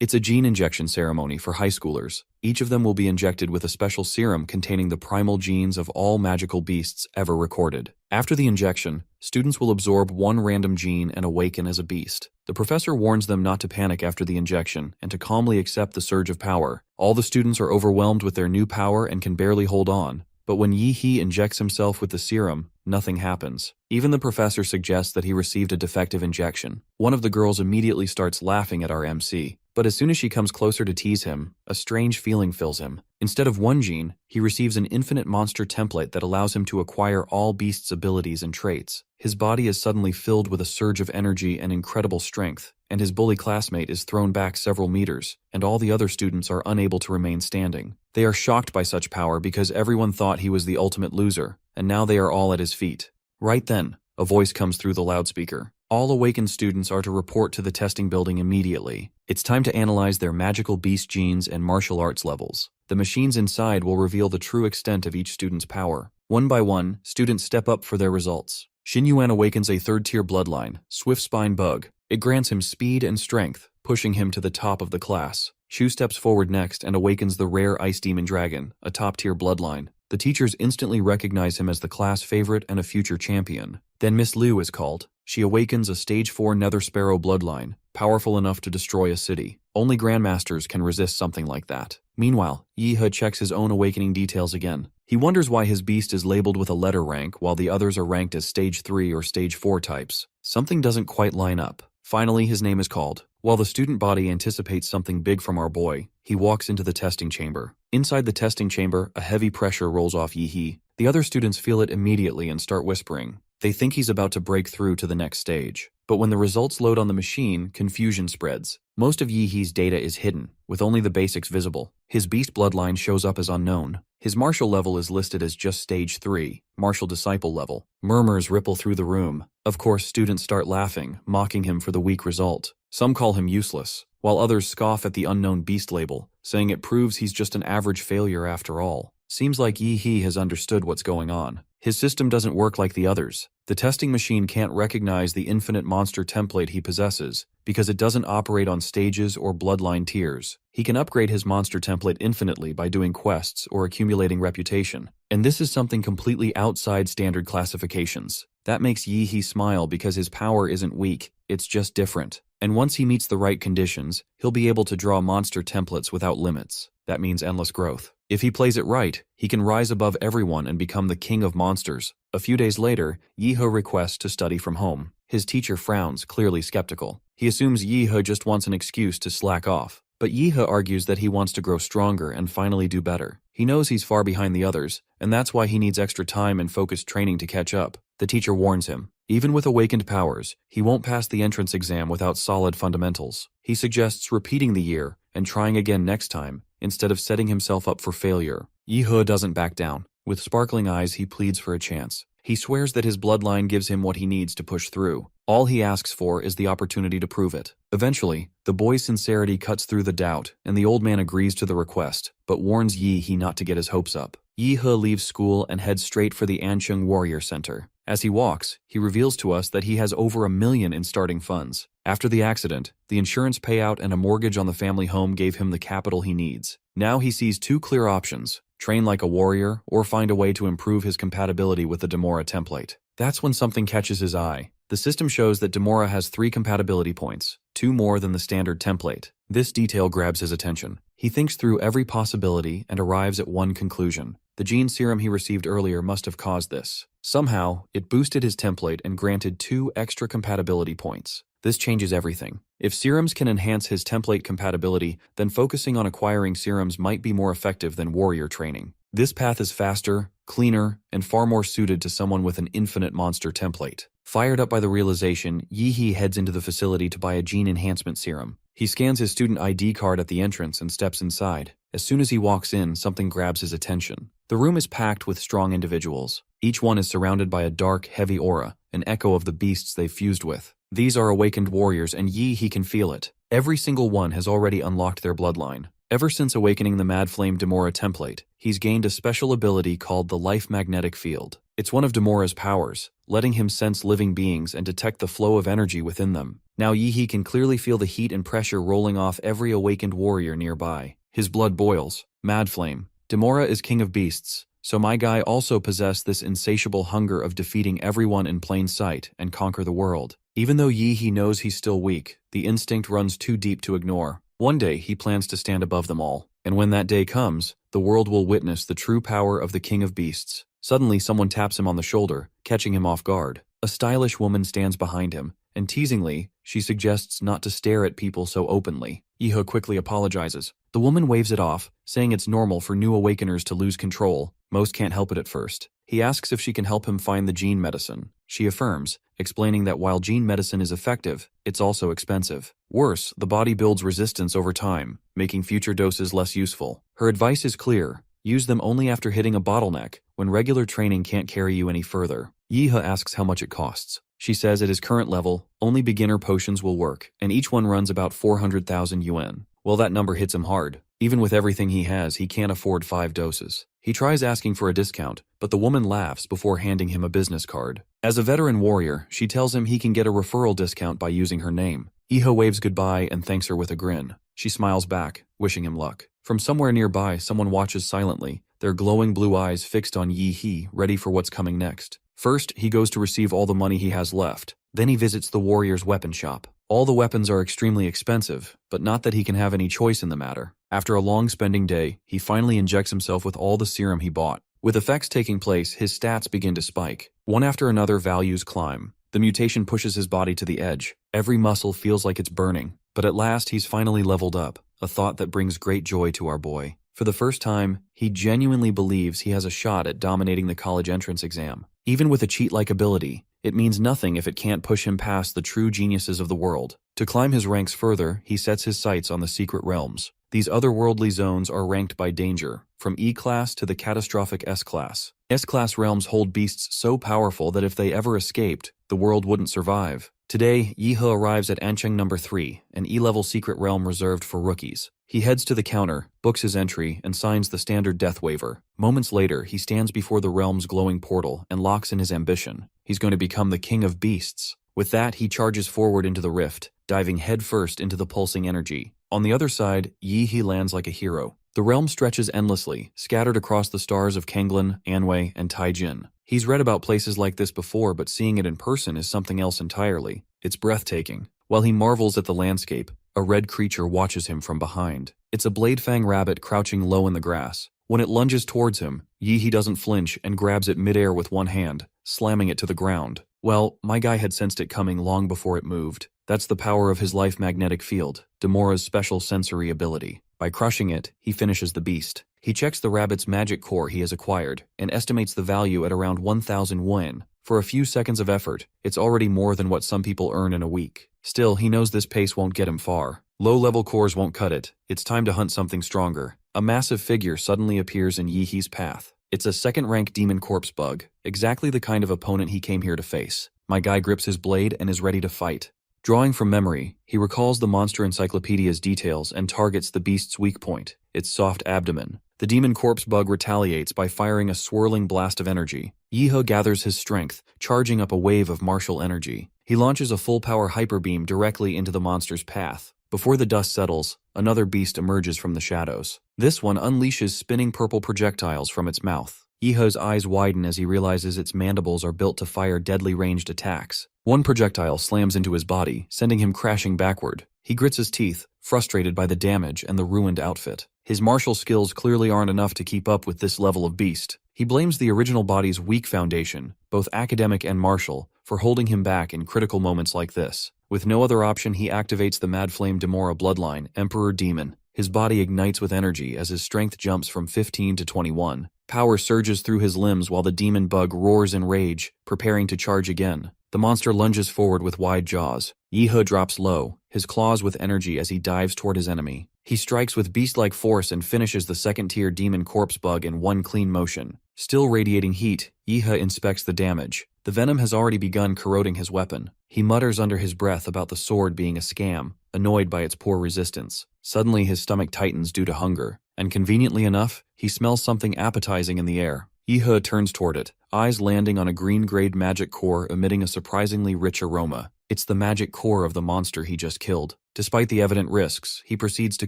It's a gene injection ceremony for high schoolers. Each of them will be injected with a special serum containing the primal genes of all magical beasts ever recorded. After the injection, students will absorb one random gene and awaken as a beast. The professor warns them not to panic after the injection and to calmly accept the surge of power. All the students are overwhelmed with their new power and can barely hold on. But when Yi-Hee injects himself with the serum, nothing happens. Even the professor suggests that he received a defective injection. One of the girls immediately starts laughing at our MC. But as soon as she comes closer to tease him, a strange feeling fills him. Instead of one gene, he receives an infinite monster template that allows him to acquire all Beast's abilities and traits. His body is suddenly filled with a surge of energy and incredible strength, and his bully classmate is thrown back several meters, and all the other students are unable to remain standing. They are shocked by such power because everyone thought he was the ultimate loser, and now they are all at his feet. Right then, a voice comes through the loudspeaker. All awakened students are to report to the testing building immediately. It's time to analyze their magical beast genes and martial arts levels. The machines inside will reveal the true extent of each student's power. One by one, students step up for their results. Xin Yuan awakens a third-tier bloodline, Swift Spine Bug. It grants him speed and strength, pushing him to the top of the class. Shu steps forward next and awakens the rare Ice Demon Dragon, a top-tier bloodline. The teachers instantly recognize him as the class favorite and a future champion. Then Miss Liu is called. She awakens a Stage 4 Nether Sparrow bloodline, powerful enough to destroy a city. Only Grandmasters can resist something like that. Meanwhile, Yi-He checks his own awakening details again. He wonders why his beast is labeled with a letter rank while the others are ranked as Stage 3 or Stage 4 types. Something doesn't quite line up. Finally, his name is called. While the student body anticipates something big from our boy, he walks into the testing chamber. Inside the testing chamber, a heavy pressure rolls off Yi-He. The other students feel it immediately and start whispering. They think he's about to break through to the next stage. But when the results load on the machine, confusion spreads. Most of Yi-He's data is hidden, with only the basics visible. His beast bloodline shows up as unknown. His martial level is listed as just Stage 3, martial disciple level. Murmurs ripple through the room. Of course, students start laughing, mocking him for the weak result. Some call him useless, while others scoff at the unknown beast label, saying it proves he's just an average failure after all. Seems like Yi-He has understood what's going on. His system doesn't work like the others. The testing machine can't recognize the infinite monster template he possesses because it doesn't operate on stages or bloodline tiers. He can upgrade his monster template infinitely by doing quests or accumulating reputation. And this is something completely outside standard classifications. That makes Yi-He smile because his power isn't weak, it's just different. And once he meets the right conditions, he'll be able to draw monster templates without limits. That means endless growth. If he plays it right, he can rise above everyone and become the king of monsters. A few days later, Yi-He requests to study from home. His teacher frowns, clearly skeptical. He assumes Yi-He just wants an excuse to slack off. But Yi-He argues that he wants to grow stronger and finally do better. He knows he's far behind the others, and that's why he needs extra time and focused training to catch up. The teacher warns him. Even with awakened powers, he won't pass the entrance exam without solid fundamentals. He suggests repeating the year and trying again next time, instead of setting himself up for failure. Yi-He doesn't back down. With sparkling eyes, he pleads for a chance. He swears that his bloodline gives him what he needs to push through. All he asks for is the opportunity to prove it. Eventually, the boy's sincerity cuts through the doubt, and the old man agrees to the request, but warns Yi-He not to get his hopes up. Yi-He leaves school and heads straight for the Ansheng Warrior Center. As he walks, he reveals to us that he has over $1 million in starting funds. After the accident, the insurance payout and a mortgage on the family home gave him the capital he needs. Now he sees two clear options: train like a warrior or find a way to improve his compatibility with the Demora template. That's when something catches his eye. The system shows that Demora has 3 compatibility points, 2 more than the standard template. This detail grabs his attention. He thinks through every possibility and arrives at one conclusion. The gene serum he received earlier must have caused this. Somehow, it boosted his template and granted 2 extra compatibility points. This changes everything. If serums can enhance his template compatibility, then focusing on acquiring serums might be more effective than warrior training. This path is faster, cleaner, and far more suited to someone with an infinite monster template. Fired up by the realization, Yi-He heads into the facility to buy a gene enhancement serum. He scans his student ID card at the entrance and steps inside. As soon as he walks in, something grabs his attention. The room is packed with strong individuals. Each one is surrounded by a dark, heavy aura, an echo of the beasts they've fused with. These are awakened warriors, and Yi-He can feel it. Every single one has already unlocked their bloodline. Ever since awakening the Mad Flame Demora template, he's gained a special ability called the Life Magnetic Field. It's one of Demora's powers, letting him sense living beings and detect the flow of energy within them. Now Yi can clearly feel the heat and pressure rolling off every awakened warrior nearby. His blood boils. Mad flame. Demora is king of beasts, so my guy also possessed this insatiable hunger of defeating everyone in plain sight and conquer the world. Even though Yi knows he's still weak, the instinct runs too deep to ignore. One day he plans to stand above them all, and when that day comes, the world will witness the true power of the king of beasts. Suddenly someone taps him on the shoulder, catching him off guard. A stylish woman stands behind him, and teasingly, she suggests not to stare at people so openly. Yi quickly apologizes. The woman waves it off, saying it's normal for new awakeners to lose control. Most can't help it at first. He asks if she can help him find the gene medicine. She affirms, explaining that while gene medicine is effective, it's also expensive. Worse, the body builds resistance over time, making future doses less useful. Her advice is clear. Use them only after hitting a bottleneck, when regular training can't carry you any further. Yi asks how much it costs. She says at his current level, only beginner potions will work, and each one runs about 400,000 yuan. Well, that number hits him hard. Even with everything he has, he can't afford 5 doses. He tries asking for a discount, but the woman laughs before handing him a business card. As a veteran warrior, she tells him he can get a referral discount by using her name. Yi waves goodbye and thanks her with a grin. She smiles back, wishing him luck. From somewhere nearby, someone watches silently, their glowing blue eyes fixed on Yi, ready for what's coming next. First, he goes to receive all the money he has left. Then he visits the warrior's weapon shop. All the weapons are extremely expensive, but not that he can have any choice in the matter. After a long spending day, he finally injects himself with all the serum he bought. With effects taking place, his stats begin to spike. One after another, values climb. The mutation pushes his body to the edge. Every muscle feels like it's burning. But at last, he's finally leveled up, a thought that brings great joy to our boy. For the first time, he genuinely believes he has a shot at dominating the college entrance exam. Even with a cheat-like ability, it means nothing if it can't push him past the true geniuses of the world. To climb his ranks further, he sets his sights on the secret realms. These otherworldly zones are ranked by danger, from E-class to the catastrophic S-class. S-class realms hold beasts so powerful that if they ever escaped, the world wouldn't survive. Today, Yi arrives at Ancheng number 3, an E-level secret realm reserved for rookies. He heads to the counter, books his entry, and signs the standard death waiver. Moments later, he stands before the realm's glowing portal and locks in his ambition. He's going to become the king of beasts. With that, he charges forward into the rift, diving headfirst into the pulsing energy. On the other side, Yi lands like a hero. The realm stretches endlessly, scattered across the stars of Kanglan, Anhui, and Taijin. He's read about places like this before, but seeing it in person is something else entirely. It's breathtaking. While he marvels at the landscape, a red creature watches him from behind. It's a blade-fang rabbit crouching low in the grass. When it lunges towards him, Yi doesn't flinch and grabs it midair with one hand, slamming it to the ground. Well, my guy had sensed it coming long before it moved. That's the power of his life magnetic field, Demora's special sensory ability. By crushing it, he finishes the beast. He checks the rabbit's magic core he has acquired, and estimates the value at around 1,000 yuan. For a few seconds of effort, it's already more than what some people earn in a week. Still, he knows this pace won't get him far. Low-level cores won't cut it. It's time to hunt something stronger. A massive figure suddenly appears in Yi's path. It's a second-rank demon corpse bug, exactly the kind of opponent he came here to face. My guy grips his blade and is ready to fight. Drawing from memory, he recalls the monster encyclopedia's details and targets the beast's weak point, its soft abdomen. The demon corpse bug retaliates by firing a swirling blast of energy. Yi gathers his strength, charging up a wave of martial energy. He launches a full-power hyper beam directly into the monster's path. Before the dust settles, another beast emerges from the shadows. This one unleashes spinning purple projectiles from its mouth. Yi's eyes widen as he realizes its mandibles are built to fire deadly ranged attacks. One projectile slams into his body, sending him crashing backward. He grits his teeth, frustrated by the damage and the ruined outfit. His martial skills clearly aren't enough to keep up with this level of beast. He blames the original body's weak foundation, both academic and martial, for holding him back in critical moments like this. With no other option, he activates the Mad Flame Demora bloodline, Emperor Demon. His body ignites with energy as his strength jumps from 15 to 21. Power surges through his limbs while the demon bug roars in rage, preparing to charge again. The monster lunges forward with wide jaws. Yi drops low, his claws with energy as he dives toward his enemy. He strikes with beast-like force and finishes the second-tier demon corpse bug in one clean motion. Still radiating heat, Yi inspects the damage. The venom has already begun corroding his weapon. He mutters under his breath about the sword being a scam, annoyed by its poor resistance. Suddenly his stomach tightens due to hunger, and conveniently enough, he smells something appetizing in the air. Yi-he turns toward it, eyes landing on a green-grade magic core emitting a surprisingly rich aroma. It's the magic core of the monster he just killed. Despite the evident risks, he proceeds to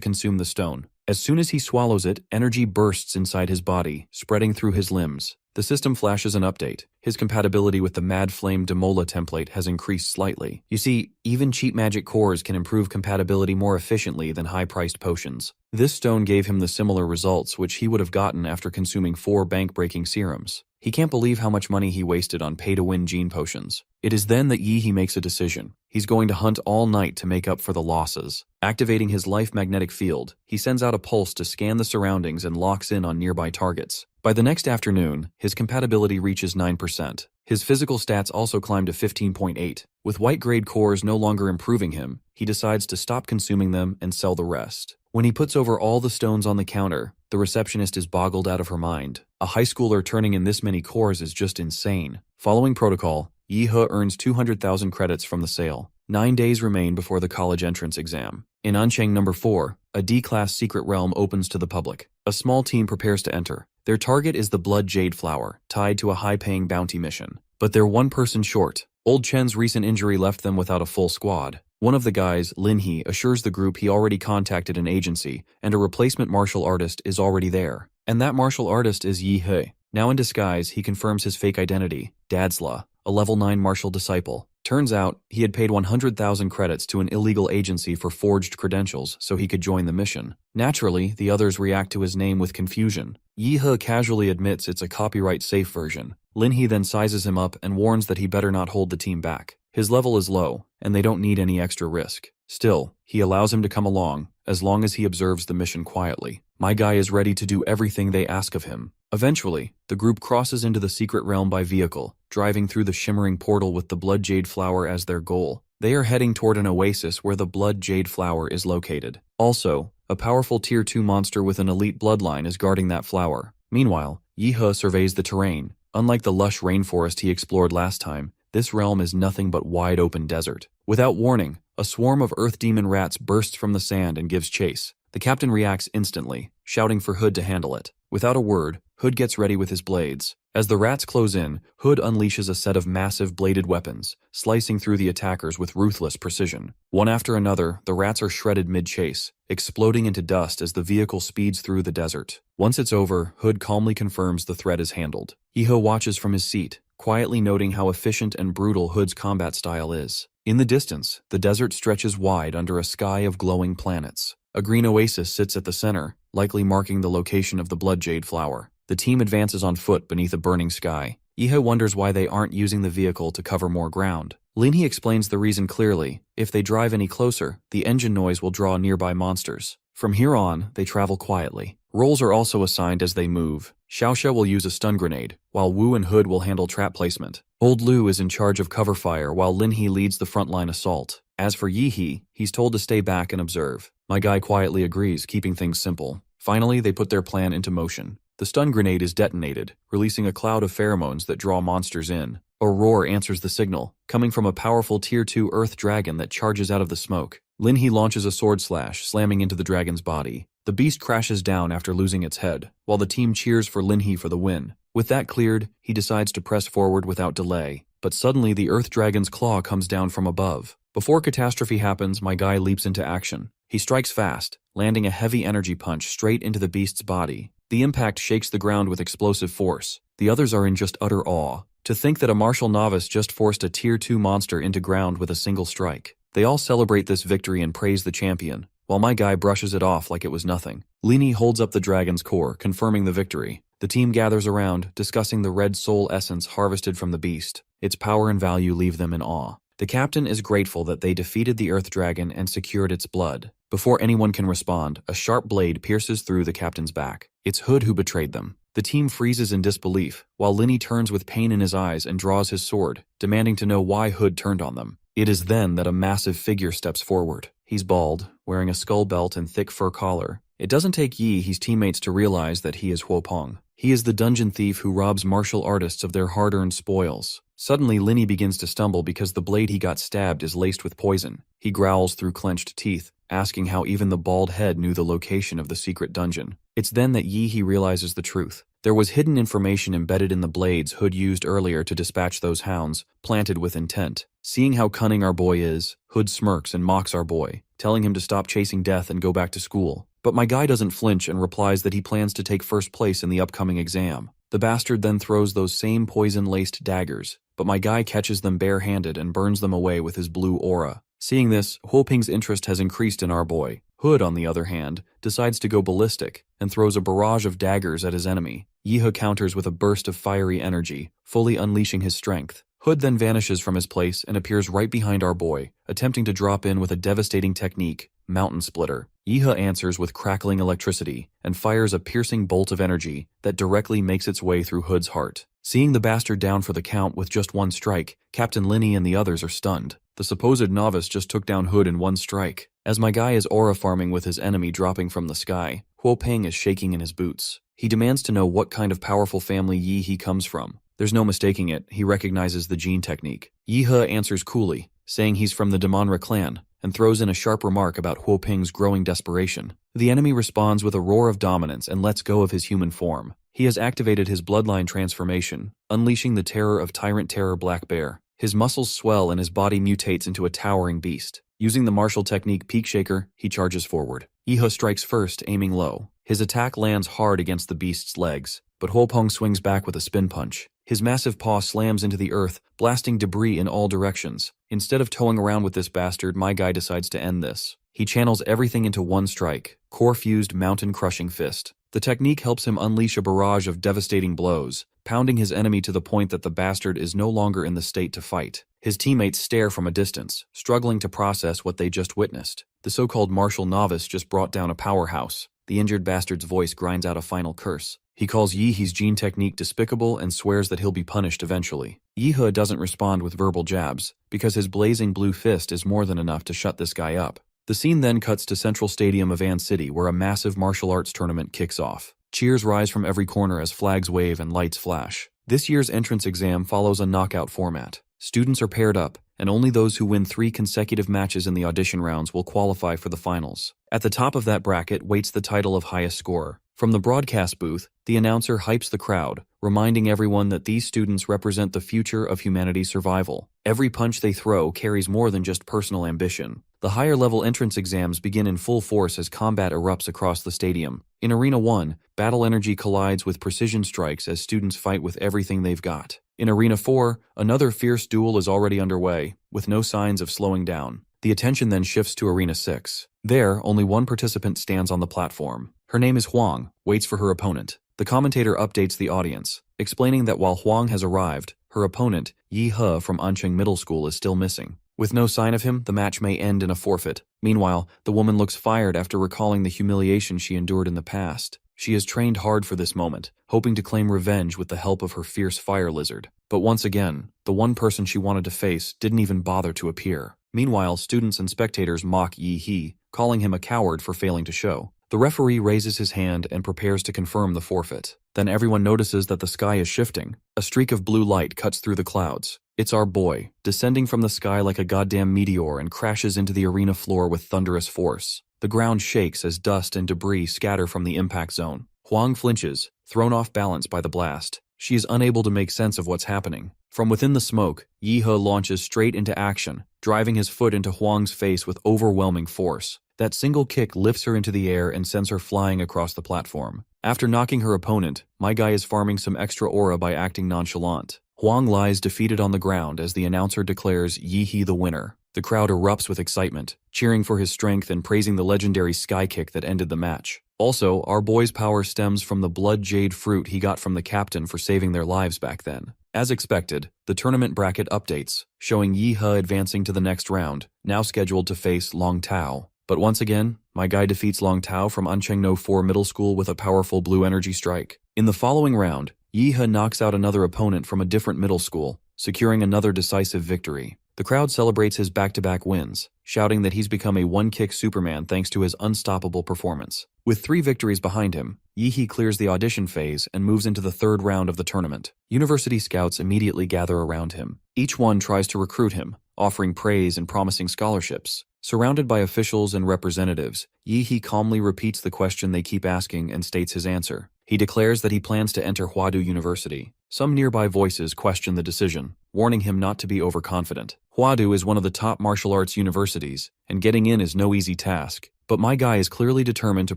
consume the stone. As soon as he swallows it, energy bursts inside his body, spreading through his limbs. The system flashes an update. His compatibility with the Mad Flame Demola template has increased slightly. You see, even cheap magic cores can improve compatibility more efficiently than high-priced potions. This stone gave him the similar results which he would have gotten after consuming 4 bank-breaking serums. He can't believe how much money he wasted on pay-to-win gene potions. It is then that Yi-he makes a decision. He's going to hunt all night to make up for the losses. Activating his life magnetic field, he sends out a pulse to scan the surroundings and locks in on nearby targets. By the next afternoon, his compatibility reaches 9%. His physical stats also climb to 15.8. With white-grade cores no longer improving him, he decides to stop consuming them and sell the rest. When he puts over all the stones on the counter, the receptionist is boggled out of her mind. A high schooler turning in this many cores is just insane. Following protocol, Yi-he earns 200,000 credits from the sale. 9 days remain before the college entrance exam. In Ancheng number 4, a D-class secret realm opens to the public. A small team prepares to enter. Their target is the Blood Jade Flower, tied to a high-paying bounty mission. But they're one person short. Old Chen's recent injury left them without a full squad. One of the guys, Lin-he, assures the group he already contacted an agency, and a replacement martial artist is already there. And that martial artist is Yi-he. Now in disguise, he confirms his fake identity, Dadsla, a level 9 martial disciple. Turns out, he had paid 100,000 credits to an illegal agency for forged credentials so he could join the mission. Naturally, the others react to his name with confusion. Yi-he casually admits it's a copyright-safe version. Lin-he then sizes him up and warns that he better not hold the team back. His level is low, and they don't need any extra risk. Still, he allows him to come along, as long as he observes the mission quietly. My guy is ready to do everything they ask of him. Eventually, the group crosses into the secret realm by vehicle, driving through the shimmering portal with the Blood Jade Flower as their goal. They are heading toward an oasis where the Blood Jade Flower is located. Also, a powerful Tier 2 monster with an elite bloodline is guarding that flower. Meanwhile, Yi-he surveys the terrain. Unlike the lush rainforest he explored last time, this realm is nothing but wide-open desert. Without warning, a swarm of earth demon rats bursts from the sand and gives chase. The captain reacts instantly, shouting for Hood to handle it. Without a word, Hood gets ready with his blades. As the rats close in, Hood unleashes a set of massive bladed weapons, slicing through the attackers with ruthless precision. One after another, the rats are shredded mid-chase, exploding into dust as the vehicle speeds through the desert. Once it's over, Hood calmly confirms the threat is handled. Yi-he watches from his seat, quietly noting how efficient and brutal Hood's combat style is. In the distance, the desert stretches wide under a sky of glowing planets. A green oasis sits at the center, likely marking the location of the Blood Jade Flower. The team advances on foot beneath a burning sky. Yi-he wonders why they aren't using the vehicle to cover more ground. Lin-he explains the reason clearly. If they drive any closer, the engine noise will draw nearby monsters. From here on, they travel quietly. Roles are also assigned as they move. Xiaoxia will use a stun grenade, while Wu and Hood will handle trap placement. Old Lu is in charge of cover fire while Lin-he leads the frontline assault. As for Yi-he, he's told to stay back and observe. My guy quietly agrees, keeping things simple. Finally, they put their plan into motion. The stun grenade is detonated, releasing a cloud of pheromones that draw monsters in. A roar answers the signal, coming from a powerful Tier 2 Earth dragon that charges out of the smoke. Lin-he launches a sword slash, slamming into the dragon's body. The beast crashes down after losing its head, while the team cheers for Lin-he for the win. With that cleared, he decides to press forward without delay. But suddenly the Earth dragon's claw comes down from above. Before catastrophe happens, my guy leaps into action. He strikes fast, landing a heavy energy punch straight into the beast's body. The impact shakes the ground with explosive force. The others are in just utter awe. To think that a martial novice just forced a Tier 2 monster into ground with a single strike. They all celebrate this victory and praise the champion, while my guy brushes it off like it was nothing. Lin-he holds up the dragon's core, confirming the victory. The team gathers around, discussing the red soul essence harvested from the beast. Its power and value leave them in awe. The captain is grateful that they defeated the Earth Dragon and secured its blood. Before anyone can respond, a sharp blade pierces through the captain's back. It's Hood who betrayed them. The team freezes in disbelief, while Lin-he turns with pain in his eyes and draws his sword, demanding to know why Hood turned on them. It is then that a massive figure steps forward. He's bald, wearing a skull belt and thick fur collar. It doesn't take Yi-he's teammates to realize that he is Huopeng. He is the dungeon thief who robs martial artists of their hard-earned spoils. Suddenly, Lin-he begins to stumble because the blade he got stabbed is laced with poison. He growls through clenched teeth, asking how even the bald head knew the location of the secret dungeon. It's then that Yi-he realizes the truth. There was hidden information embedded in the blades Hood used earlier to dispatch those hounds, planted with intent. Seeing how cunning our boy is, Hood smirks and mocks our boy, telling him to stop chasing death and go back to school. But my guy doesn't flinch and replies that he plans to take first place in the upcoming exam. The bastard then throws those same poison-laced daggers, but my guy catches them bare-handed and burns them away with his blue aura. Seeing this, Huoping's interest has increased in our boy. Hood, on the other hand, decides to go ballistic and throws a barrage of daggers at his enemy. Yihe counters with a burst of fiery energy, fully unleashing his strength. Hood then vanishes from his place and appears right behind our boy, attempting to drop in with a devastating technique, Mountain Splitter. Yihe answers with crackling electricity and fires a piercing bolt of energy that directly makes its way through Hood's heart. Seeing the bastard down for the count with just one strike, Captain Linny and the others are stunned. The supposed novice just took down Hood in one strike. As my guy is aura farming with his enemy dropping from the sky, Huoping is shaking in his boots. He demands to know what kind of powerful family Yihe comes from. There's no mistaking it, he recognizes the gene technique. Yihe answers coolly, saying he's from the Damanra clan, and throws in a sharp remark about Huoping's growing desperation. The enemy responds with a roar of dominance and lets go of his human form. He has activated his bloodline transformation, unleashing the terror of Tyrant Terror Black Bear. His muscles swell and his body mutates into a towering beast. Using the martial technique Peak Shaker, he charges forward. Yihe strikes first, aiming low. His attack lands hard against the beast's legs, but Huoping swings back with a spin punch. His massive paw slams into the earth, blasting debris in all directions. Instead of towing around with this bastard, my guy decides to end this. He channels everything into one strike, core-fused mountain-crushing fist. The technique helps him unleash a barrage of devastating blows, pounding his enemy to the point that the bastard is no longer in the state to fight. His teammates stare from a distance, struggling to process what they just witnessed. The so-called martial novice just brought down a powerhouse. The injured bastard's voice grinds out a final curse. He calls Yihe's gene technique despicable and swears that he'll be punished eventually. Yihe doesn't respond with verbal jabs, because his blazing blue fist is more than enough to shut this guy up. The scene then cuts to Central Stadium of An City, where a massive martial arts tournament kicks off. Cheers rise from every corner as flags wave and lights flash. This year's entrance exam follows a knockout format. Students are paired up, and only those who win 3 consecutive matches in the audition rounds will qualify for the finals. At the top of that bracket waits the title of highest scorer. From the broadcast booth, the announcer hypes the crowd, reminding everyone that these students represent the future of humanity's survival. Every punch they throw carries more than just personal ambition. The higher-level entrance exams begin in full force as combat erupts across the stadium. In Arena 1, battle energy collides with precision strikes as students fight with everything they've got. In Arena 4, another fierce duel is already underway, with no signs of slowing down. The attention then shifts to Arena 6. There, only one participant stands on the platform. Her name is Huang, waits for her opponent. The commentator updates the audience, explaining that while Huang has arrived, her opponent, Yihe from Ancheng Middle School, is still missing. With no sign of him, the match may end in a forfeit. Meanwhile, the woman looks fired after recalling the humiliation she endured in the past. She has trained hard for this moment, hoping to claim revenge with the help of her fierce fire lizard. But once again, the one person she wanted to face didn't even bother to appear. Meanwhile, students and spectators mock Yihe, calling him a coward for failing to show. The referee raises his hand and prepares to confirm the forfeit. Then everyone notices that the sky is shifting. A streak of blue light cuts through the clouds. It's our boy, descending from the sky like a goddamn meteor and crashes into the arena floor with thunderous force. The ground shakes as dust and debris scatter from the impact zone. Huang flinches, thrown off balance by the blast. She is unable to make sense of what's happening. From within the smoke, Yihe launches straight into action, driving his foot into Huang's face with overwhelming force. That single kick lifts her into the air and sends her flying across the platform. After knocking her opponent, my guy is farming some extra aura by acting nonchalant. Huang lies defeated on the ground as the announcer declares Yihe the winner. The crowd erupts with excitement, cheering for his strength and praising the legendary sky kick that ended the match. Also, our boy's power stems from the blood jade fruit he got from the captain for saving their lives back then. As expected, the tournament bracket updates, showing Yihe advancing to the next round, now scheduled to face Long Tao. But once again, my guy defeats Long Tao from Ancheng No 4 Middle School with a powerful blue energy strike. In the following round, Yihe knocks out another opponent from a different middle school, securing another decisive victory. The crowd celebrates his back-to-back wins, shouting that he's become a one-kick Superman thanks to his unstoppable performance. With 3 victories behind him, Yihe clears the audition phase and moves into the 3rd round of the tournament. University scouts immediately gather around him. Each one tries to recruit him, offering praise and promising scholarships. Surrounded by officials and representatives, Yihe calmly repeats the question they keep asking and states his answer. He declares that he plans to enter Huadu University. Some nearby voices question the decision, warning him not to be overconfident. Huadu is one of the top martial arts universities, and getting in is no easy task. But my guy is clearly determined to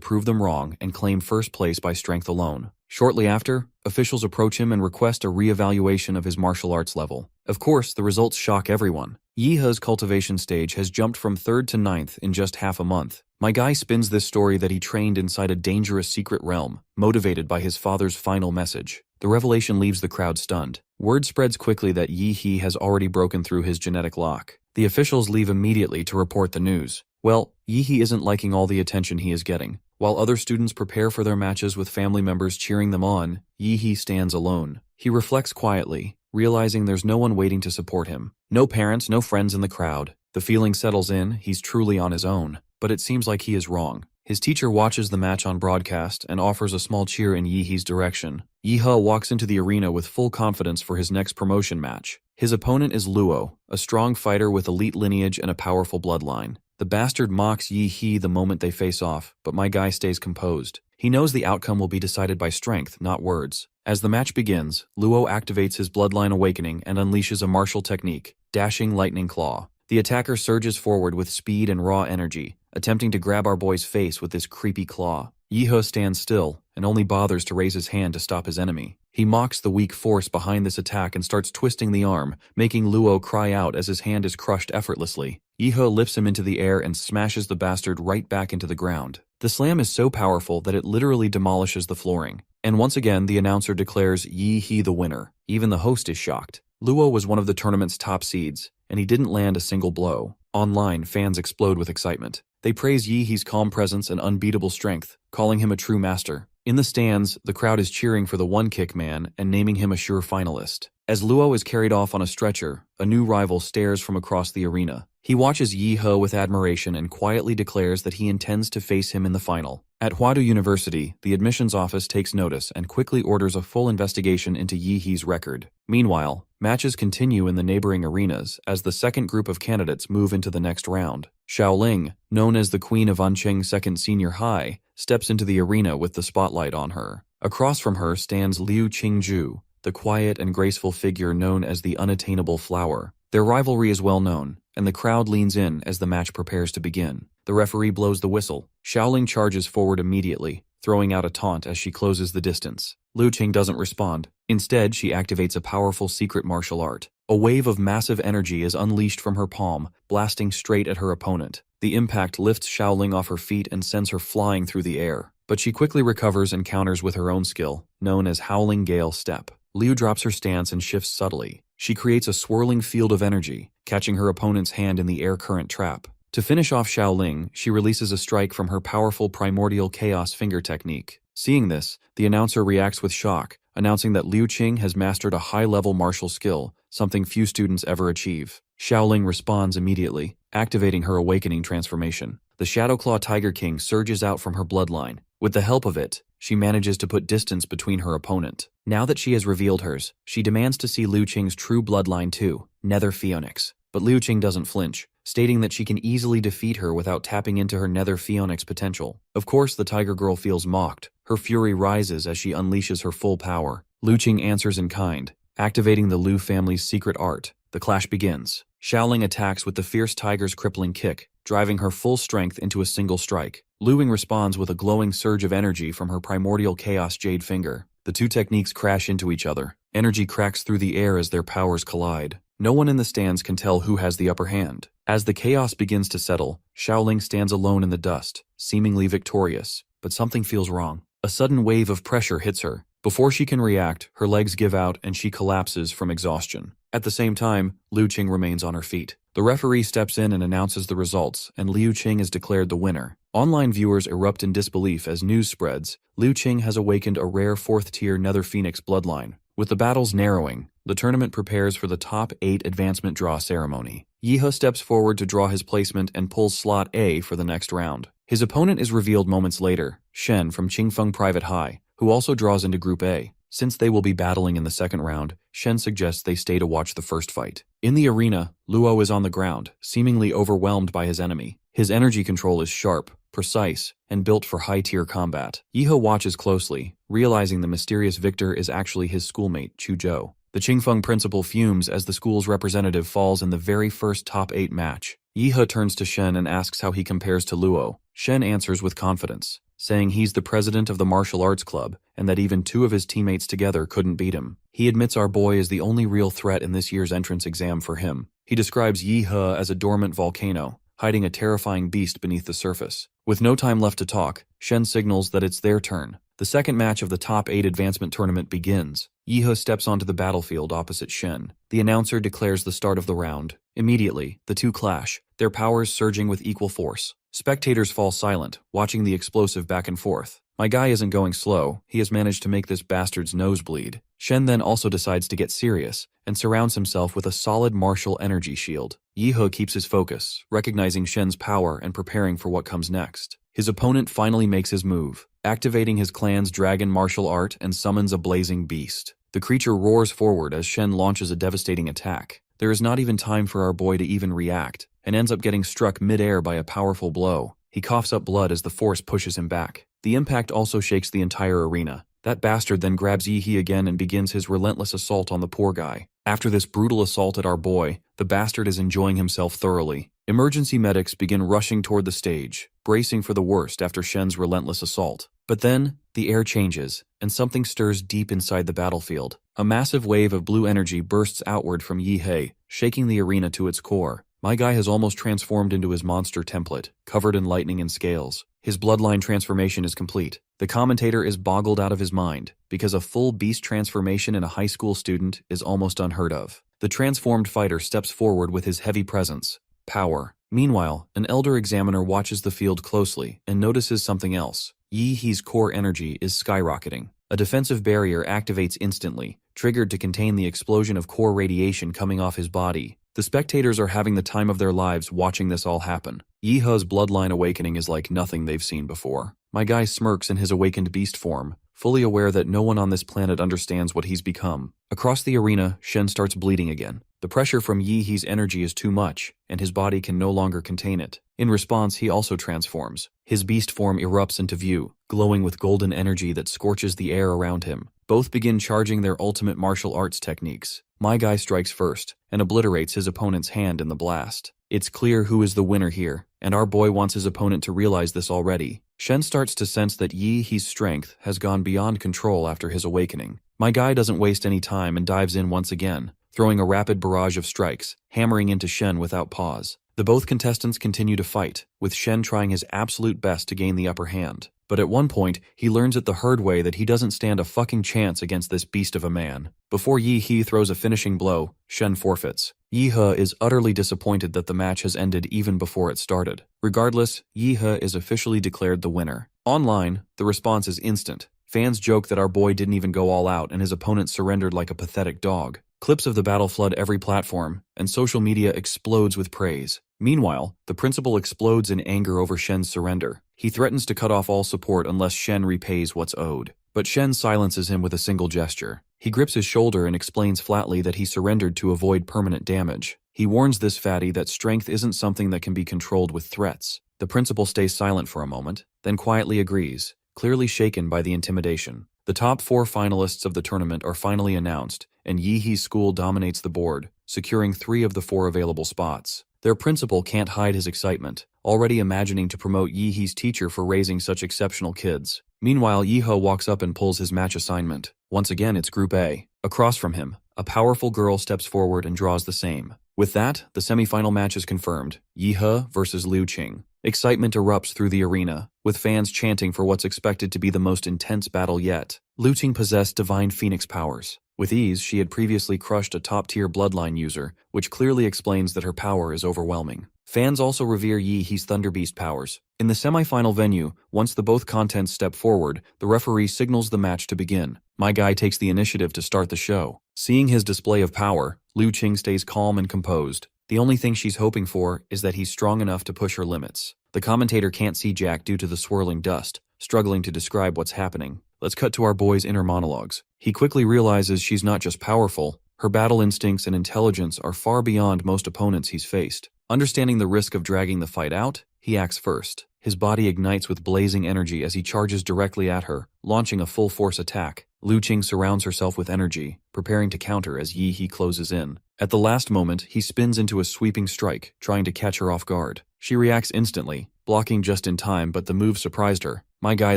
prove them wrong and claim first place by strength alone. Shortly after, officials approach him and request a re-evaluation of his martial arts level. Of course, the results shock everyone. Yihe's cultivation stage has jumped from 3rd to 9th in just half a month. My guy spins this story that he trained inside a dangerous secret realm, motivated by his father's final message. The revelation leaves the crowd stunned. Word spreads quickly that Yi has already broken through his genetic lock. The officials leave immediately to report the news. Well, Yi isn't liking all the attention he is getting. While other students prepare for their matches with family members cheering them on, Yi stands alone. He reflects quietly, realizing there's no one waiting to support him. No parents, no friends in the crowd. The feeling settles in, he's truly on his own. But it seems like he is wrong. His teacher watches the match on broadcast and offers a small cheer in Yihe's direction. Yihe walks into the arena with full confidence for his next promotion match. His opponent is Luo, a strong fighter with elite lineage and a powerful bloodline. The bastard mocks Yihe the moment they face off, but my guy stays composed. He knows the outcome will be decided by strength, not words. As the match begins, Luo activates his bloodline awakening and unleashes a martial technique, Dashing Lightning Claw. The attacker surges forward with speed and raw energy, attempting to grab our boy's face with this creepy claw. Yihe stands still and only bothers to raise his hand to stop his enemy. He mocks the weak force behind this attack and starts twisting the arm, making Luo cry out as his hand is crushed effortlessly. Yihe lifts him into the air and smashes the bastard right back into the ground. The slam is so powerful that it literally demolishes the flooring. And once again, the announcer declares Yihe the winner. Even the host is shocked. Luo was one of the tournament's top seeds, and he didn't land a single blow. Online, fans explode with excitement. They praise Yihe's calm presence and unbeatable strength, calling him a true master. In the stands, the crowd is cheering for the one-kick man and naming him a sure finalist. As Luo is carried off on a stretcher, a new rival stares from across the arena. He watches Yihe with admiration and quietly declares that he intends to face him in the final. At Huadu University, the admissions office takes notice and quickly orders a full investigation into Yihe's record. Meanwhile, matches continue in the neighboring arenas as the second group of candidates move into the next round. Xiaoling, known as the Queen of Anqing Second Senior High, steps into the arena with the spotlight on her. Across from her stands Liu Qingju, the quiet and graceful figure known as the Unattainable Flower. Their rivalry is well known, and the crowd leans in as the match prepares to begin. The referee blows the whistle. Xiaoling charges forward immediately, throwing out a taunt as she closes the distance. Liu Qing doesn't respond. Instead, she activates a powerful secret martial art. A wave of massive energy is unleashed from her palm, blasting straight at her opponent. The impact lifts Xiaoling off her feet and sends her flying through the air. But she quickly recovers and counters with her own skill, known as Howling Gale Step. Liu drops her stance and shifts subtly. She creates a swirling field of energy, catching her opponent's hand in the air current trap. To finish off Xiaoling, she releases a strike from her powerful primordial chaos finger technique. Seeing this, the announcer reacts with shock, announcing that Liu Qing has mastered a high-level martial skill, something few students ever achieve. Xiaoling responds immediately, activating her awakening transformation. The Shadowclaw Tiger King surges out from her bloodline. With the help of it, she manages to put distance between her opponent. Now that she has revealed hers, she demands to see Liu Qing's true bloodline too, Nether Phoenix. But Liu Qing doesn't flinch, stating that she can easily defeat her without tapping into her Nether Phoenix potential. Of course, the Tiger Girl feels mocked. Her fury rises as she unleashes her full power. Liu Qing answers in kind, activating the Liu family's secret art. The clash begins. Xiaoling attacks with the fierce tiger's crippling kick, driving her full strength into a single strike. Liu Qing responds with a glowing surge of energy from her primordial chaos jade finger. The two techniques crash into each other. Energy cracks through the air as their powers collide. No one in the stands can tell who has the upper hand. As the chaos begins to settle, Xiaoling stands alone in the dust, seemingly victorious. But something feels wrong. A sudden wave of pressure hits her. Before she can react, her legs give out and she collapses from exhaustion. At the same time, Liu Qing remains on her feet. The referee steps in and announces the results, and Liu Qing is declared the winner. Online viewers erupt in disbelief as news spreads. Liu Qing has awakened a rare 4th-tier Nether Phoenix bloodline. With the battles narrowing, the tournament prepares for the top 8 advancement draw ceremony. Yihe steps forward to draw his placement and pulls slot A for the next round. His opponent is revealed moments later, Shen from Qingfeng Private High, who also draws into Group A. Since they will be battling in the second round, Shen suggests they stay to watch the first fight. In the arena, Luo is on the ground, seemingly overwhelmed by his enemy. His energy control is sharp, precise, and built for high-tier combat. Yihe watches closely, realizing the mysterious victor is actually his schoolmate, Chuzhou. The Qingfeng principal fumes as the school's representative falls in the very first top 8 match. Yihe turns to Shen and asks how he compares to Luo. Shen answers with confidence, saying he's the president of the martial arts club and that even 2 of his teammates together couldn't beat him. He admits our boy is the only real threat in this year's entrance exam for him. He describes Yihe as a dormant volcano, hiding a terrifying beast beneath the surface. With no time left to talk, Shen signals that it's their turn. The second match of the top 8 advancement tournament begins. Yihe steps onto the battlefield opposite Shen. The announcer declares the start of the round. Immediately, the two clash, their powers surging with equal force. Spectators fall silent, watching the explosive back and forth. My guy isn't going slow, he has managed to make this bastard's nose bleed. Shen then also decides to get serious, and surrounds himself with a solid martial energy shield. Yihe keeps his focus, recognizing Shen's power and preparing for what comes next. His opponent finally makes his move, activating his clan's dragon martial art and summons a blazing beast. The creature roars forward as Shen launches a devastating attack. There is not even time for our boy to even react, and ends up getting struck mid-air by a powerful blow. He coughs up blood as the force pushes him back. The impact also shakes the entire arena. That bastard then grabs Yihe again and begins his relentless assault on the poor guy. After this brutal assault at our boy, the bastard is enjoying himself thoroughly. Emergency medics begin rushing toward the stage, bracing for the worst after Shen's relentless assault. But then, the air changes, and something stirs deep inside the battlefield. A massive wave of blue energy bursts outward from Yihe, shaking the arena to its core. My guy has almost transformed into his monster template, covered in lightning and scales. His bloodline transformation is complete. The commentator is boggled out of his mind, because a full beast transformation in a high school student is almost unheard of. The transformed fighter steps forward with his heavy presence, power. Meanwhile, an elder examiner watches the field closely and notices something else. Yihe's core energy is skyrocketing. A defensive barrier activates instantly, triggered to contain the explosion of core radiation coming off his body. The spectators are having the time of their lives watching this all happen. Yihe's bloodline awakening is like nothing they've seen before. My guy smirks in his awakened beast form, fully aware that no one on this planet understands what he's become. Across the arena, Shen starts bleeding again. The pressure from Yihe's energy is too much, and his body can no longer contain it. In response, he also transforms. His beast form erupts into view, glowing with golden energy that scorches the air around him. Both begin charging their ultimate martial arts techniques. My guy strikes first, and obliterates his opponent's hand in the blast. It's clear who is the winner here, and our boy wants his opponent to realize this already. Shen starts to sense that Yihe's strength has gone beyond control after his awakening. My guy doesn't waste any time and dives in once again, throwing a rapid barrage of strikes, hammering into Shen without pause. The both contestants continue to fight, with Shen trying his absolute best to gain the upper hand. But at one point, he learns it the hard way that he doesn't stand a fucking chance against this beast of a man. Before Yihe throws a finishing blow, Shen forfeits. Yihe is utterly disappointed that the match has ended even before it started. Regardless, Yihe is officially declared the winner. Online, the response is instant. Fans joke that our boy didn't even go all out and his opponent surrendered like a pathetic dog. Clips of the battle flood every platform, and social media explodes with praise. Meanwhile, the principal explodes in anger over Shen's surrender. He threatens to cut off all support unless Shen repays what's owed. But Shen silences him with a single gesture. He grips his shoulder and explains flatly that he surrendered to avoid permanent damage. He warns this fatty that strength isn't something that can be controlled with threats. The principal stays silent for a moment, then quietly agrees, clearly shaken by the intimidation. The top 4 finalists of the tournament are finally announced, and Yihe's school dominates the board, securing 3 of the 4 available spots. Their principal can't hide his excitement, already imagining to promote Yihe's teacher for raising such exceptional kids. Meanwhile, Yihe walks up and pulls his match assignment. Once again, it's Group A. Across from him, a powerful girl steps forward and draws the same. With that, the semi-final match is confirmed. Yihe versus Liu Qing. Excitement erupts through the arena, with fans chanting for what's expected to be the most intense battle yet. Liu Qing possessed divine phoenix powers. With ease, she had previously crushed a top-tier bloodline user, which clearly explains that her power is overwhelming. Fans also revere Yihe's Thunder Beast powers. In the semi-final venue, once the both contents step forward, the referee signals the match to begin. My guy takes the initiative to start the show. Seeing his display of power, Liu Qing stays calm and composed. The only thing she's hoping for is that he's strong enough to push her limits. The commentator can't see Jack due to the swirling dust, struggling to describe what's happening. Let's cut to our boy's inner monologues. He quickly realizes she's not just powerful, her battle instincts and intelligence are far beyond most opponents he's faced. Understanding the risk of dragging the fight out, he acts first. His body ignites with blazing energy as he charges directly at her, launching a full-force attack. Liu Qing surrounds herself with energy, preparing to counter as Yi He closes in. At the last moment, he spins into a sweeping strike, trying to catch her off guard. She reacts instantly, blocking just in time, but the move surprised her. My guy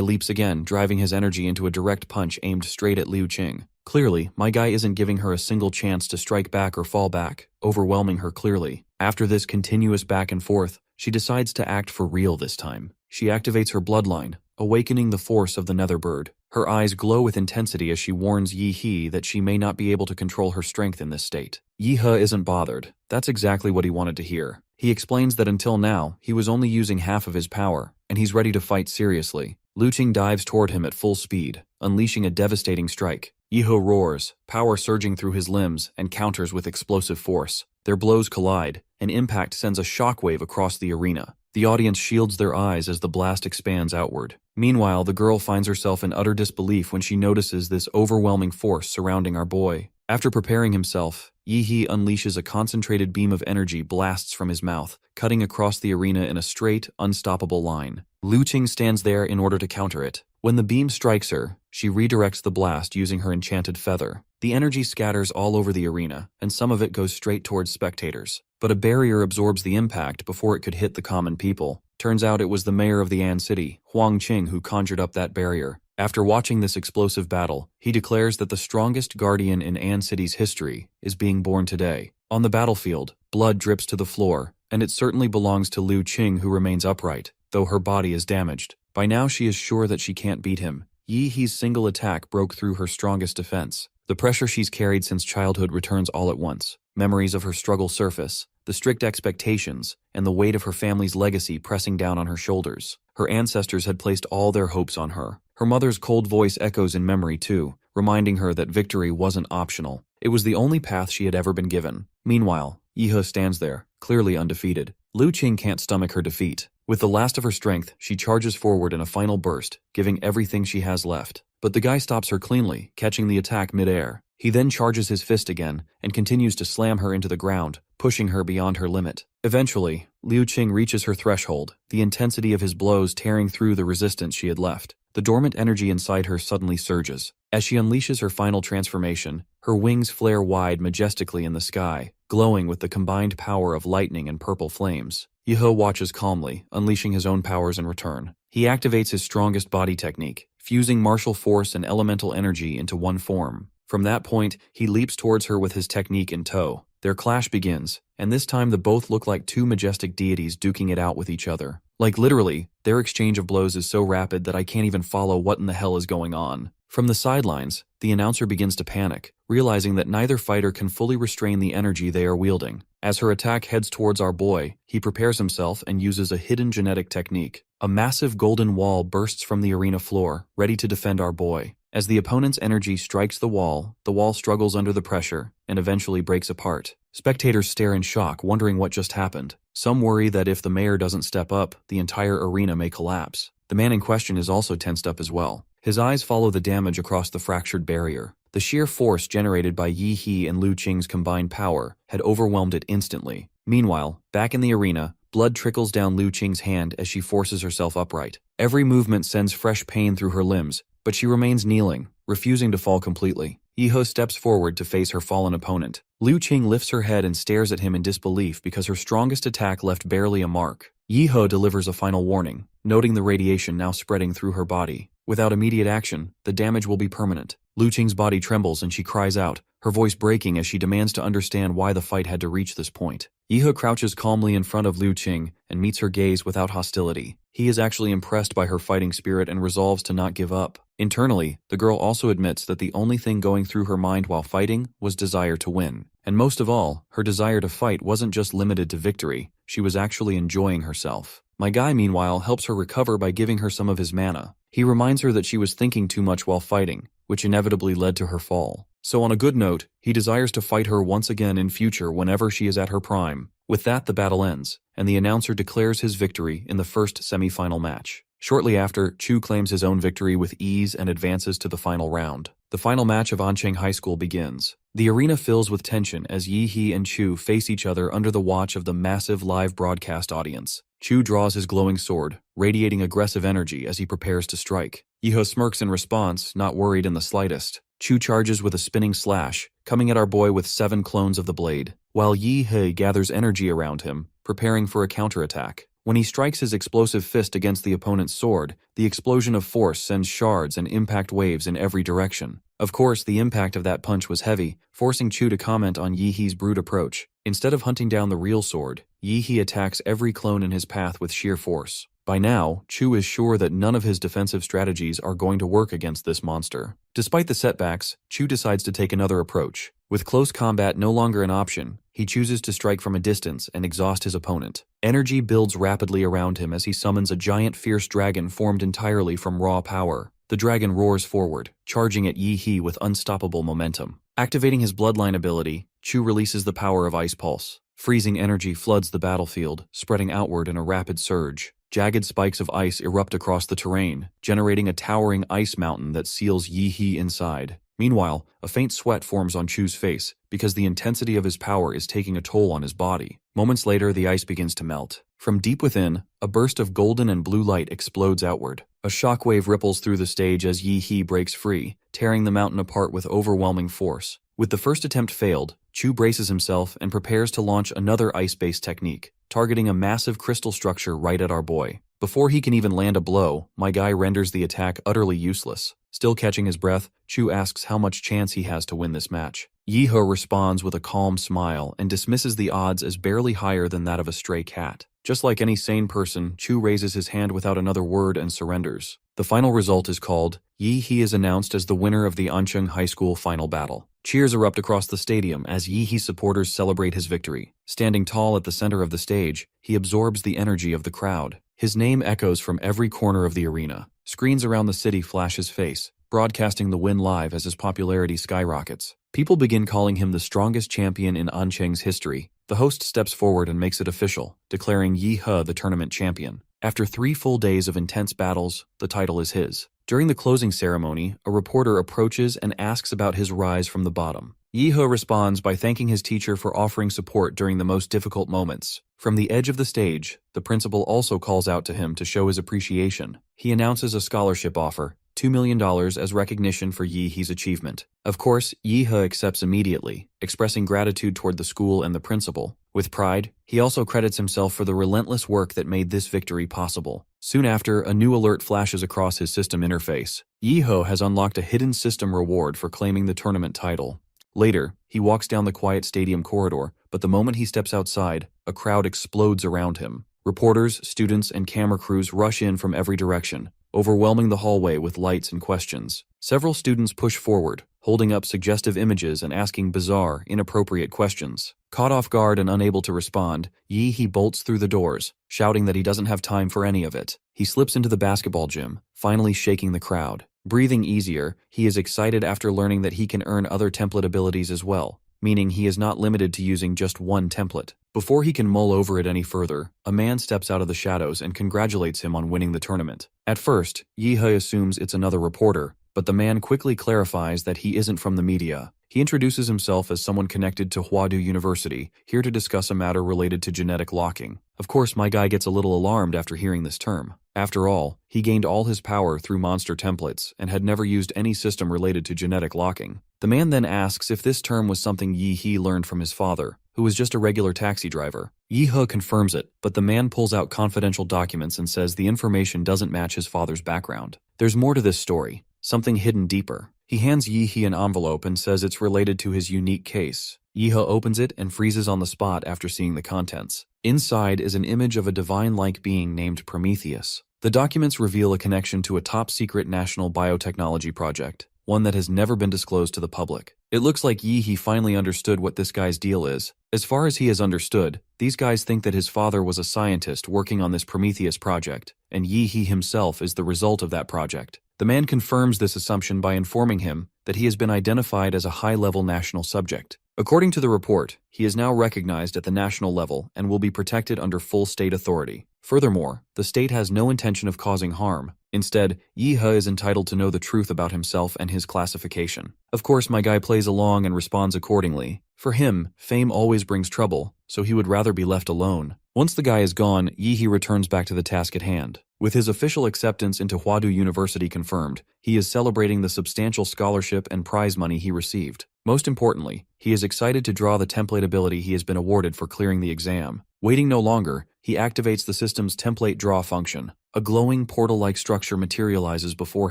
leaps again, driving his energy into a direct punch aimed straight at Liu Qing. Clearly, my guy isn't giving her a single chance to strike back or fall back, overwhelming her clearly. After this continuous back and forth, she decides to act for real this time. She activates her bloodline, awakening the force of the Netherbird. Her eyes glow with intensity as she warns Yi He that she may not be able to control her strength in this state. Yi He isn't bothered. That's exactly what he wanted to hear. He explains that until now, he was only using half of his power, and he's ready to fight seriously. Liu Qing dives toward him at full speed, unleashing a devastating strike. Yi He roars, power surging through his limbs, and counters with explosive force. Their blows collide. An impact sends a shockwave across the arena. The audience shields their eyes as the blast expands outward. Meanwhile, the girl finds herself in utter disbelief when she notices this overwhelming force surrounding our boy. After preparing himself, Yi He unleashes a concentrated beam of energy blasts from his mouth, cutting across the arena in a straight, unstoppable line. Liu Qing stands there in order to counter it. When the beam strikes her, she redirects the blast using her enchanted feather. The energy scatters all over the arena, and some of it goes straight towards spectators. But a barrier absorbs the impact before it could hit the common people. Turns out it was the mayor of the An City, Huang Qing, who conjured up that barrier. After watching this explosive battle, he declares that the strongest guardian in An City's history is being born today. On the battlefield, blood drips to the floor, and it certainly belongs to Liu Qing, who remains upright, though her body is damaged. By now she is sure that she can't beat him. Yi He's single attack broke through her strongest defense. The pressure she's carried since childhood returns all at once. Memories of her struggle surface, the strict expectations, and the weight of her family's legacy pressing down on her shoulders. Her ancestors had placed all their hopes on her. Her mother's cold voice echoes in memory too, reminding her that victory wasn't optional. It was the only path she had ever been given. Meanwhile, Yi He stands there, clearly undefeated. Liu Qing can't stomach her defeat. With the last of her strength, she charges forward in a final burst, giving everything she has left. But the guy stops her cleanly, catching the attack mid-air. He then charges his fist again, and continues to slam her into the ground, pushing her beyond her limit. Eventually, Liu Qing reaches her threshold, the intensity of his blows tearing through the resistance she had left. The dormant energy inside her suddenly surges. As she unleashes her final transformation, her wings flare wide majestically in the sky, glowing with the combined power of lightning and purple flames. Yi He watches calmly, unleashing his own powers in return. He activates his strongest body technique, fusing martial force and elemental energy into one form. From that point, he leaps towards her with his technique in tow. Their clash begins, and this time the both look like two majestic deities duking it out with each other. Like literally, their exchange of blows is so rapid that I can't even follow what in the hell is going on. From the sidelines, the announcer begins to panic, realizing that neither fighter can fully restrain the energy they are wielding. As her attack heads towards our boy, he prepares himself and uses a hidden genetic technique. A massive golden wall bursts from the arena floor, ready to defend our boy. As the opponent's energy strikes the wall struggles under the pressure and eventually breaks apart. Spectators stare in shock, wondering what just happened. Some worry that if the mayor doesn't step up, the entire arena may collapse. The man in question is also tensed up as well. His eyes follow the damage across the fractured barrier. The sheer force generated by Yi He and Liu Qing's combined power had overwhelmed it instantly. Meanwhile, back in the arena, blood trickles down Liu Qing's hand as she forces herself upright. Every movement sends fresh pain through her limbs, but she remains kneeling, refusing to fall completely. Yi He steps forward to face her fallen opponent. Liu Qing lifts her head and stares at him in disbelief because her strongest attack left barely a mark. Yi He delivers a final warning, noting the radiation now spreading through her body. Without immediate action, the damage will be permanent. Liu Qing's body trembles and she cries out, her voice breaking as she demands to understand why the fight had to reach this point. Yi He crouches calmly in front of Liu Qing and meets her gaze without hostility. He is actually impressed by her fighting spirit and resolves to not give up. Internally, the girl also admits that the only thing going through her mind while fighting was desire to win. And most of all, her desire to fight wasn't just limited to victory, she was actually enjoying herself. My guy, meanwhile, helps her recover by giving her some of his mana. He reminds her that she was thinking too much while fighting, which inevitably led to her fall. So on a good note, he desires to fight her once again in future whenever she is at her prime. With that, the battle ends, and the announcer declares his victory in the first semi-final match. Shortly after, Chu claims his own victory with ease and advances to the final round. The final match of Anqing High School begins. The arena fills with tension as Yi He and Chu face each other under the watch of the massive live broadcast audience. Chu draws his glowing sword, radiating aggressive energy as he prepares to strike. Yi He smirks in response, not worried in the slightest. Chu charges with a spinning slash, coming at our boy with 7 clones of the blade, while Yi He gathers energy around him, preparing for a counterattack. When he strikes his explosive fist against the opponent's sword, the explosion of force sends shards and impact waves in every direction. Of course, the impact of that punch was heavy, forcing Chu to comment on Yi He's brute approach. Instead of hunting down the real sword, Yi He attacks every clone in his path with sheer force. By now, Chu is sure that none of his defensive strategies are going to work against this monster. Despite the setbacks, Chu decides to take another approach. With close combat no longer an option, he chooses to strike from a distance and exhaust his opponent. Energy builds rapidly around him as he summons a giant fierce dragon formed entirely from raw power. The dragon roars forward, charging at Yi He with unstoppable momentum. Activating his bloodline ability, Chu releases the power of Ice Pulse. Freezing energy floods the battlefield, spreading outward in a rapid surge. Jagged spikes of ice erupt across the terrain, generating a towering ice mountain that seals Yi He inside. Meanwhile, a faint sweat forms on Chu's face because the intensity of his power is taking a toll on his body. Moments later, the ice begins to melt. From deep within, a burst of golden and blue light explodes outward. A shockwave ripples through the stage as Yi He breaks free, tearing the mountain apart with overwhelming force. With the first attempt failed, Chu braces himself and prepares to launch another ice-based technique, targeting a massive crystal structure right at our boy. Before he can even land a blow, my guy renders the attack utterly useless. Still catching his breath, Chu asks how much chance he has to win this match. Yi He responds with a calm smile and dismisses the odds as barely higher than that of a stray cat. Just like any sane person, Chu raises his hand without another word and surrenders. The final result is called. Yi He is announced as the winner of the Ancheng High School final battle. Cheers erupt across the stadium as Yi He supporters celebrate his victory. Standing tall at the center of the stage, he absorbs the energy of the crowd. His name echoes from every corner of the arena. Screens around the city flash his face, broadcasting the win live as his popularity skyrockets. People begin calling him the strongest champion in Ancheng's history. The host steps forward and makes it official, declaring Yi He the tournament champion. After 3 full days of intense battles, the title is his. During the closing ceremony, a reporter approaches and asks about his rise from the bottom. Yi He responds by thanking his teacher for offering support during the most difficult moments. From the edge of the stage, the principal also calls out to him to show his appreciation. He announces a scholarship offer, $2 million as recognition for Yi He's achievement. Of course, Yi He accepts immediately, expressing gratitude toward the school and the principal. With pride, he also credits himself for the relentless work that made this victory possible. Soon after, a new alert flashes across his system interface. Yi He has unlocked a hidden system reward for claiming the tournament title. Later, he walks down the quiet stadium corridor, but the moment he steps outside, a crowd explodes around him. Reporters, students, and camera crews rush in from every direction, overwhelming the hallway with lights and questions. Several students push forward, holding up suggestive images and asking bizarre, inappropriate questions. Caught off guard and unable to respond, Yi He bolts through the doors, shouting that he doesn't have time for any of it. He slips into the basketball gym, finally shaking the crowd. Breathing easier, he is excited after learning that he can earn other template abilities as well, meaning he is not limited to using just one template. Before he can mull over it any further, a man steps out of the shadows and congratulates him on winning the tournament. At first, Yi He assumes it's another reporter, but the man quickly clarifies that he isn't from the media. He introduces himself as someone connected to Huadu University, here to discuss a matter related to genetic locking. Of course, my guy gets a little alarmed after hearing this term. After all, he gained all his power through monster templates and had never used any system related to genetic locking. The man then asks if this term was something Yi He learned from his father, who was just a regular taxi driver. Yi He confirms it, but the man pulls out confidential documents and says the information doesn't match his father's background. There's more to this story, something hidden deeper. He hands Yi He an envelope and says it's related to his unique case. Yi He opens it and freezes on the spot after seeing the contents. Inside is an image of a divine-like being named Prometheus. The documents reveal a connection to a top-secret national biotechnology project, one that has never been disclosed to the public. It looks like Yi He finally understood what this guy's deal is. As far as he has understood, these guys think that his father was a scientist working on this Prometheus project, and Yi He himself is the result of that project. The man confirms this assumption by informing him that he has been identified as a high-level national subject. According to the report, he is now recognized at the national level and will be protected under full state authority. Furthermore, the state has no intention of causing harm. Instead, Yi He is entitled to know the truth about himself and his classification. Of course, my guy plays along and responds accordingly. For him, fame always brings trouble, so he would rather be left alone. Once the guy is gone, Yi He returns back to the task at hand. With his official acceptance into Huadu University confirmed, he is celebrating the substantial scholarship and prize money he received. Most importantly, he is excited to draw the template ability he has been awarded for clearing the exam. Waiting no longer, he activates the system's template draw function. A glowing portal-like structure materializes before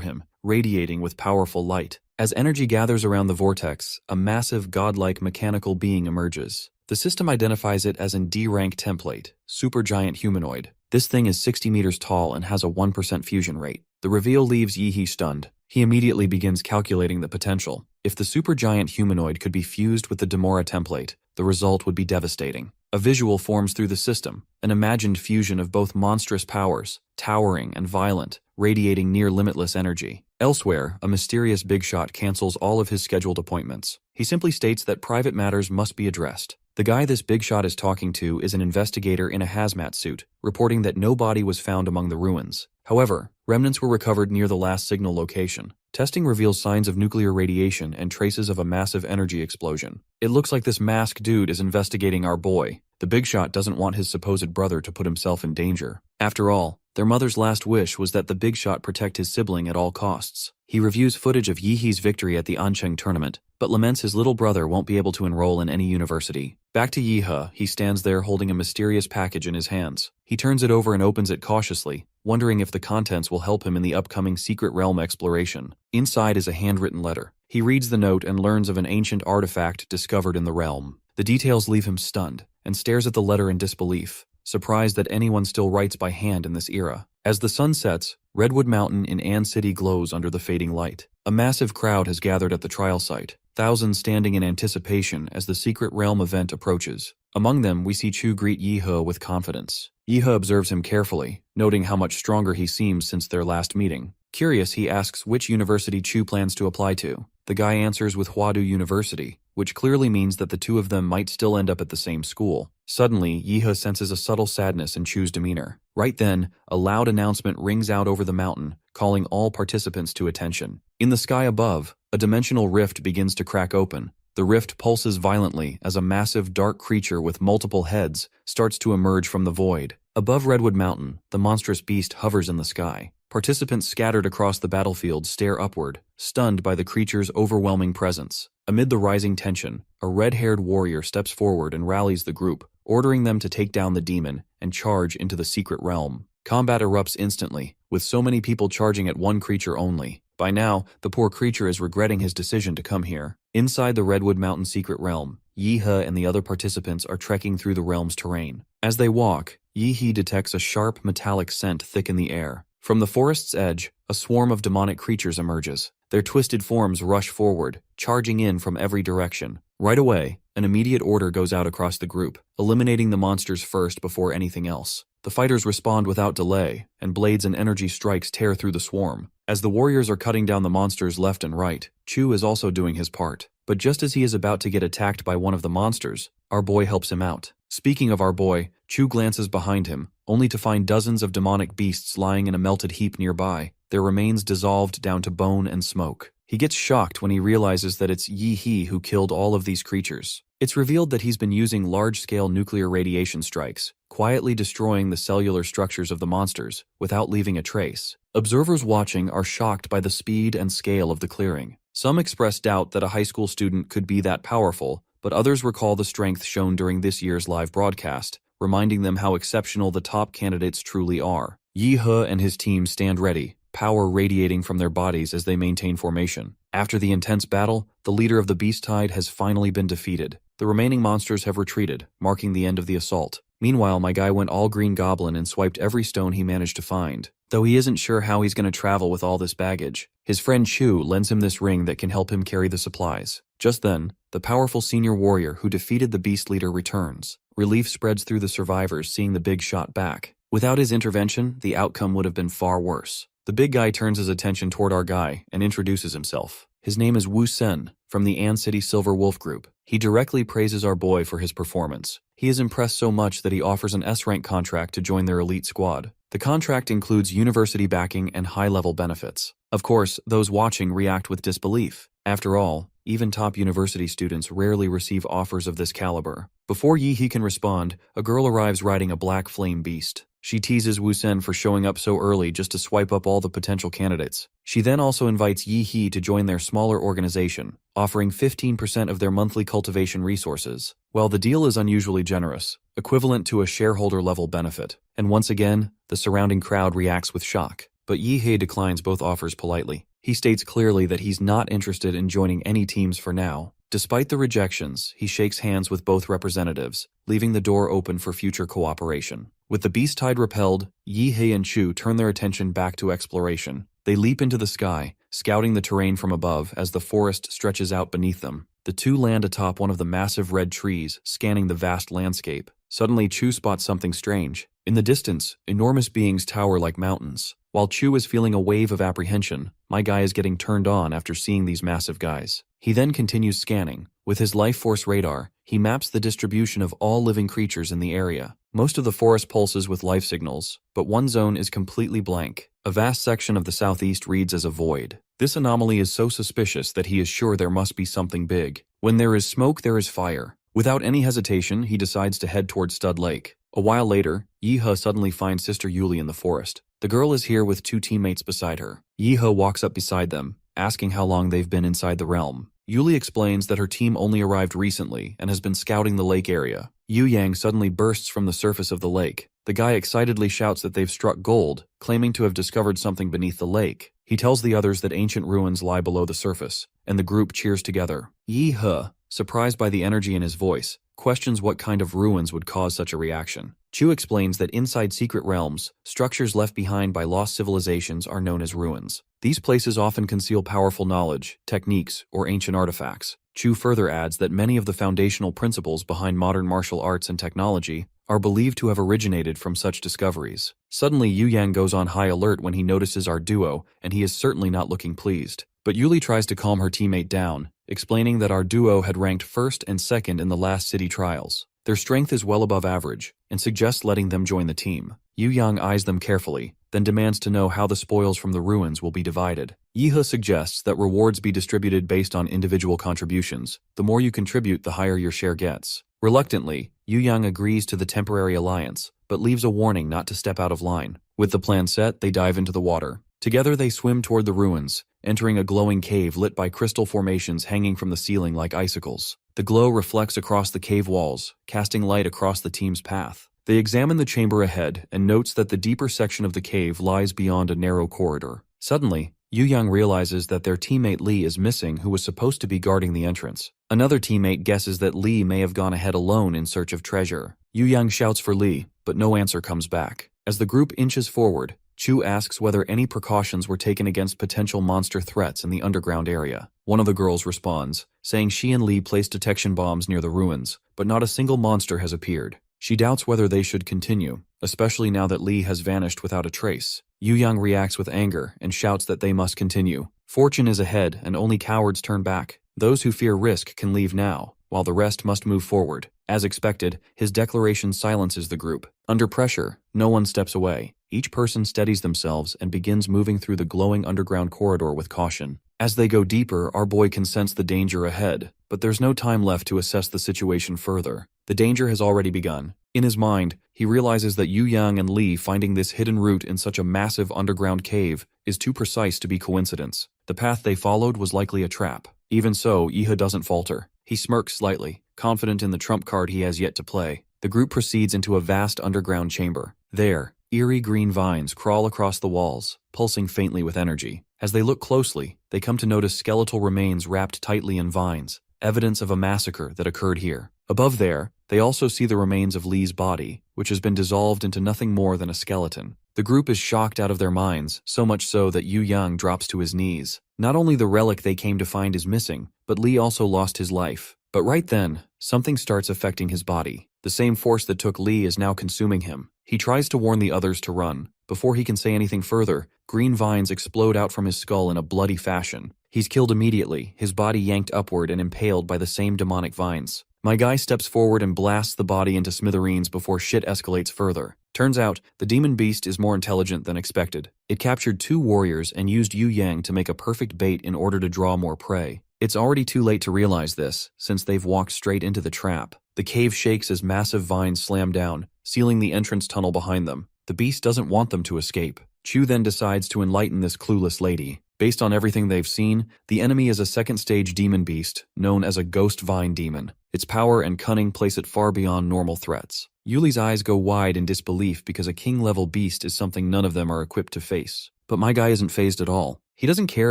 him, radiating with powerful light. As energy gathers around the vortex, a massive godlike mechanical being emerges. The system identifies it as an D-rank template, supergiant humanoid. This thing is 60 meters tall and has a 1% fusion rate. The reveal leaves Yi He stunned. He immediately begins calculating the potential. If the supergiant humanoid could be fused with the Demora template, the result would be devastating. A visual forms through the system, an imagined fusion of both monstrous powers, towering and violent, radiating near limitless energy. Elsewhere, a mysterious big shot cancels all of his scheduled appointments. He simply states that private matters must be addressed. The guy this big shot is talking to is an investigator in a hazmat suit, reporting that no body was found among the ruins. However, remnants were recovered near the last signal location. Testing reveals signs of nuclear radiation and traces of a massive energy explosion. It looks like this masked dude is investigating our boy. The big shot doesn't want his supposed brother to put himself in danger. After all, their mother's last wish was that the big shot protect his sibling at all costs. He reviews footage of Yi He's victory at the Ancheng tournament, but laments his little brother won't be able to enroll in any university. Back to Yi He stands there holding a mysterious package in his hands. He turns it over and opens it cautiously, wondering if the contents will help him in the upcoming secret realm exploration. Inside is a handwritten letter. He reads the note and learns of an ancient artifact discovered in the realm. The details leave him stunned, and stares at the letter in disbelief, surprised that anyone still writes by hand in this era. As the sun sets, Redwood Mountain in An City glows under the fading light. A massive crowd has gathered at the trial site, thousands standing in anticipation as the secret realm event approaches. Among them, we see Chu greet Yi He with confidence. Yi He observes him carefully, noting how much stronger he seems since their last meeting. Curious, he asks which university Chu plans to apply to. The guy answers with Huadu University, which clearly means that the two of them might still end up at the same school. Suddenly, Yi He senses a subtle sadness in Chu's demeanor. Right then, a loud announcement rings out over the mountain, calling all participants to attention. In the sky above, a dimensional rift begins to crack open. The rift pulses violently as a massive dark creature with multiple heads starts to emerge from the void. Above Redwood Mountain, the monstrous beast hovers in the sky. Participants scattered across the battlefield stare upward, stunned by the creature's overwhelming presence. Amid the rising tension, a red-haired warrior steps forward and rallies the group, ordering them to take down the demon and charge into the secret realm. Combat erupts instantly, with so many people charging at one creature only. By now, the poor creature is regretting his decision to come here. Inside the Redwood Mountain secret realm, Yi He and the other participants are trekking through the realm's terrain. As they walk, Yi He detects a sharp metallic scent thick in the air. From the forest's edge, a swarm of demonic creatures emerges. Their twisted forms rush forward, charging in from every direction. Right away, an immediate order goes out across the group, eliminating the monsters first before anything else. The fighters respond without delay, and blades and energy strikes tear through the swarm. As the warriors are cutting down the monsters left and right, Chu is also doing his part. But just as he is about to get attacked by one of the monsters, our boy helps him out. Speaking of our boy, Chu glances behind him, only to find dozens of demonic beasts lying in a melted heap nearby, their remains dissolved down to bone and smoke. He gets shocked when he realizes that it's Yi He who killed all of these creatures. It's revealed that he's been using large-scale nuclear radiation strikes, quietly destroying the cellular structures of the monsters, without leaving a trace. Observers watching are shocked by the speed and scale of the clearing. Some express doubt that a high school student could be that powerful, but others recall the strength shown during this year's live broadcast, reminding them how exceptional the top candidates truly are. Yi He and his team stand ready, power radiating from their bodies as they maintain formation. After the intense battle, the leader of the Beast Tide has finally been defeated. The remaining monsters have retreated, marking the end of the assault. Meanwhile, my guy went all Green Goblin and swiped every stone he managed to find. Though he isn't sure how he's going to travel with all this baggage, his friend Chu lends him this ring that can help him carry the supplies. Just then, the powerful senior warrior who defeated the beast leader returns. Relief spreads through the survivors seeing the big shot back. Without his intervention, the outcome would have been far worse. The big guy turns his attention toward our guy and introduces himself. His name is Wu Sen, from the An City Silver Wolf Group. He directly praises our boy for his performance. He is impressed so much that he offers an S-rank contract to join their elite squad. The contract includes university backing and high-level benefits. Of course, those watching react with disbelief. After all, even top university students rarely receive offers of this caliber. Before Yi He can respond, a girl arrives riding a black flame beast. She teases Wu Sen for showing up so early just to swipe up all the potential candidates. She then also invites Yi He to join their smaller organization, offering 15% of their monthly cultivation resources. Well, the deal is unusually generous, equivalent to a shareholder-level benefit. And once again, the surrounding crowd reacts with shock. But Yi He declines both offers politely. He states clearly that he's not interested in joining any teams for now. Despite the rejections, he shakes hands with both representatives, leaving the door open for future cooperation. With the beast tide repelled, Yi He and Chu turn their attention back to exploration. They leap into the sky, scouting the terrain from above as the forest stretches out beneath them. The two land atop one of the massive red trees, scanning the vast landscape. Suddenly, Chu spots something strange. In the distance, enormous beings tower like mountains. While Chu is feeling a wave of apprehension, my guy is getting turned on after seeing these massive guys. He then continues scanning. With his life force radar, he maps the distribution of all living creatures in the area. Most of the forest pulses with life signals, but one zone is completely blank. A vast section of the southeast reads as a void. This anomaly is so suspicious that he is sure there must be something big. When there is smoke, there is fire. Without any hesitation, he decides to head towards Stud Lake. A while later, Yi He suddenly finds Sister Yuli in the forest. The girl is here with two teammates beside her. Yi He walks up beside them, asking how long they've been inside the realm. Yuli explains that her team only arrived recently and has been scouting the lake area. Yu Yang suddenly bursts from the surface of the lake. The guy excitedly shouts that they've struck gold, claiming to have discovered something beneath the lake. He tells the others that ancient ruins lie below the surface, and the group cheers together. Yi He, surprised by the energy in his voice, questions what kind of ruins would cause such a reaction. Chu explains that inside secret realms, structures left behind by lost civilizations are known as ruins. These places often conceal powerful knowledge, techniques, or ancient artifacts. Chu further adds that many of the foundational principles behind modern martial arts and technology are believed to have originated from such discoveries. Suddenly, Yu Yang goes on high alert when he notices our duo, and he is certainly not looking pleased. But Yuli tries to calm her teammate down, explaining that our duo had ranked first and second in the last city trials. Their strength is well above average, and suggests letting them join the team. Yu Yang eyes them carefully, then demands to know how the spoils from the ruins will be divided. Yi He suggests that rewards be distributed based on individual contributions. The more you contribute, the higher your share gets. Reluctantly, Yu Yang agrees to the temporary alliance, but leaves a warning not to step out of line. With the plan set, they dive into the water. Together they swim toward the ruins, entering a glowing cave lit by crystal formations hanging from the ceiling like icicles. The glow reflects across the cave walls, casting light across the team's path. They examine the chamber ahead and notes that the deeper section of the cave lies beyond a narrow corridor. Suddenly, Yu Yang realizes that their teammate Li is missing, who was supposed to be guarding the entrance. Another teammate guesses that Li may have gone ahead alone in search of treasure. Yu Yang shouts for Li, but no answer comes back. As the group inches forward, Chu asks whether any precautions were taken against potential monster threats in the underground area. One of the girls responds, saying she and Li placed detection bombs near the ruins, but not a single monster has appeared. She doubts whether they should continue, especially now that Li has vanished without a trace. Yu Yang reacts with anger and shouts that they must continue. Fortune is ahead and only cowards turn back. Those who fear risk can leave now, while the rest must move forward. As expected, his declaration silences the group. Under pressure, no one steps away. Each person steadies themselves and begins moving through the glowing underground corridor with caution. As they go deeper, our boy can sense the danger ahead, but there's no time left to assess the situation further. The danger has already begun. In his mind, he realizes that Yu Yang and Li finding this hidden route in such a massive underground cave is too precise to be coincidence. The path they followed was likely a trap. Even so, Yi He doesn't falter. He smirks slightly, confident in the trump card he has yet to play. The group proceeds into a vast underground chamber. There, eerie green vines crawl across the walls, pulsing faintly with energy. As they look closely, they come to notice skeletal remains wrapped tightly in vines, evidence of a massacre that occurred here. Above there, they also see the remains of Li's body, which has been dissolved into nothing more than a skeleton. The group is shocked out of their minds, so much so that Yu Yang drops to his knees. Not only the relic they came to find is missing, but Li also lost his life. But right then, something starts affecting his body. The same force that took Lee is now consuming him. He tries to warn the others to run. Before he can say anything further, green vines explode out from his skull in a bloody fashion. He's killed immediately, his body yanked upward and impaled by the same demonic vines. My guy steps forward and blasts the body into smithereens before shit escalates further. Turns out, the demon beast is more intelligent than expected. It captured 2 warriors and used Yu Yang to make a perfect bait in order to draw more prey. It's already too late to realize this, since they've walked straight into the trap. The cave shakes as massive vines slam down, sealing the entrance tunnel behind them. The beast doesn't want them to escape. Chu then decides to enlighten this clueless lady. Based on everything they've seen, the enemy is a second-stage demon beast, known as a ghost vine demon. Its power and cunning place it far beyond normal threats. Yuli's eyes go wide in disbelief because a king-level beast is something none of them are equipped to face. But my guy isn't fazed at all. He doesn't care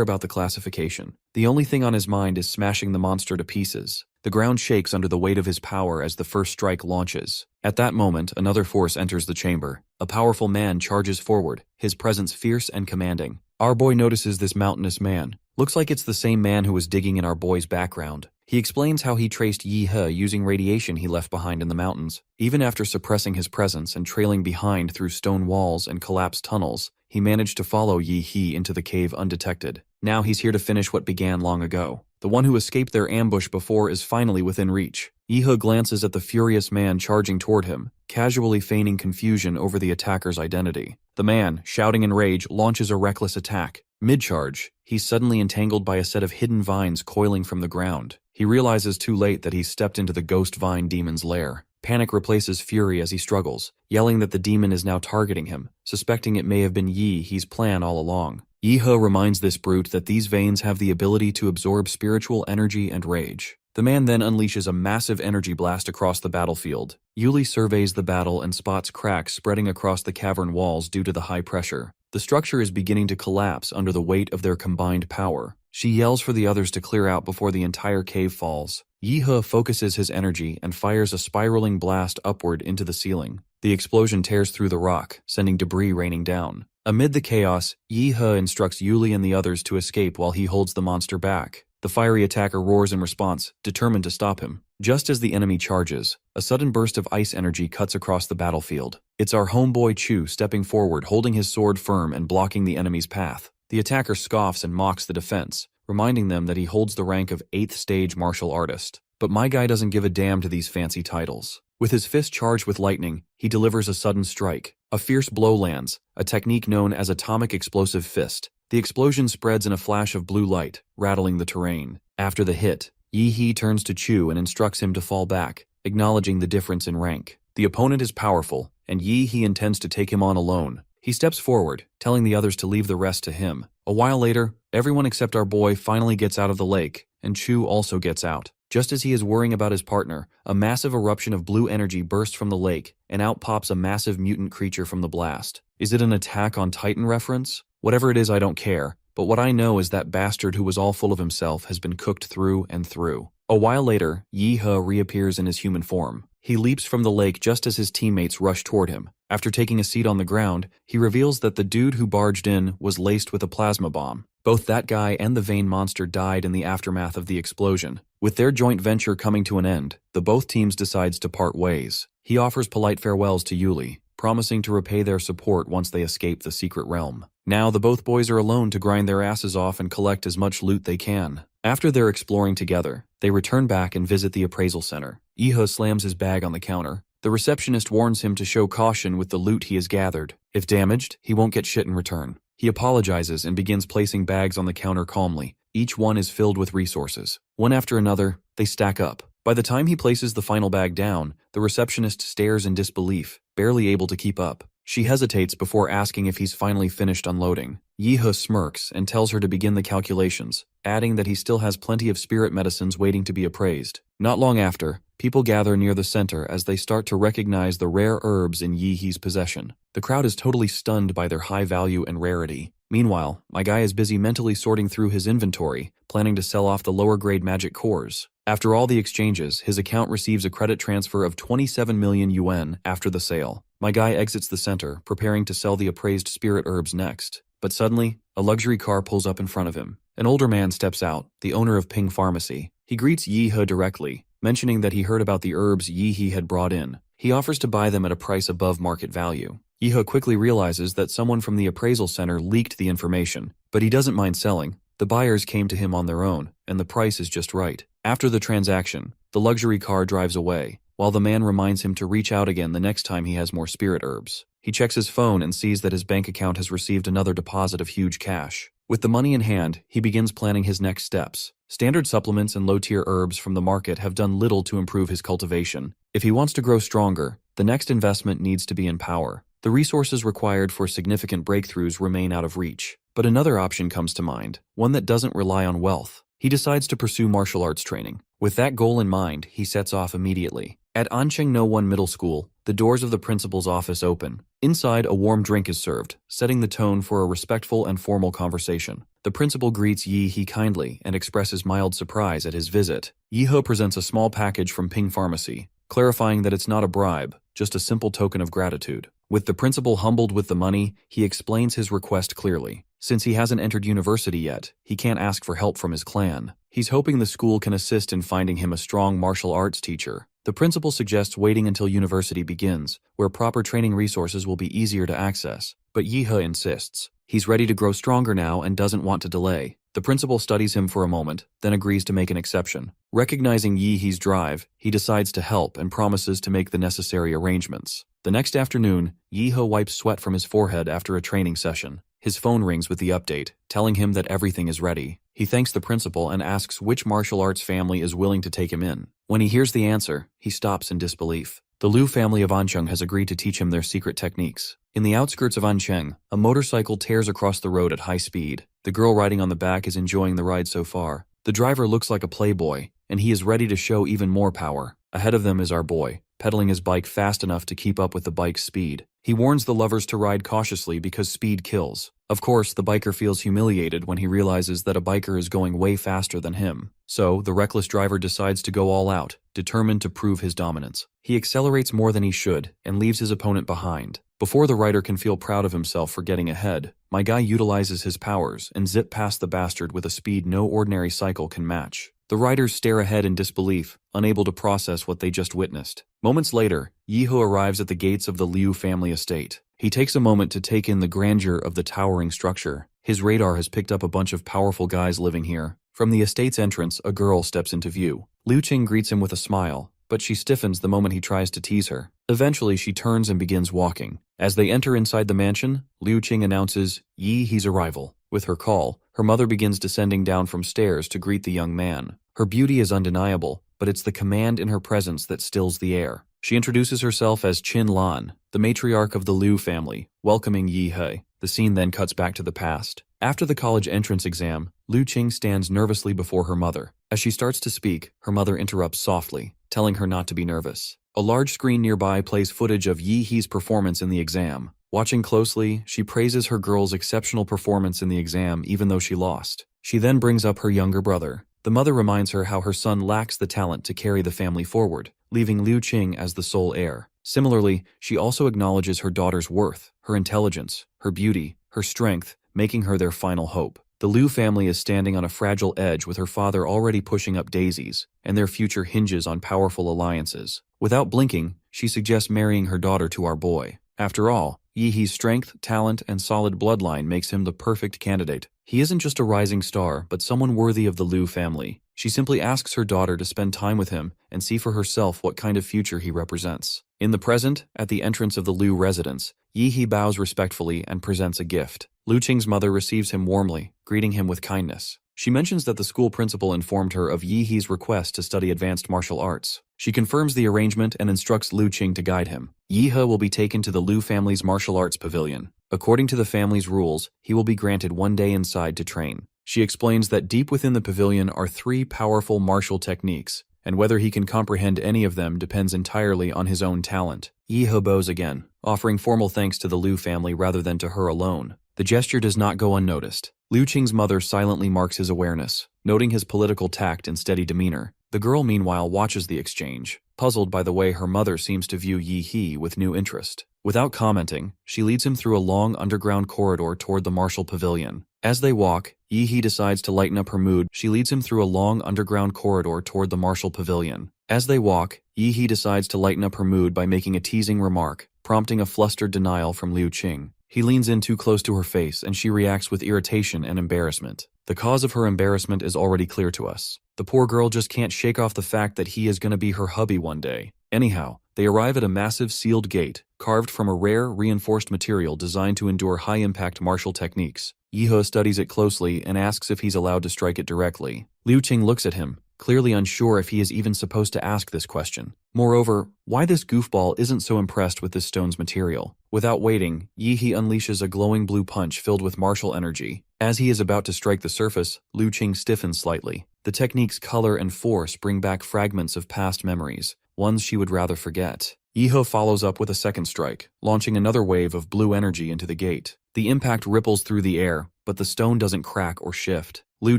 about the classification. The only thing on his mind is smashing the monster to pieces. The ground shakes under the weight of his power as the first strike launches. At that moment, another force enters the chamber. A powerful man charges forward, his presence fierce and commanding. Our boy notices this mountainous man. Looks like it's the same man who was digging in our boy's background. He explains how he traced Yi He using radiation he left behind in the mountains. Even after suppressing his presence and trailing behind through stone walls and collapsed tunnels, he managed to follow Yi He into the cave undetected. Now he's here to finish what began long ago. The one who escaped their ambush before is finally within reach. Yi He glances at the furious man charging toward him, casually feigning confusion over the attacker's identity. The man, shouting in rage, launches a reckless attack. Mid-charge, he's suddenly entangled by a set of hidden vines coiling from the ground. He realizes too late that he's stepped into the ghost vine demon's lair. Panic replaces fury as he struggles, yelling that the demon is now targeting him, suspecting it may have been Yi He's plan all along. Yi He reminds this brute that these veins have the ability to absorb spiritual energy and rage. The man then unleashes a massive energy blast across the battlefield. Yuli surveys the battle and spots cracks spreading across the cavern walls due to the high pressure. The structure is beginning to collapse under the weight of their combined power. She yells for the others to clear out before the entire cave falls. Yi He focuses his energy and fires a spiraling blast upward into the ceiling. The explosion tears through the rock, sending debris raining down. Amid the chaos, Yi He instructs Yuli and the others to escape while he holds the monster back. The fiery attacker roars in response, determined to stop him. Just as the enemy charges, a sudden burst of ice energy cuts across the battlefield. It's our homeboy Chu stepping forward, holding his sword firm and blocking the enemy's path. The attacker scoffs and mocks the defense, reminding them that he holds the rank of 8th stage martial artist. But my guy doesn't give a damn to these fancy titles. With his fist charged with lightning, he delivers a sudden strike. A fierce blow lands, a technique known as atomic explosive fist. The explosion spreads in a flash of blue light, rattling the terrain. After the hit, Yi He turns to Chu and instructs him to fall back, acknowledging the difference in rank. The opponent is powerful, and Yi He intends to take him on alone. He steps forward, telling the others to leave the rest to him. A while later, everyone except our boy finally gets out of the lake, and Chu also gets out. Just as he is worrying about his partner, a massive eruption of blue energy bursts from the lake, and out pops a massive mutant creature from the blast. Is it an Attack on Titan reference? Whatever it is, I don't care, but what I know is that bastard who was all full of himself has been cooked through and through. A while later, Yi He reappears in his human form. He leaps from the lake just as his teammates rush toward him. After taking a seat on the ground, he reveals that the dude who barged in was laced with a plasma bomb. Both that guy and the vein monster died in the aftermath of the explosion. With their joint venture coming to an end, the both teams decides to part ways. He offers polite farewells to Yuli, promising to repay their support once they escape the secret realm. Now the both boys are alone to grind their asses off and collect as much loot they can. After they're exploring together, they return back and visit the appraisal center. Yi He slams his bag on the counter. The receptionist warns him to show caution with the loot he has gathered. If damaged, he won't get shit in return. He apologizes and begins placing bags on the counter calmly. Each one is filled with resources. One after another, they stack up. By the time he places the final bag down, the receptionist stares in disbelief, barely able to keep up. She hesitates before asking if he's finally finished unloading. Yi He smirks and tells her to begin the calculations, adding that he still has plenty of spirit medicines waiting to be appraised. Not long after, people gather near the center as they start to recognize the rare herbs in Yi He's possession. The crowd is totally stunned by their high value and rarity. Meanwhile, my guy is busy mentally sorting through his inventory, planning to sell off the lower-grade magic cores. After all the exchanges, his account receives a credit transfer of 27 million yuan after the sale. My guy exits the center, preparing to sell the appraised spirit herbs next. But suddenly, a luxury car pulls up in front of him. An older man steps out, the owner of Ping Pharmacy. He greets Yi He directly, mentioning that he heard about the herbs Yi He had brought in. He offers to buy them at a price above market value. Yi He quickly realizes that someone from the appraisal center leaked the information, but he doesn't mind selling. The buyers came to him on their own, and the price is just right. After the transaction, the luxury car drives away, while the man reminds him to reach out again the next time he has more spirit herbs. He checks his phone and sees that his bank account has received another deposit of huge cash. With the money in hand, he begins planning his next steps. Standard supplements and low-tier herbs from the market have done little to improve his cultivation. If he wants to grow stronger, the next investment needs to be in power. The resources required for significant breakthroughs remain out of reach. But another option comes to mind, one that doesn't rely on wealth. He decides to pursue martial arts training. With that goal in mind, he sets off immediately. At Ancheng No 1 Middle School, the doors of the principal's office open. Inside, a warm drink is served, setting the tone for a respectful and formal conversation. The principal greets Yi He kindly and expresses mild surprise at his visit. Yi He presents a small package from Ping Pharmacy, clarifying that it's not a bribe, just a simple token of gratitude. With the principal humbled with the money, he explains his request clearly. Since he hasn't entered university yet, he can't ask for help from his clan. He's hoping the school can assist in finding him a strong martial arts teacher. The principal suggests waiting until university begins, where proper training resources will be easier to access. But Yi He insists. He's ready to grow stronger now and doesn't want to delay. The principal studies him for a moment, then agrees to make an exception. Recognizing Yi He's drive, he decides to help and promises to make the necessary arrangements. The next afternoon, Yi He wipes sweat from his forehead after a training session. His phone rings with the update, telling him that everything is ready. He thanks the principal and asks which martial arts family is willing to take him in. When he hears the answer, he stops in disbelief. The Liu family of Ancheng has agreed to teach him their secret techniques. In the outskirts of Ancheng, a motorcycle tears across the road at high speed. The girl riding on the back is enjoying the ride so far. The driver looks like a playboy, and he is ready to show even more power. Ahead of them is our boy, pedaling his bike fast enough to keep up with the bike's speed. He warns the lovers to ride cautiously because speed kills. Of course, the biker feels humiliated when he realizes that a biker is going way faster than him. So, the reckless driver decides to go all out, determined to prove his dominance. He accelerates more than he should and leaves his opponent behind. Before the rider can feel proud of himself for getting ahead, my guy utilizes his powers and zip past the bastard with a speed no ordinary cycle can match. The riders stare ahead in disbelief, unable to process what they just witnessed. Moments later, Yi He arrives at the gates of the Liu family estate. He takes a moment to take in the grandeur of the towering structure. His radar has picked up a bunch of powerful guys living here. From the estate's entrance, a girl steps into view. Liu Qing greets him with a smile, but she stiffens the moment he tries to tease her. Eventually, she turns and begins walking. As they enter inside the mansion, Liu Qing announces Yi He's arrival. With her call, her mother begins descending down from stairs to greet the young man. Her beauty is undeniable, but it's the command in her presence that stills the air. She introduces herself as Qin Lan, the matriarch of the Liu family, welcoming Yi He. The scene then cuts back to the past. After the college entrance exam, Liu Qing stands nervously before her mother. As she starts to speak, her mother interrupts softly, telling her not to be nervous. A large screen nearby plays footage of Yi He's performance in the exam. Watching closely, she praises her girl's exceptional performance in the exam even though she lost. She then brings up her younger brother. The mother reminds her how her son lacks the talent to carry the family forward, leaving Liu Qing as the sole heir. Similarly, she also acknowledges her daughter's worth, her intelligence, her beauty, her strength, making her their final hope. The Liu family is standing on a fragile edge with her father already pushing up daisies, and their future hinges on powerful alliances. Without blinking, she suggests marrying her daughter to our boy. After all, Yi He's strength, talent, and solid bloodline makes him the perfect candidate. He isn't just a rising star, but someone worthy of the Liu family. She simply asks her daughter to spend time with him and see for herself what kind of future he represents. In the present, at the entrance of the Liu residence, Yi He bows respectfully and presents a gift. Liu Qing's mother receives him warmly, greeting him with kindness. She mentions that the school principal informed her of Yi He's request to study advanced martial arts. She confirms the arrangement and instructs Liu Qing to guide him. Yi He will be taken to the Liu family's martial arts pavilion. According to the family's rules, he will be granted 1 day inside to train. She explains that deep within the pavilion are 3 powerful martial techniques, and whether he can comprehend any of them depends entirely on his own talent. Yi He bows again, offering formal thanks to the Liu family rather than to her alone. The gesture does not go unnoticed. Liu Qing's mother silently marks his awareness, noting his political tact and steady demeanor. The girl meanwhile watches the exchange, puzzled by the way her mother seems to view Yi He with new interest. Without commenting, she leads him through a long underground corridor toward the martial pavilion. As they walk, Yi-hee decides to lighten up her mood. She leads him through a long underground corridor toward the martial pavilion. As they walk, Yi-hee decides to lighten up her mood by making a teasing remark, prompting a flustered denial from Liu Qing. He leans in too close to her face and she reacts with irritation and embarrassment. The cause of her embarrassment is already clear to us. The poor girl just can't shake off the fact that he is going to be her hubby one day. Anyhow, they arrive at a massive sealed gate, carved from a rare, reinforced material designed to endure high-impact martial techniques. Yi-hee studies it closely and asks if he's allowed to strike it directly. Liu Qing looks at him, clearly unsure if he is even supposed to ask this question. Moreover, why this goofball isn't so impressed with this stone's material. Without waiting, Yi-hee unleashes a glowing blue punch filled with martial energy. As he is about to strike the surface, Liu Qing stiffens slightly. The technique's color and force bring back fragments of past memories, ones she would rather forget. Yi-hee follows up with a second strike, launching another wave of blue energy into the gate. The impact ripples through the air, but the stone doesn't crack or shift. Liu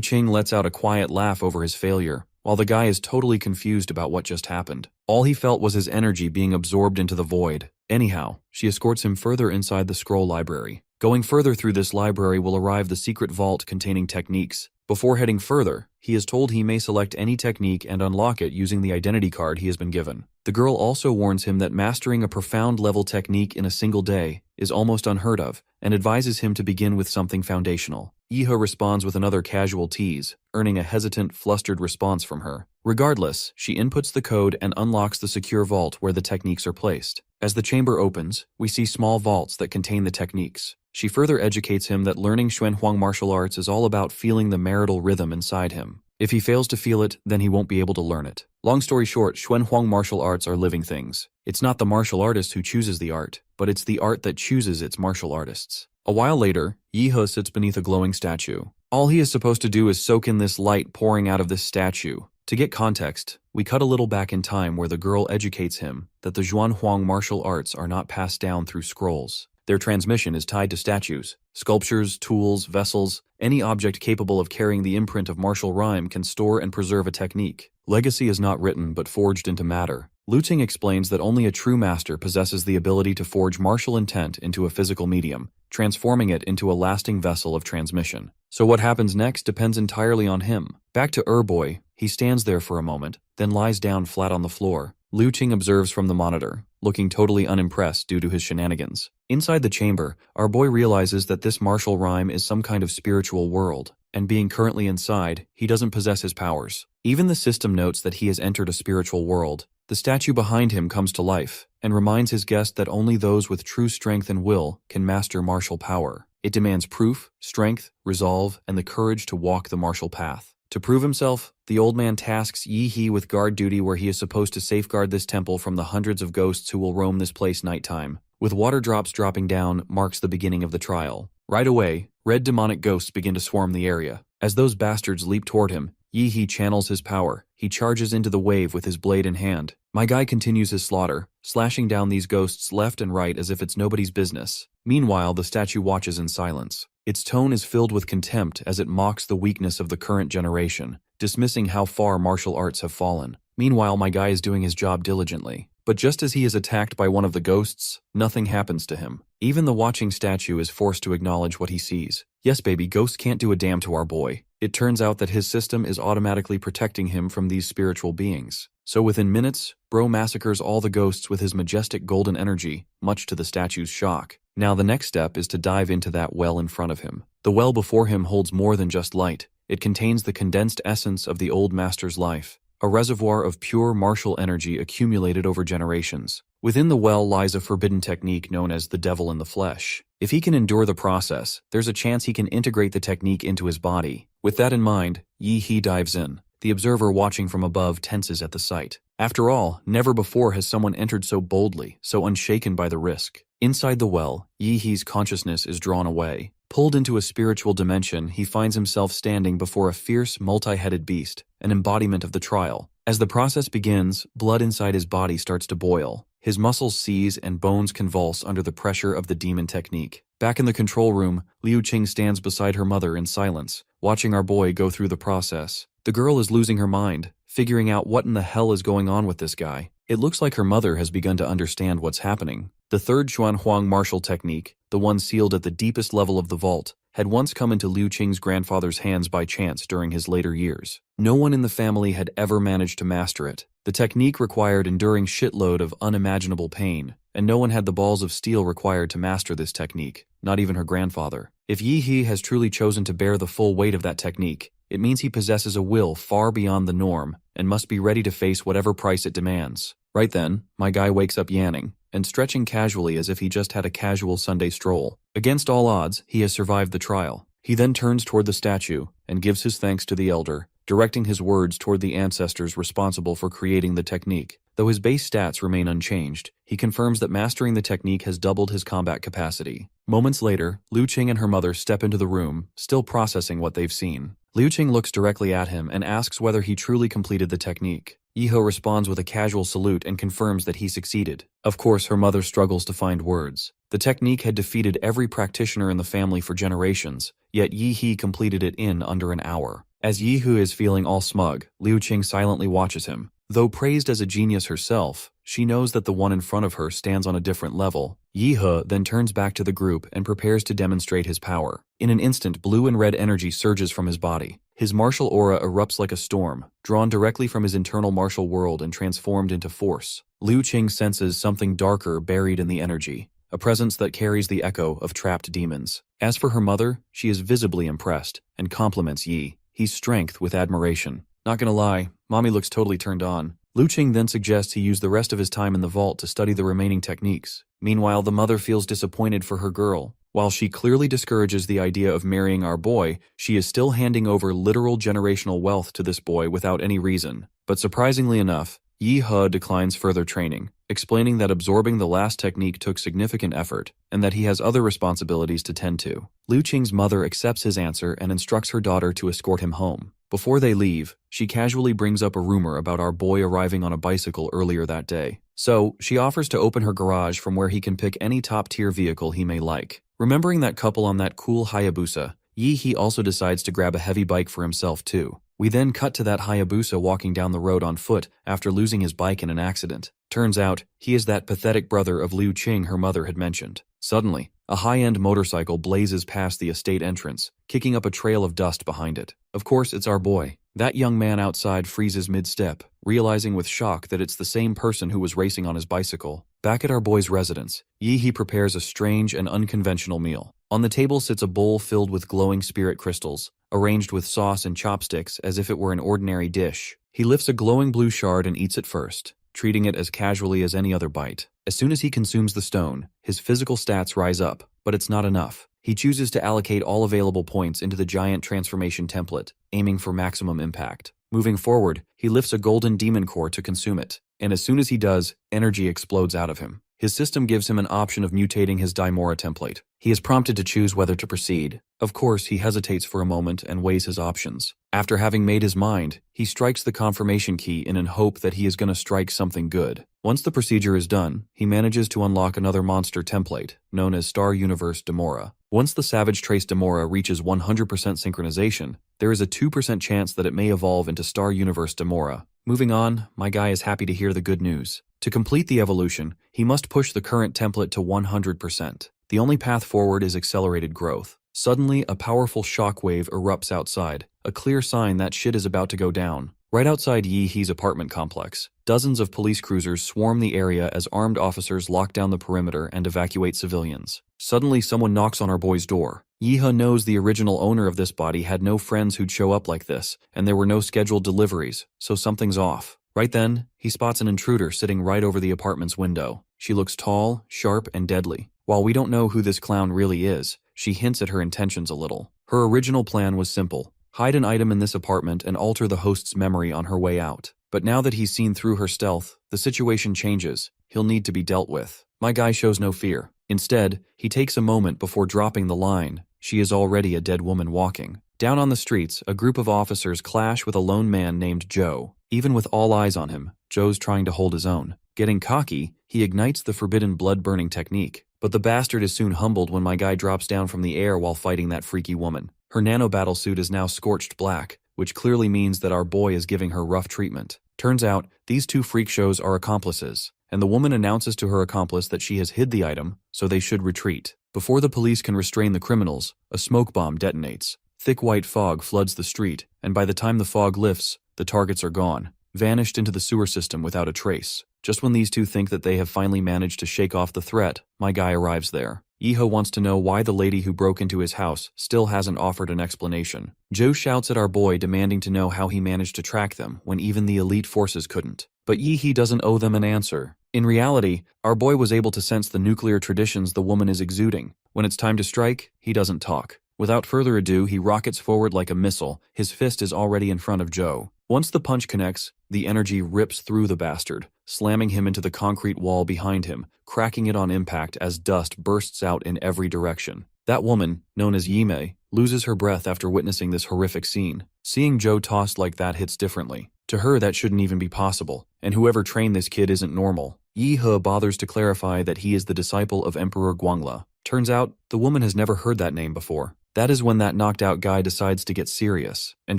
Qing lets out a quiet laugh over his failure, while the guy is totally confused about what just happened. All he felt was his energy being absorbed into the void. Anyhow, she escorts him further inside the scroll library. Going further through this library will arrive the secret vault containing techniques. Before heading further, he is told he may select any technique and unlock it using the identity card he has been given. The girl also warns him that mastering a profound level technique in a single day is almost unheard of, and advises him to begin with something foundational. Yi-hee responds with another casual tease, earning a hesitant, flustered response from her. Regardless, she inputs the code and unlocks the secure vault where the techniques are placed. As the chamber opens, we see small vaults that contain the techniques. She further educates him that learning Xuanhuang martial arts is all about feeling the marital rhythm inside him. If he fails to feel it, then he won't be able to learn it. Long story short, Xuanhuang martial arts are living things. It's not the martial artist who chooses the art, but it's the art that chooses its martial artists. A while later, Yi-hee sits beneath a glowing statue. All he is supposed to do is soak in this light pouring out of this statue. To get context, we cut a little back in time where the girl educates him that the Xuanhuang martial arts are not passed down through scrolls. Their transmission is tied to statues. Sculptures, tools, vessels, any object capable of carrying the imprint of martial rhyme can store and preserve a technique. Legacy is not written but forged into matter. Liu Qing explains that only a true master possesses the ability to forge martial intent into a physical medium, transforming it into a lasting vessel of transmission. So what happens next depends entirely on him. Back to Boy, he stands there for a moment, then lies down flat on the floor. Liu Qing observes from the monitor, looking totally unimpressed due to his shenanigans. Inside the chamber, our boy realizes that this martial rhyme is some kind of spiritual world, and being currently inside, he doesn't possess his powers. Even the system notes that he has entered a spiritual world. The statue behind him comes to life, and reminds his guest that only those with true strength and will can master martial power. It demands proof, strength, resolve, and the courage to walk the martial path. To prove himself, the old man tasks Yi-hee with guard duty where he is supposed to safeguard this temple from the hundreds of ghosts who will roam this place nighttime. With water drops dropping down marks the beginning of the trial. Right away, red demonic ghosts begin to swarm the area. As those bastards leap toward him, Yi-hee channels his power. He charges into the wave with his blade in hand. My guy continues his slaughter, slashing down these ghosts left and right as if it's nobody's business. Meanwhile, the statue watches in silence. Its tone is filled with contempt as it mocks the weakness of the current generation, dismissing how far martial arts have fallen. Meanwhile, my guy is doing his job diligently. But just as he is attacked by one of the ghosts, nothing happens to him. Even the watching statue is forced to acknowledge what he sees. Yes, baby, ghosts can't do a damn to our boy. It turns out that his system is automatically protecting him from these spiritual beings. So within minutes, Bro massacres all the ghosts with his majestic golden energy, much to the statue's shock. Now the next step is to dive into that well in front of him. The well before him holds more than just light. It contains the condensed essence of the old master's life, a reservoir of pure martial energy accumulated over generations. Within the well lies a forbidden technique known as the devil in the flesh. If he can endure the process, there's a chance he can integrate the technique into his body. With that in mind, Yi-hee dives in. The observer watching from above tenses at the sight. After all, never before has someone entered so boldly, so unshaken by the risk. Inside the well, Yi-hee's consciousness is drawn away. Pulled into a spiritual dimension, he finds himself standing before a fierce, multi-headed beast, an embodiment of the trial. As the process begins, blood inside his body starts to boil. His muscles seize and bones convulse under the pressure of the demon technique. Back in the control room, Liu Qing stands beside her mother in silence, watching our boy go through the process. The girl is losing her mind, figuring out what in the hell is going on with this guy. It looks like her mother has begun to understand what's happening. The third Xuanhuang martial technique, the one sealed at the deepest level of the vault, had once come into Liu Qing's grandfather's hands by chance during his later years. No one in the family had ever managed to master it. The technique required enduring shitload of unimaginable pain, and no one had the balls of steel required to master this technique, not even her grandfather. If Yi He has truly chosen to bear the full weight of that technique, it means he possesses a will far beyond the norm and must be ready to face whatever price it demands. Right then, my guy wakes up yanning and stretching casually as if he just had a casual Sunday stroll. Against all odds, he has survived the trial. He then turns toward the statue and gives his thanks to the elder, directing his words toward the ancestors responsible for creating the technique. Though his base stats remain unchanged, he confirms that mastering the technique has doubled his combat capacity. Moments later, Liu Qing and her mother step into the room, still processing what they've seen. Liu Qing looks directly at him and asks whether he truly completed the technique. Yi He responds with a casual salute and confirms that he succeeded. Of course, her mother struggles to find words. The technique had defeated every practitioner in the family for generations, yet Yi He completed it in under an hour. As Yi He is feeling all smug, Liu Qing silently watches him. Though praised as a genius herself, she knows that the one in front of her stands on a different level. Yi He then turns back to the group and prepares to demonstrate his power. In an instant, blue and red energy surges from his body. His martial aura erupts like a storm, drawn directly from his internal martial world and transformed into force. Liu Qing senses something darker buried in the energy, a presence that carries the echo of trapped demons. As for her mother, she is visibly impressed and compliments Yi He's strength with admiration. Not gonna lie, mommy looks totally turned on. Liu Qing then suggests he use the rest of his time in the vault to study the remaining techniques. Meanwhile, the mother feels disappointed for her girl. While she clearly discourages the idea of marrying our boy, she is still handing over literal generational wealth to this boy without any reason. But surprisingly enough, Yi He declines further training, explaining that absorbing the last technique took significant effort, and that he has other responsibilities to tend to. Liu Qing's mother accepts his answer and instructs her daughter to escort him home. Before they leave, she casually brings up a rumor about our boy arriving on a bicycle earlier that day. So, she offers to open her garage from where he can pick any top-tier vehicle he may like. Remembering that couple on that cool Hayabusa, Yi He also decides to grab a heavy bike for himself too. We then cut to that Hayabusa walking down the road on foot after losing his bike in an accident. Turns out, he is that pathetic brother of Liu Qing her mother had mentioned. Suddenly, a high-end motorcycle blazes past the estate entrance, kicking up a trail of dust behind it. Of course, it's our boy. That young man outside freezes mid-step, realizing with shock that it's the same person who was racing on his bicycle. Back at our boy's residence, Yi He prepares a strange and unconventional meal. On the table sits a bowl filled with glowing spirit crystals, arranged with sauce and chopsticks as if it were an ordinary dish. He lifts a glowing blue shard and eats it first, treating it as casually as any other bite. As soon as he consumes the stone, his physical stats rise up, but it's not enough. He chooses to allocate all available points into the giant transformation template, aiming for maximum impact. Moving forward, he lifts a golden demon core to consume it, and as soon as he does, energy explodes out of him. His system gives him an option of mutating his Daimora template. He is prompted to choose whether to proceed. Of course, he hesitates for a moment and weighs his options. After having made his mind, he strikes the confirmation key in an hope that he is going to strike something good. Once the procedure is done, he manages to unlock another monster template, known as Star Universe Demora. Once the Savage Trace Demora reaches 100% synchronization, there is a 2% chance that it may evolve into Star Universe Demora. Moving on, my guy is happy to hear the good news. To complete the evolution, he must push the current template to 100%. The only path forward is accelerated growth. Suddenly, a powerful shockwave erupts outside, a clear sign that shit is about to go down. Right outside Yi He's apartment complex, dozens of police cruisers swarm the area as armed officers lock down the perimeter and evacuate civilians. Suddenly, someone knocks on our boy's door. Yi He knows the original owner of this body had no friends who'd show up like this, and there were no scheduled deliveries, so something's off. Right then, he spots an intruder sitting right over the apartment's window. She looks tall, sharp, and deadly. While we don't know who this clown really is, she hints at her intentions a little. Her original plan was simple: hide an item in this apartment and alter the host's memory on her way out. But now that he's seen through her stealth, the situation changes. He'll need to be dealt with. My guy shows no fear. Instead, he takes a moment before dropping the line, "She is already a dead woman walking." Down on the streets, a group of officers clash with a lone man named Joe. Even with all eyes on him, Joe's trying to hold his own. Getting cocky, he ignites the forbidden blood-burning technique. But the bastard is soon humbled when my guy drops down from the air while fighting that freaky woman. Her nano-battlesuit is now scorched black, which clearly means that our boy is giving her rough treatment. Turns out, these two freak shows are accomplices, and the woman announces to her accomplice that she has hid the item, so they should retreat. Before the police can restrain the criminals, a smoke bomb detonates. Thick white fog floods the street, and by the time the fog lifts, the targets are gone, vanished into the sewer system without a trace. Just when these two think that they have finally managed to shake off the threat, my guy arrives there. Iho wants to know why the lady who broke into his house still hasn't offered an explanation. Joe shouts at our boy, demanding to know how he managed to track them when even the elite forces couldn't. But Yi doesn't owe them an answer. In reality, our boy was able to sense the nuclear traditions the woman is exuding. When it's time to strike, he doesn't talk. Without further ado, he rockets forward like a missile. His fist is already in front of Joe. Once the punch connects, the energy rips through the bastard, slamming him into the concrete wall behind him, cracking it on impact as dust bursts out in every direction. That woman, known as Yime, loses her breath after witnessing this horrific scene. Seeing Joe tossed like that hits differently. To her, that shouldn't even be possible, and whoever trained this kid isn't normal. Yi He bothers to clarify that he is the disciple of Emperor Guangla. Turns out, the woman has never heard that name before. That is when that knocked out guy decides to get serious, and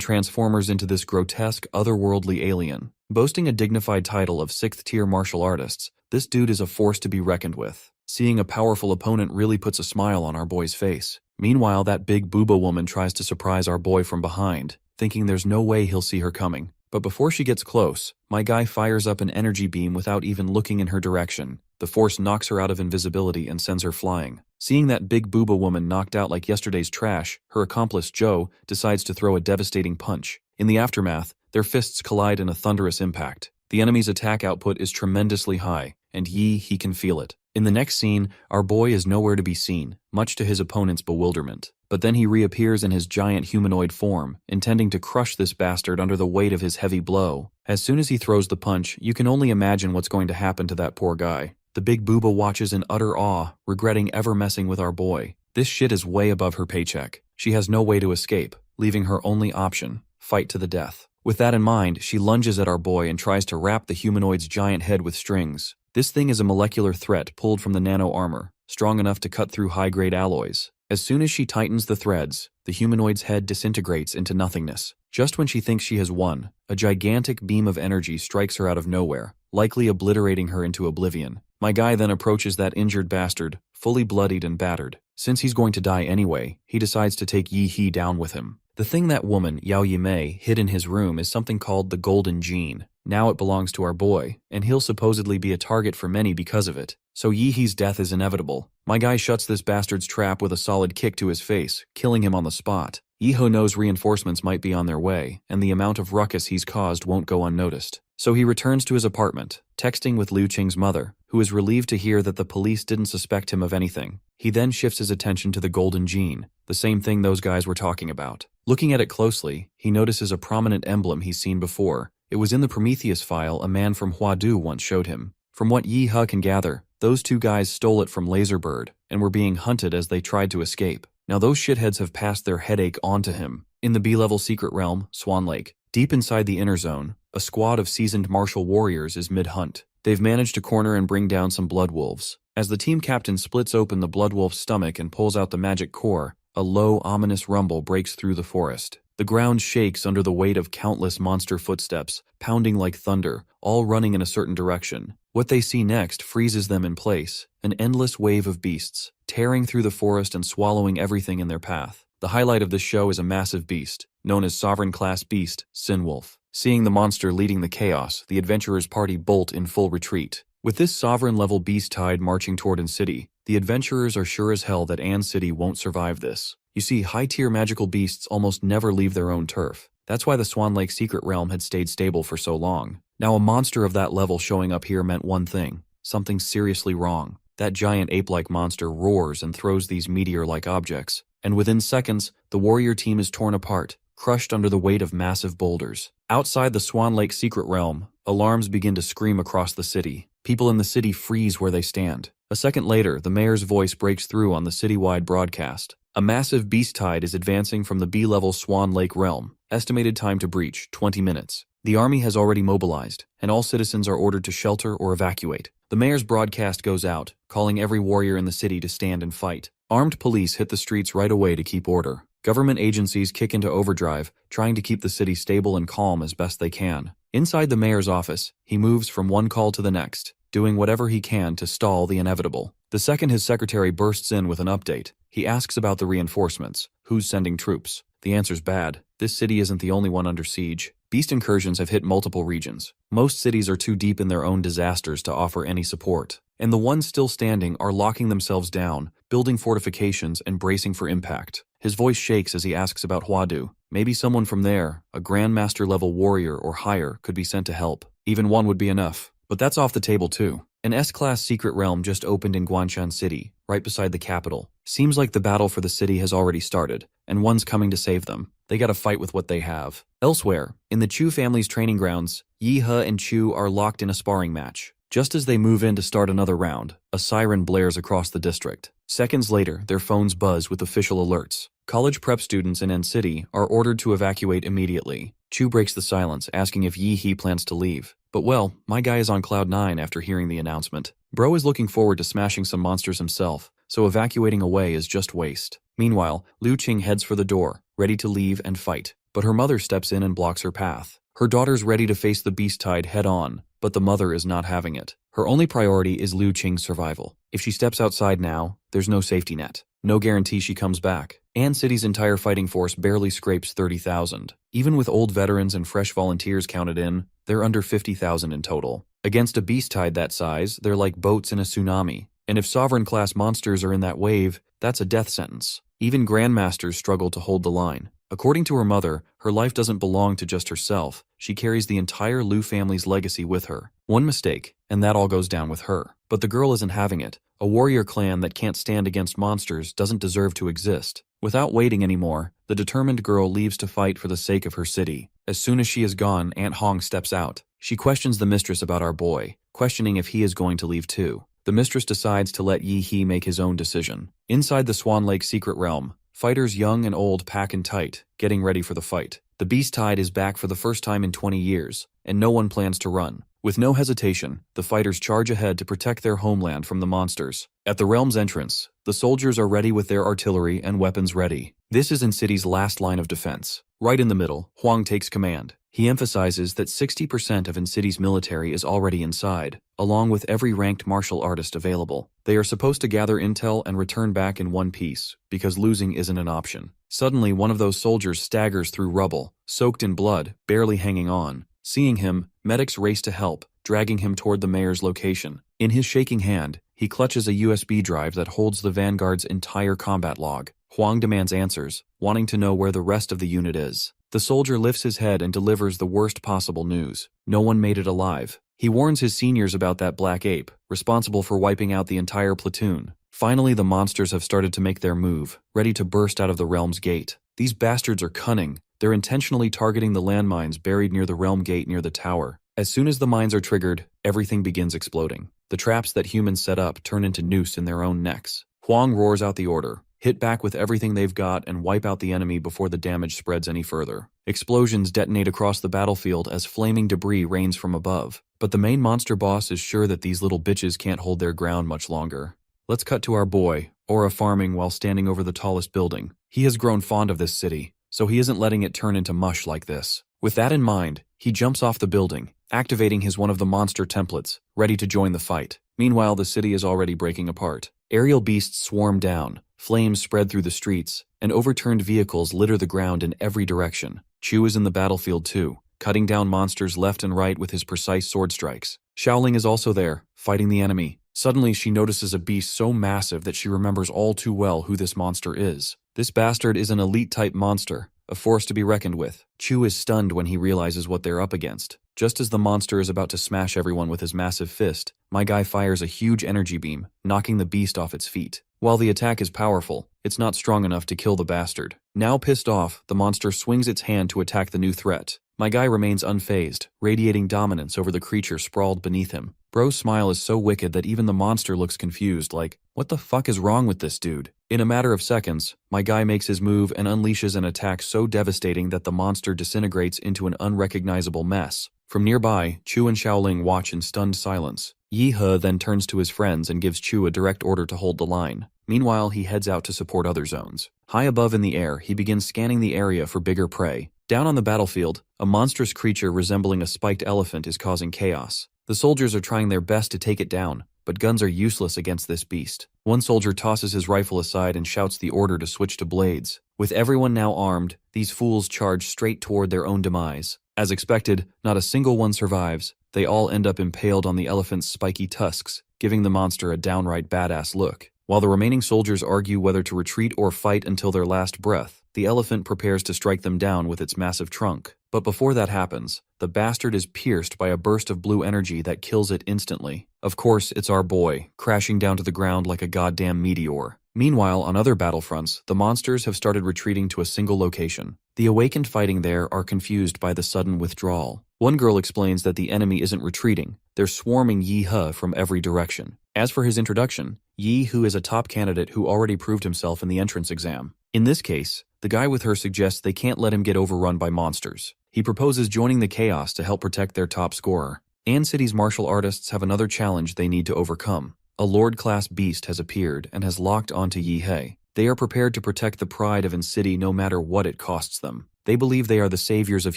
transforms into this grotesque, otherworldly alien. Boasting a dignified title of 6th-tier martial artists, this dude is a force to be reckoned with. Seeing a powerful opponent really puts a smile on our boy's face. Meanwhile, that big booba woman tries to surprise our boy from behind, thinking there's no way he'll see her coming. But before she gets close, my guy fires up an energy beam without even looking in her direction. The force knocks her out of invisibility and sends her flying. Seeing that big booba woman knocked out like yesterday's trash, her accomplice Joe decides to throw a devastating punch. In the aftermath, their fists collide in a thunderous impact. The enemy's attack output is tremendously high, and he can feel it. In the next scene, our boy is nowhere to be seen, much to his opponent's bewilderment. But then he reappears in his giant humanoid form, intending to crush this bastard under the weight of his heavy blow. As soon as he throws the punch, you can only imagine what's going to happen to that poor guy. The big booba watches in utter awe, regretting ever messing with our boy. This shit is way above her paycheck. She has no way to escape, leaving her only option: fight to the death. With that in mind, she lunges at our boy and tries to wrap the humanoid's giant head with strings. This thing is a molecular threat pulled from the nano armor, strong enough to cut through high-grade alloys. As soon as she tightens the threads, the humanoid's head disintegrates into nothingness. Just when she thinks she has won, a gigantic beam of energy strikes her out of nowhere, likely obliterating her into oblivion. My guy then approaches that injured bastard, fully bloodied and battered. Since he's going to die anyway, he decides to take Yi He down with him. The thing that woman, Yao Yimei, hid in his room is something called the Golden Gene. Now it belongs to our boy, and he'll supposedly be a target for many because of it. So Yi He's death is inevitable. My guy shuts this bastard's trap with a solid kick to his face, killing him on the spot. Iho knows reinforcements might be on their way, and the amount of ruckus he's caused won't go unnoticed. So he returns to his apartment, texting with Liu Qing's mother, who is relieved to hear that the police didn't suspect him of anything. He then shifts his attention to the Golden Gene, the same thing those guys were talking about. Looking at it closely, he notices a prominent emblem he's seen before. It was in the Prometheus file a man from Huadu once showed him. From what Yi He can gather, those two guys stole it from Laserbird and were being hunted as they tried to escape. Now those shitheads have passed their headache onto him. In the B-level secret realm, Swan Lake, deep inside the inner zone, a squad of seasoned martial warriors is mid-hunt. They've managed to corner and bring down some blood wolves. As the team captain splits open the blood wolf's stomach and pulls out the magic core, a low, ominous rumble breaks through the forest. The ground shakes under the weight of countless monster footsteps, pounding like thunder, all running in a certain direction. What they see next freezes them in place, an endless wave of beasts, tearing through the forest and swallowing everything in their path. The highlight of this show is a massive beast, known as Sovereign-class beast, Sinwolf. Seeing the monster leading the chaos, the adventurers' party bolt in full retreat. With this Sovereign-level beast tide marching toward An City, the adventurers are sure as hell that An City won't survive this. You see, high-tier magical beasts almost never leave their own turf. That's why the Swan Lake secret realm had stayed stable for so long. Now a monster of that level showing up here meant one thing: something seriously wrong. That giant ape-like monster roars and throws these meteor-like objects, and within seconds, the warrior team is torn apart, crushed under the weight of massive boulders. Outside the Swan Lake secret realm, alarms begin to scream across the city. People in the city freeze where they stand. A second later, the mayor's voice breaks through on the citywide broadcast. A massive beast tide is advancing from the B-level Swan Lake realm. Estimated time to breach, 20 minutes. The army has already mobilized, and all citizens are ordered to shelter or evacuate. The mayor's broadcast goes out, calling every warrior in the city to stand and fight. Armed police hit the streets right away to keep order. Government agencies kick into overdrive, trying to keep the city stable and calm as best they can. Inside the mayor's office, he moves from one call to the next. doing whatever he can to stall the inevitable. The second his secretary bursts in with an update, he asks about the reinforcements. Who's sending troops? The answer's bad. This city isn't the only one under siege. Beast incursions have hit multiple regions. Most cities are too deep in their own disasters to offer any support. And the ones still standing are locking themselves down, building fortifications and bracing for impact. His voice shakes as he asks about Huadu. Maybe someone from there, a Grandmaster-level warrior or higher, could be sent to help. Even one would be enough. But that's off the table too. An S-class secret realm just opened in Guanshan City, right beside the capital. Seems like the battle for the city has already started, and one's coming to save them. They gotta fight with what they have. Elsewhere, in the Chu family's training grounds, Yi He and Chu are locked in a sparring match. Just as they move in to start another round, a siren blares across the district. Seconds later, their phones buzz with official alerts. College prep students in N City are ordered to evacuate immediately. Chu breaks the silence, asking if Yi He plans to leave. But well, my guy is on cloud 9 after hearing the announcement. Bro is looking forward to smashing some monsters himself, so evacuating away is just waste. Meanwhile, Liu Qing heads for the door, ready to leave and fight. But her mother steps in and blocks her path. Her daughter's ready to face the beast tide head-on, but the mother is not having it. Her only priority is Liu Qing's survival. If she steps outside now, there's no safety net. No guarantee she comes back. An City's entire fighting force barely scrapes 30,000. Even with old veterans and fresh volunteers counted in, they're under 50,000 in total. Against a beast tide that size, they're like boats in a tsunami. And if sovereign-class monsters are in that wave, that's a death sentence. Even grandmasters struggle to hold the line. According to her mother, her life doesn't belong to just herself. She carries the entire Liu family's legacy with her. One mistake, and that all goes down with her. But the girl isn't having it. A warrior clan that can't stand against monsters doesn't deserve to exist. Without waiting anymore, the determined girl leaves to fight for the sake of her city. As soon as she is gone, Aunt Hong steps out. She questions the mistress about our boy, questioning if he is going to leave too. The mistress decides to let Yi He make his own decision. Inside the Swan Lake secret realm, fighters young and old pack in tight, getting ready for the fight. The beast tide is back for the first time in 20 years, and no one plans to run. With no hesitation, the fighters charge ahead to protect their homeland from the monsters. At the realm's entrance, the soldiers are ready with their artillery and weapons ready. This is N City's last line of defense. Right in the middle, Huang takes command. He emphasizes that 60% of N City's military is already inside, along with every ranked martial artist available. They are supposed to gather intel and return back in one piece, because losing isn't an option. Suddenly, one of those soldiers staggers through rubble, soaked in blood, barely hanging on. Seeing him, medics race to help, dragging him toward the mayor's location. In his shaking hand, he clutches a USB drive that holds the Vanguard's entire combat log. Huang demands answers, wanting to know where the rest of the unit is. The soldier lifts his head and delivers the worst possible news. No one made it alive. He warns his seniors about that black ape, responsible for wiping out the entire platoon. Finally, the monsters have started to make their move, ready to burst out of the realm's gate. These bastards are cunning. They're intentionally targeting the landmines buried near the realm gate near the tower. As soon as the mines are triggered, everything begins exploding. The traps that humans set up turn into noose in their own necks. Huang roars out the order. Hit back with everything they've got and wipe out the enemy before the damage spreads any further. Explosions detonate across the battlefield as flaming debris rains from above. But the main monster boss is sure that these little bitches can't hold their ground much longer. Let's cut to our boy, Aura farming while standing over the tallest building. He has grown fond of this city, so he isn't letting it turn into mush like this. With that in mind, he jumps off the building, activating his one of the monster templates, ready to join the fight. Meanwhile, the city is already breaking apart. Aerial beasts swarm down, flames spread through the streets, and overturned vehicles litter the ground in every direction. Chu is in the battlefield too, cutting down monsters left and right with his precise sword strikes. Xiaoling is also there, fighting the enemy. Suddenly, she notices a beast so massive that she remembers all too well who this monster is. This bastard is an elite-type monster, a force to be reckoned with. Chu is stunned when he realizes what they're up against. Just as the monster is about to smash everyone with his massive fist, my guy fires a huge energy beam, knocking the beast off its feet. While the attack is powerful, it's not strong enough to kill the bastard. Now pissed off, the monster swings its hand to attack the new threat. My guy remains unfazed, radiating dominance over the creature sprawled beneath him. Bro's smile is so wicked that even the monster looks confused, like, what the fuck is wrong with this dude? In a matter of seconds, my guy makes his move and unleashes an attack so devastating that the monster disintegrates into an unrecognizable mess. From nearby, Chu and Xiaoling watch in stunned silence. Yi He then turns to his friends and gives Chu a direct order to hold the line. Meanwhile, he heads out to support other zones. High above in the air, he begins scanning the area for bigger prey. Down on the battlefield, a monstrous creature resembling a spiked elephant is causing chaos. The soldiers are trying their best to take it down, but guns are useless against this beast. One soldier tosses his rifle aside and shouts the order to switch to blades. With everyone now armed, these fools charge straight toward their own demise. As expected, not a single one survives. They all end up impaled on the elephant's spiky tusks, giving the monster a downright badass look. While the remaining soldiers argue whether to retreat or fight until their last breath, the elephant prepares to strike them down with its massive trunk. But before that happens, the bastard is pierced by a burst of blue energy that kills it instantly. Of course, it's our boy, crashing down to the ground like a goddamn meteor. Meanwhile, on other battlefronts, the monsters have started retreating to a single location. The awakened fighting there are confused by the sudden withdrawal. One girl explains that the enemy isn't retreating, they're swarming Yi He from every direction. As for his introduction, Yi He is a top candidate who already proved himself in the entrance exam. In this case, the guy with her suggests they can't let him get overrun by monsters. He proposes joining the chaos to help protect their top scorer. An City's martial artists have another challenge they need to overcome. A Lord-class beast has appeared and has locked onto Yi He. They are prepared to protect the pride of An City no matter what it costs them. They believe they are the saviors of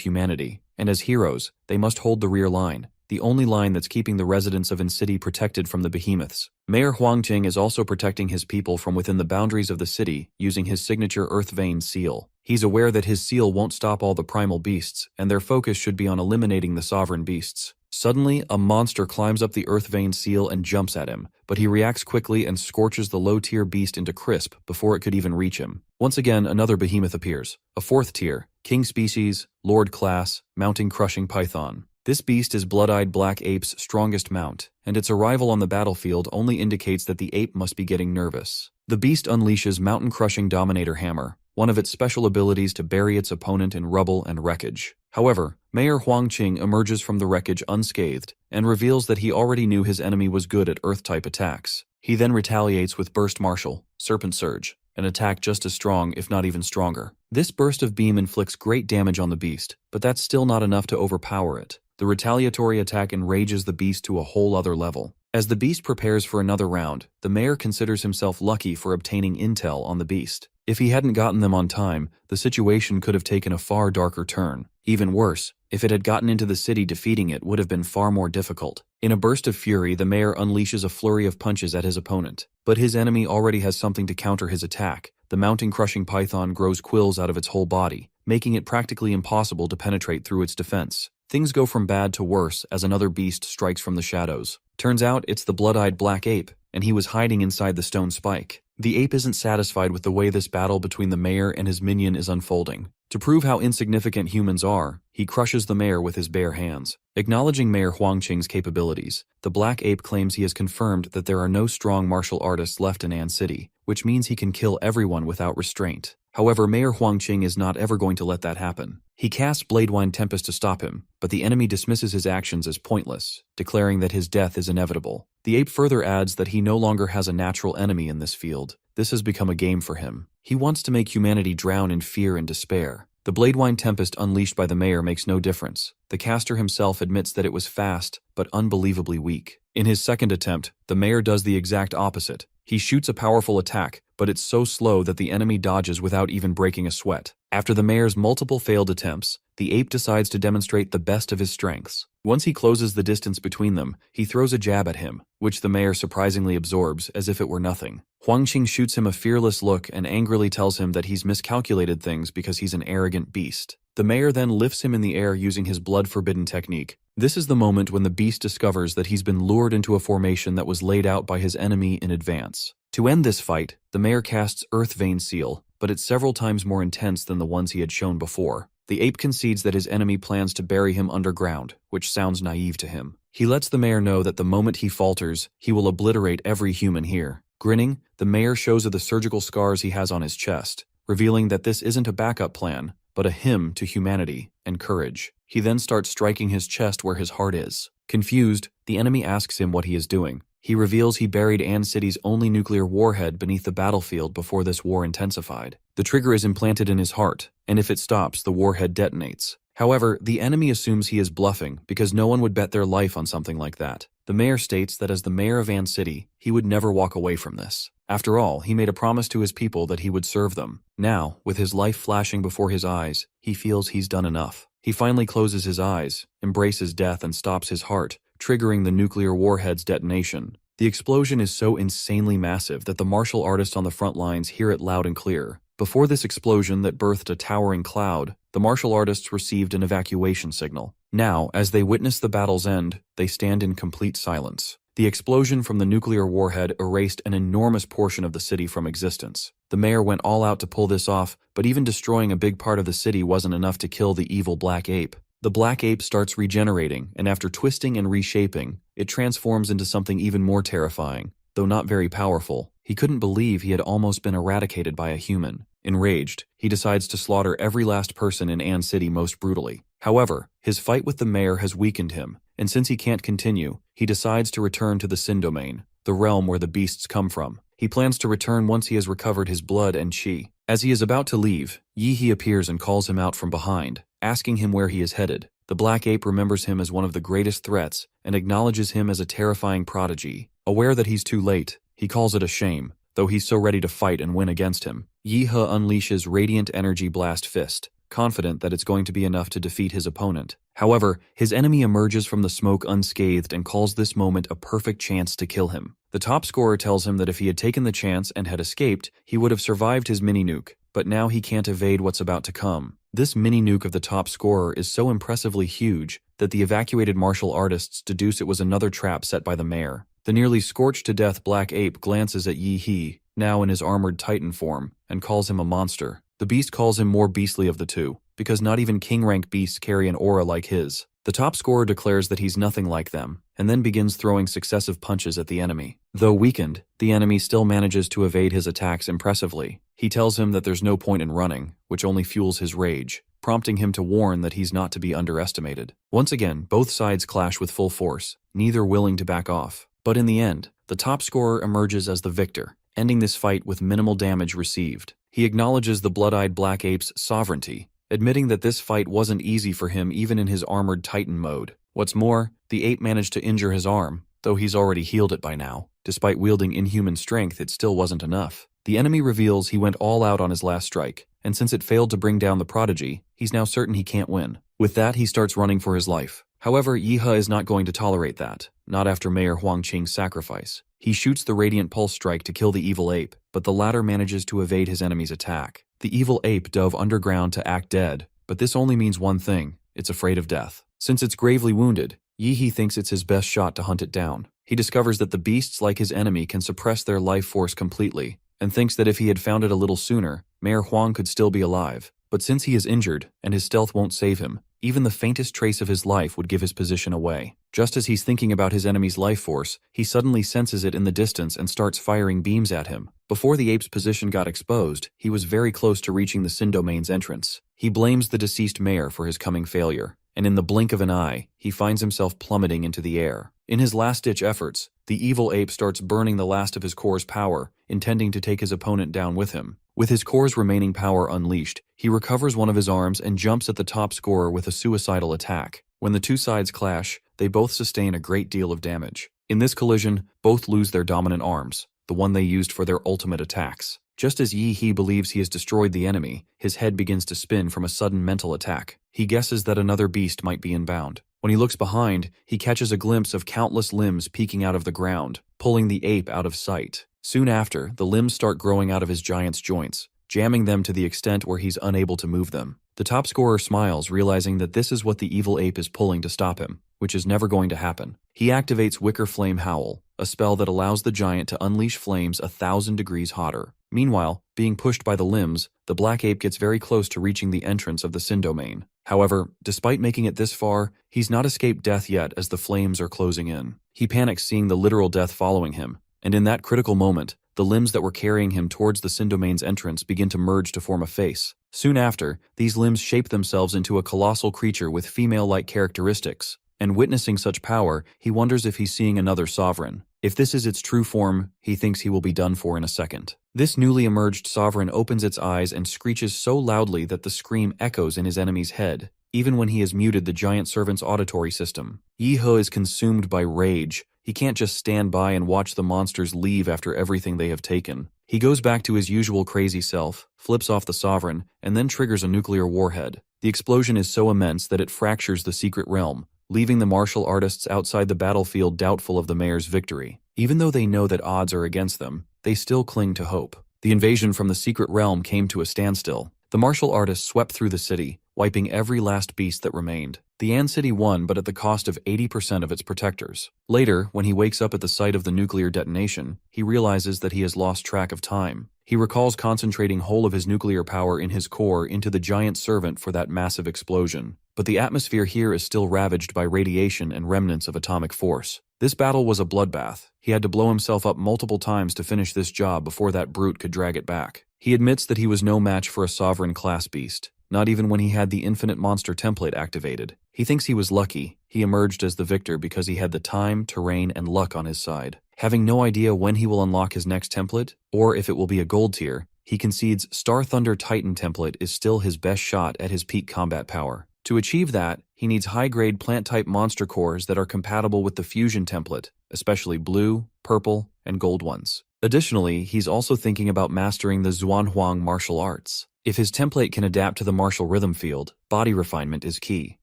humanity, and as heroes, they must hold the rear line, the only line that's keeping the residents of An City protected from the behemoths. Mayor Huangqing is also protecting his people from within the boundaries of the city using his signature Earth Vein seal. He's aware that his seal won't stop all the primal beasts, and their focus should be on eliminating the sovereign beasts. Suddenly, a monster climbs up the Earth Vein seal and jumps at him, but he reacts quickly and scorches the low-tier beast into crisp before it could even reach him. Once again, another behemoth appears, a fourth tier, King Species, Lord Class, mounting Crushing Python. This beast is Blood-Eyed Black Ape's strongest mount, and its arrival on the battlefield only indicates that the ape must be getting nervous. The beast unleashes Mountain Crushing Dominator Hammer, one of its special abilities to bury its opponent in rubble and wreckage. However, Mayor Huangqing emerges from the wreckage unscathed and reveals that he already knew his enemy was good at Earth-type attacks. He then retaliates with Burst Martial, Serpent Surge, an attack just as strong if not even stronger. This burst of beam inflicts great damage on the beast, but that's still not enough to overpower it. The retaliatory attack enrages the beast to a whole other level. As the beast prepares for another round, the mayor considers himself lucky for obtaining intel on the beast. If he hadn't gotten them on time, the situation could have taken a far darker turn. Even worse, if it had gotten into the city, defeating it would have been far more difficult. In a burst of fury, the mayor unleashes a flurry of punches at his opponent. But his enemy already has something to counter his attack. The Mountain Crushing Python grows quills out of its whole body, making it practically impossible to penetrate through its defense. Things go from bad to worse as another beast strikes from the shadows. Turns out it's the Blood-Eyed Black Ape, and he was hiding inside the stone spike. The ape isn't satisfied with the way this battle between the mayor and his minion is unfolding. To prove how insignificant humans are, he crushes the mayor with his bare hands. Acknowledging Mayor Huangqing's capabilities, the Black Ape claims he has confirmed that there are no strong martial artists left in An City, which means he can kill everyone without restraint. However, Mayor Huangqing is not ever going to let that happen. He casts Bladewine Tempest to stop him, but the enemy dismisses his actions as pointless, declaring that his death is inevitable. The ape further adds that he no longer has a natural enemy in this field. This has become a game for him. He wants to make humanity drown in fear and despair. The Bladewine Tempest unleashed by the mayor makes no difference. The caster himself admits that it was fast, but unbelievably weak. In his second attempt, the mayor does the exact opposite. He shoots a powerful attack, but it's so slow that the enemy dodges without even breaking a sweat. After the mayor's multiple failed attempts, the ape decides to demonstrate the best of his strengths. Once he closes the distance between them, he throws a jab at him, which the mayor surprisingly absorbs as if it were nothing. Huangqing shoots him a fearless look and angrily tells him that he's miscalculated things because he's an arrogant beast. The mayor then lifts him in the air using his blood-forbidden technique. This is the moment when the beast discovers that he's been lured into a formation that was laid out by his enemy in advance. To end this fight, the mayor casts Earth Vein Seal, but it's several times more intense than the ones he had shown before. The ape concedes that his enemy plans to bury him underground, which sounds naive to him. He lets the mayor know that the moment he falters, he will obliterate every human here. Grinning, the mayor shows her the surgical scars he has on his chest, revealing that this isn't a backup plan, but a hymn to humanity and courage. He then starts striking his chest where his heart is. Confused, the enemy asks him what he is doing. He reveals he buried An City's only nuclear warhead beneath the battlefield before this war intensified. The trigger is implanted in his heart, and if it stops, the warhead detonates. However, the enemy assumes he is bluffing because no one would bet their life on something like that. The mayor states that as the mayor of An City, he would never walk away from this. After all, he made a promise to his people that he would serve them. Now, with his life flashing before his eyes, he feels he's done enough. He finally closes his eyes, embraces death, and stops his heart, triggering the nuclear warhead's detonation. The explosion is so insanely massive that the martial artists on the front lines hear it loud and clear. Before this explosion that birthed a towering cloud, the martial artists received an evacuation signal. Now, as they witness the battle's end, they stand in complete silence. The explosion from the nuclear warhead erased an enormous portion of the city from existence. The mayor went all out to pull this off, but even destroying a big part of the city wasn't enough to kill the evil black ape. The black ape starts regenerating, and after twisting and reshaping, it transforms into something even more terrifying. Though not very powerful, he couldn't believe he had almost been eradicated by a human. Enraged, he decides to slaughter every last person in Ann City most brutally. However, his fight with the mayor has weakened him, and since he can't continue, he decides to return to the Sin Domain, the realm where the beasts come from. He plans to return once he has recovered his blood and chi. As he is about to leave, Yi-He appears and calls him out from behind, asking him where he is headed. The black ape remembers him as one of the greatest threats and acknowledges him as a terrifying prodigy. Aware that he's too late, he calls it a shame, though he's so ready to fight and win against him. Yi-He unleashes Radiant Energy Blast Fist, confident that it's going to be enough to defeat his opponent. However, his enemy emerges from the smoke unscathed and calls this moment a perfect chance to kill him. The top scorer tells him that if he had taken the chance and had escaped, he would have survived his mini-nuke, but now he can't evade what's about to come. This mini-nuke of the top scorer is so impressively huge that the evacuated martial artists deduce it was another trap set by the mayor. The nearly scorched-to-death black ape glances at Yi-He, now in his armored titan form, and calls him a monster. The beast calls him more beastly of the two, because not even king-rank beasts carry an aura like his. The top scorer declares that he's nothing like them, and then begins throwing successive punches at the enemy. Though weakened, the enemy still manages to evade his attacks impressively. He tells him that there's no point in running, which only fuels his rage, prompting him to warn that he's not to be underestimated. Once again, both sides clash with full force, neither willing to back off. But in the end, the top scorer emerges as the victor, ending this fight with minimal damage received. He acknowledges the blood-eyed black ape's sovereignty, admitting that this fight wasn't easy for him even in his armored titan mode. What's more, the ape managed to injure his arm, though he's already healed it by now. Despite wielding inhuman strength, it still wasn't enough. The enemy reveals he went all out on his last strike, and since it failed to bring down the prodigy, he's now certain he can't win. With that, he starts running for his life. However, Yi-He is not going to tolerate that, not after Mayor Huangqing's sacrifice. He shoots the Radiant Pulse Strike to kill the evil ape, but the latter manages to evade his enemy's attack. The evil ape dove underground to act dead, but this only means one thing: it's afraid of death. Since it's gravely wounded, Yi-He thinks it's his best shot to hunt it down. He discovers that the beasts like his enemy can suppress their life force completely, and thinks that if he had found it a little sooner, Mayor Huang could still be alive. But since he is injured, and his stealth won't save him, even the faintest trace of his life would give his position away. Just as he's thinking about his enemy's life force, he suddenly senses it in the distance and starts firing beams at him. Before the ape's position got exposed, he was very close to reaching the Sin Domain's entrance. He blames the deceased mayor for his coming failure, and in the blink of an eye, he finds himself plummeting into the air. In his last-ditch efforts, the evil ape starts burning the last of his core's power, intending to take his opponent down with him. With his core's remaining power unleashed, he recovers one of his arms and jumps at the top scorer with a suicidal attack. When the two sides clash, they both sustain a great deal of damage. In this collision, both lose their dominant arms, the one they used for their ultimate attacks. Just as Yi-He believes he has destroyed the enemy, his head begins to spin from a sudden mental attack. He guesses that another beast might be inbound. When he looks behind, he catches a glimpse of countless limbs peeking out of the ground, pulling the ape out of sight. Soon after, the limbs start growing out of his giant's joints, jamming them to the extent where he's unable to move them. The top scorer smiles, realizing that this is what the evil ape is pulling to stop him, which is never going to happen. He activates Wicker Flame Howl, a spell that allows the giant to unleash flames 1,000 degrees hotter. Meanwhile, being pushed by the limbs, the black ape gets very close to reaching the entrance of the Sin Domain. However, despite making it this far, he's not escaped death yet as the flames are closing in. He panics seeing the literal death following him, and in that critical moment, the limbs that were carrying him towards the Sin Domain's entrance begin to merge to form a face. Soon after, these limbs shape themselves into a colossal creature with female-like characteristics, and witnessing such power, he wonders if he's seeing another sovereign. If this is its true form, he thinks he will be done for in a second. This newly emerged sovereign opens its eyes and screeches so loudly that the scream echoes in his enemy's head, even when he has muted the giant servant's auditory system. Yi-He is consumed by rage. He can't just stand by and watch the monsters leave after everything they have taken. He goes back to his usual crazy self, flips off the sovereign, and then triggers a nuclear warhead. The explosion is so immense that it fractures the secret realm, leaving the martial artists outside the battlefield doubtful of the mayor's victory. Even though they know that odds are against them, they still cling to hope. The invasion from the secret realm came to a standstill. The martial artists swept through the city, wiping every last beast that remained. The An City won, but at the cost of 80% of its protectors. Later, when he wakes up at the site of the nuclear detonation, he realizes that he has lost track of time. He recalls concentrating whole of his nuclear power in his core into the giant servant for that massive explosion. But the atmosphere here is still ravaged by radiation and remnants of atomic force. This battle was a bloodbath. He had to blow himself up multiple times to finish this job before that brute could drag it back. He admits that he was no match for a sovereign class beast, not even when he had the infinite monster template activated. He thinks he was lucky. He emerged as the victor because he had the time, terrain, and luck on his side. Having no idea when he will unlock his next template, or if it will be a gold tier, he concedes Star Thunder Titan template is still his best shot at his peak combat power. To achieve that, he needs high-grade plant-type monster cores that are compatible with the fusion template, especially blue, purple, and gold ones. Additionally, he's also thinking about mastering the Xuanhuang martial arts. If his template can adapt to the martial rhythm field, body refinement is key.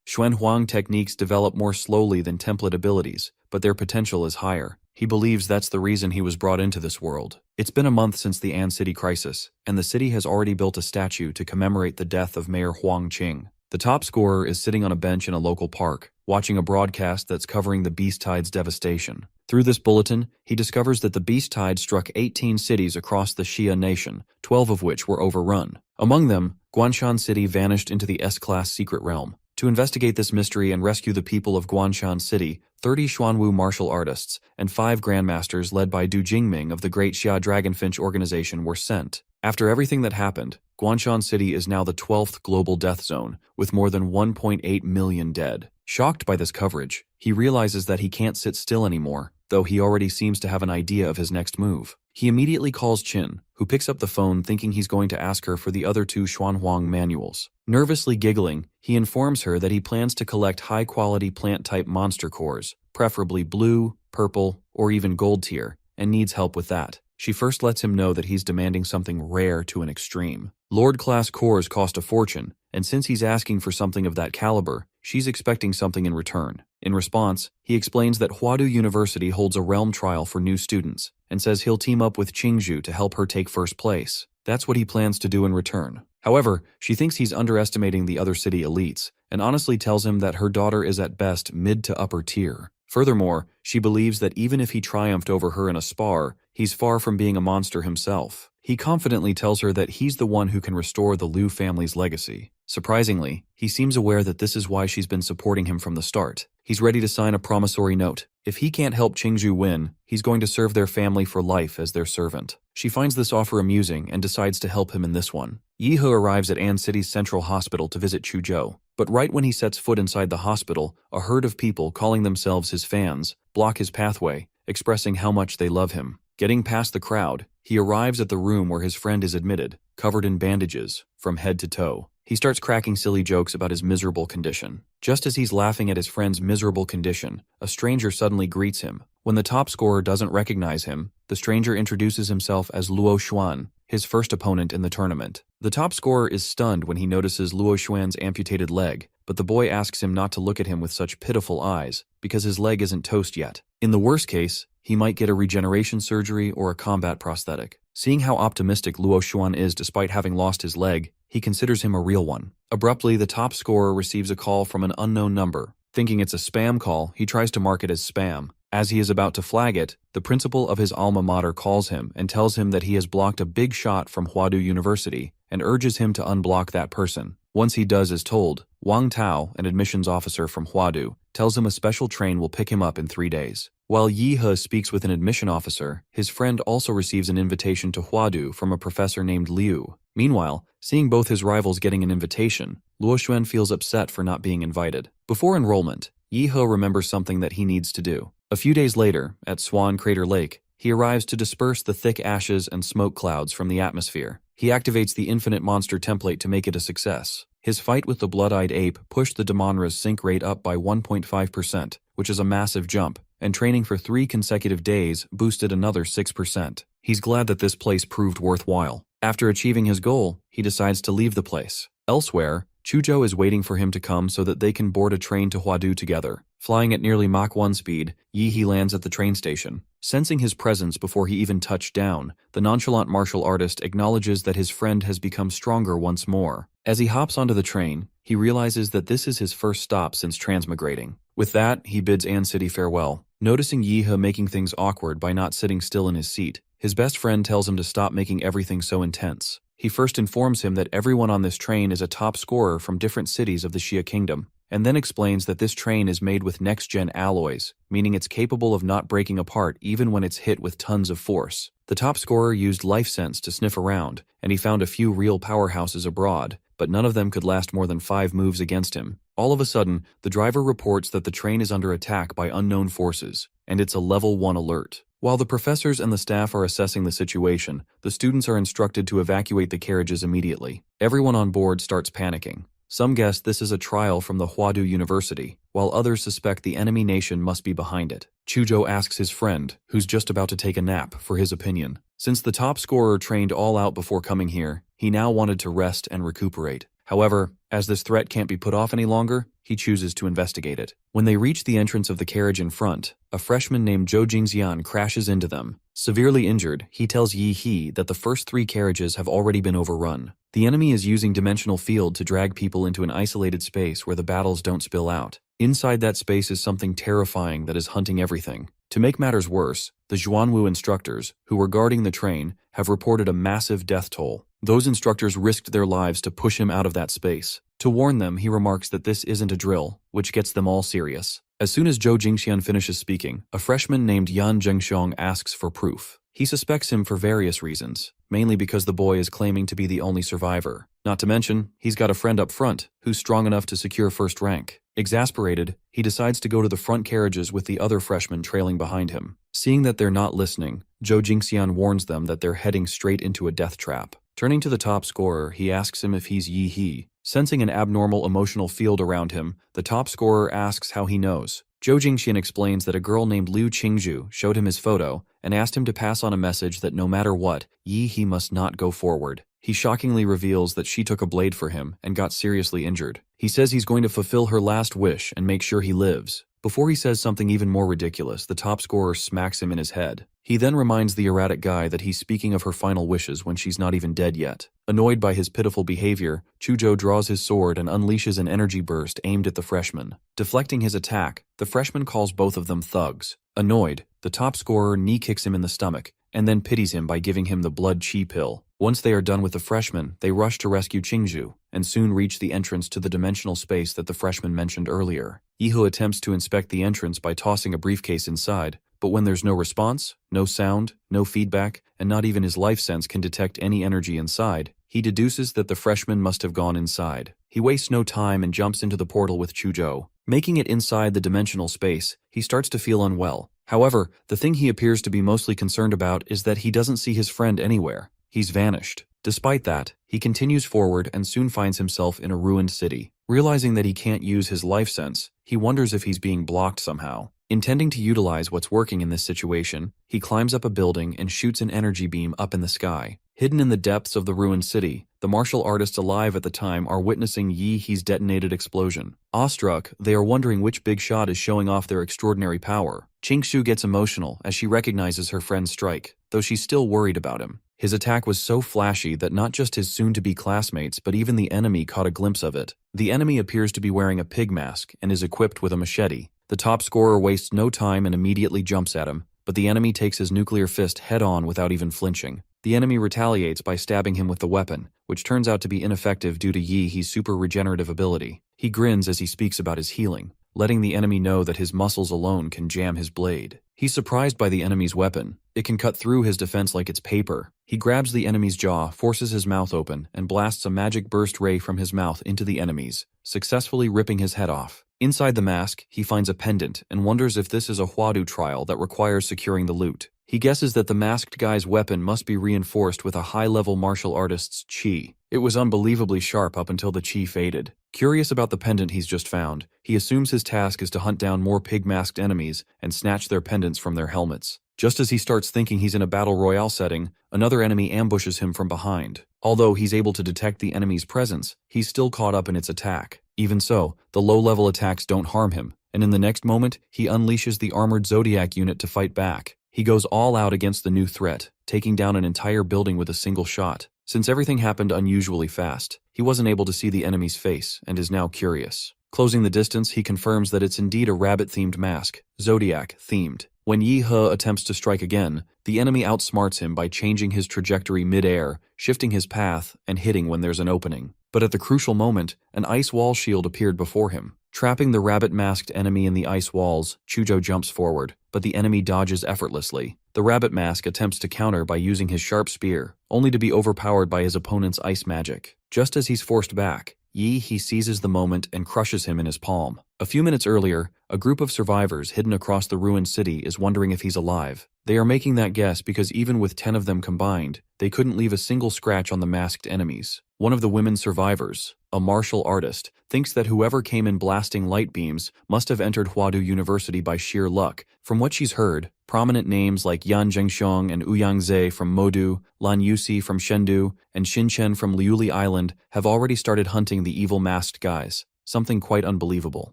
Xuanhuang techniques develop more slowly than template abilities, but their potential is higher. He believes that's the reason he was brought into this world. It's been a month since the An City crisis, and the city has already built a statue to commemorate the death of Mayor Huang Qing. The top scorer is sitting on a bench in a local park, watching a broadcast that's covering the beast tide's devastation. Through this bulletin, he discovers that the beast tide struck 18 cities across the Xia nation, 12 of which were overrun. Among them, Guanshan City vanished into the S-class secret realm. To investigate this mystery and rescue the people of Guanshan City, 30 Xuanwu martial artists and 5 grandmasters led by Du Jingming of the Great Xia Dragonfinch organization were sent. After everything that happened, Guanshan City is now the 12th global death zone, with more than 1.8 million dead. Shocked by this coverage, he realizes that he can't sit still anymore, though he already seems to have an idea of his next move. He immediately calls Qin, who picks up the phone thinking he's going to ask her for the other 2 Xuanhuang manuals. Nervously giggling, he informs her that he plans to collect high-quality plant-type monster cores, preferably blue, purple, or even gold tier, and needs help with that. She first lets him know that he's demanding something rare to an extreme. Lord-class cores cost a fortune, and since he's asking for something of that caliber, she's expecting something in return. In response, he explains that Huadu University holds a realm trial for new students, and says he'll team up with Qingzhou to help her take first place. That's what he plans to do in return. However, she thinks he's underestimating the other city elites, and honestly tells him that her daughter is at best mid to upper tier. Furthermore, she believes that even if he triumphed over her in a spar, he's far from being a monster himself. He confidently tells her that he's the one who can restore the Liu family's legacy. Surprisingly, he seems aware that this is why she's been supporting him from the start. He's ready to sign a promissory note. If he can't help Qingzhou win, he's going to serve their family for life as their servant. She finds this offer amusing and decides to help him in this one. Yi He arrives at An City's central hospital to visit Chuzhou, but right when he sets foot inside the hospital, a herd of people calling themselves his fans block his pathway, expressing how much they love him. Getting past the crowd, he arrives at the room where his friend is admitted, covered in bandages, from head to toe. He starts cracking silly jokes about his miserable condition. Just as he's laughing at his friend's miserable condition, a stranger suddenly greets him. When the top scorer doesn't recognize him, the stranger introduces himself as Luo Xuan, his first opponent in the tournament. The top scorer is stunned when he notices Luo Xuan's amputated leg, but the boy asks him not to look at him with such pitiful eyes, because his leg isn't toast yet. In the worst case, he might get a regeneration surgery or a combat prosthetic. Seeing how optimistic Luo Xuan is despite having lost his leg, he considers him a real one. Abruptly, the top scorer receives a call from an unknown number. Thinking it's a spam call, he tries to mark it as spam. As he is about to flag it, the principal of his alma mater calls him and tells him that he has blocked a big shot from Huadu University and urges him to unblock that person. Once he does as told, Wang Tao, an admissions officer from Huadu, tells him a special train will pick him up in 3 days. While Yi He speaks with an admission officer, his friend also receives an invitation to Huadu from a professor named Liu. Meanwhile, seeing both his rivals getting an invitation, Luo Xuan feels upset for not being invited. Before enrollment, Yi He remembers something that he needs to do. A few days later, at Swan Crater Lake, he arrives to disperse the thick ashes and smoke clouds from the atmosphere. He activates the Infinite Monster template to make it a success. His fight with the Blood-Eyed Ape pushed the Damonra's sync rate up by 1.5%, which is a massive jump, and training for 3 consecutive days boosted another 6%. He's glad that this place proved worthwhile. After achieving his goal, he decides to leave the place. Elsewhere, Chuzhou is waiting for him to come so that they can board a train to Huadu together. Flying at nearly Mach 1 speed, Yi He lands at the train station. Sensing his presence before he even touched down, the nonchalant martial artist acknowledges that his friend has become stronger once more. As he hops onto the train, he realizes that this is his first stop since transmigrating. With that, he bids An City farewell. Noticing Yi He making things awkward by not sitting still in his seat, his best friend tells him to stop making everything so intense. He first informs him that everyone on this train is a top scorer from different cities of the Xia Kingdom, and then explains that this train is made with next-gen alloys, meaning it's capable of not breaking apart even when it's hit with tons of force. The top scorer used life sense to sniff around, and he found a few real powerhouses abroad, but none of them could last more than 5 moves against him. All of a sudden, the driver reports that the train is under attack by unknown forces, and it's a level 1 alert. While the professors and the staff are assessing the situation, the students are instructed to evacuate the carriages immediately. Everyone on board starts panicking. Some guess this is a trial from the Huadu University, while others suspect the enemy nation must be behind it. Chuzhou asks his friend, who's just about to take a nap, for his opinion. Since the top scorer trained all out before coming here, he now wanted to rest and recuperate. However, as this threat can't be put off any longer, he chooses to investigate it. When they reach the entrance of the carriage in front, a freshman named Zhou Jingxian crashes into them. Severely injured, he tells Yi He that the first 3 carriages have already been overrun. The enemy is using dimensional field to drag people into an isolated space where the battles don't spill out. Inside that space is something terrifying that is hunting everything. To make matters worse, the Zhuanwu instructors, who were guarding the train, have reported a massive death toll. Those instructors risked their lives to push him out of that space. To warn them, he remarks that this isn't a drill, which gets them all serious. As soon as Zhou Jingxian finishes speaking, a freshman named Yan Zhengxiong asks for proof. He suspects him for various reasons, mainly because the boy is claiming to be the only survivor. Not to mention, he's got a friend up front who's strong enough to secure first rank. Exasperated, he decides to go to the front carriages with the other freshmen trailing behind him. Seeing that they're not listening, Zhou Jingxian warns them that they're heading straight into a death trap. Turning to the top scorer, he asks him if he's Yi He. Sensing an abnormal emotional field around him, the top scorer asks how he knows. Zhou Jingxian explains that a girl named Liu Qingzhu showed him his photo and asked him to pass on a message that no matter what, Yi He must not go forward. He shockingly reveals that she took a blade for him and got seriously injured. He says he's going to fulfill her last wish and make sure he lives. Before he says something even more ridiculous, the top scorer smacks him in his head. He then reminds the erratic guy that he's speaking of her final wishes when she's not even dead yet. Annoyed by his pitiful behavior, Chuzhou draws his sword and unleashes an energy burst aimed at the freshman. Deflecting his attack, the freshman calls both of them thugs. Annoyed, the top scorer knee-kicks him in the stomach, and then pities him by giving him the blood chi pill. Once they are done with the freshman, they rush to rescue Qingzhu, and soon reach the entrance to the dimensional space that the freshman mentioned earlier. Yi He attempts to inspect the entrance by tossing a briefcase inside, but when there's no response, no sound, no feedback, and not even his life sense can detect any energy inside, he deduces that the freshman must have gone inside. He wastes no time and jumps into the portal with Chuzhou. Making it inside the dimensional space, he starts to feel unwell. However, the thing he appears to be mostly concerned about is that he doesn't see his friend anywhere. He's vanished. Despite that, he continues forward and soon finds himself in a ruined city. Realizing that he can't use his life sense, he wonders if he's being blocked somehow. Intending to utilize what's working in this situation, he climbs up a building and shoots an energy beam up in the sky. Hidden in the depths of the ruined city, the martial artists alive at the time are witnessing Yi He's detonated explosion. Awestruck, they are wondering which big shot is showing off their extraordinary power. Qingzhu gets emotional as she recognizes her friend's strike, though she's still worried about him. His attack was so flashy that not just his soon-to-be classmates but even the enemy caught a glimpse of it. The enemy appears to be wearing a pig mask and is equipped with a machete. The top scorer wastes no time and immediately jumps at him, but the enemy takes his nuclear fist head-on without even flinching. The enemy retaliates by stabbing him with the weapon, which turns out to be ineffective due to Yi He's super regenerative ability. He grins as he speaks about his healing, letting the enemy know that his muscles alone can jam his blade. He's surprised by the enemy's weapon. It can cut through his defense like it's paper. He grabs the enemy's jaw, forces his mouth open, and blasts a magic burst ray from his mouth into the enemy's, successfully ripping his head off. Inside the mask, he finds a pendant and wonders if this is a Huadu trial that requires securing the loot. He guesses that the masked guy's weapon must be reinforced with a high-level martial artist's chi. It was unbelievably sharp up until the chi faded. Curious about the pendant he's just found, he assumes his task is to hunt down more pig-masked enemies and snatch their pendants from their helmets. Just as he starts thinking he's in a battle royale setting, another enemy ambushes him from behind. Although he's able to detect the enemy's presence, he's still caught up in its attack. Even so, the low-level attacks don't harm him, and in the next moment, he unleashes the armored Zodiac unit to fight back. He goes all out against the new threat, taking down an entire building with a single shot. Since everything happened unusually fast, he wasn't able to see the enemy's face and is now curious. Closing the distance, he confirms that it's indeed a rabbit-themed mask, Zodiac-themed. When Yi He attempts to strike again, the enemy outsmarts him by changing his trajectory mid-air, shifting his path, and hitting when there's an opening. But at the crucial moment, an ice wall shield appeared before him. Trapping the rabbit-masked enemy in the ice walls, Chujo jumps forward, but the enemy dodges effortlessly. The rabbit mask attempts to counter by using his sharp spear, only to be overpowered by his opponent's ice magic. Just as he's forced back, He seizes the moment and crushes him in his palm. A few minutes earlier, a group of survivors hidden across the ruined city is wondering if he's alive. They are making that guess because even with 10 of them combined, they couldn't leave a single scratch on the masked enemies. One of the women survivors, a martial artist, thinks that whoever came in blasting light beams must have entered Huadu University by sheer luck. From what she's heard, prominent names like Yan Zhengxiong and Ouyang Zhe from Modu, Lan Yusi from Chengdu, and Xin Chen from Liuli Island have already started hunting the evil masked guys, something quite unbelievable.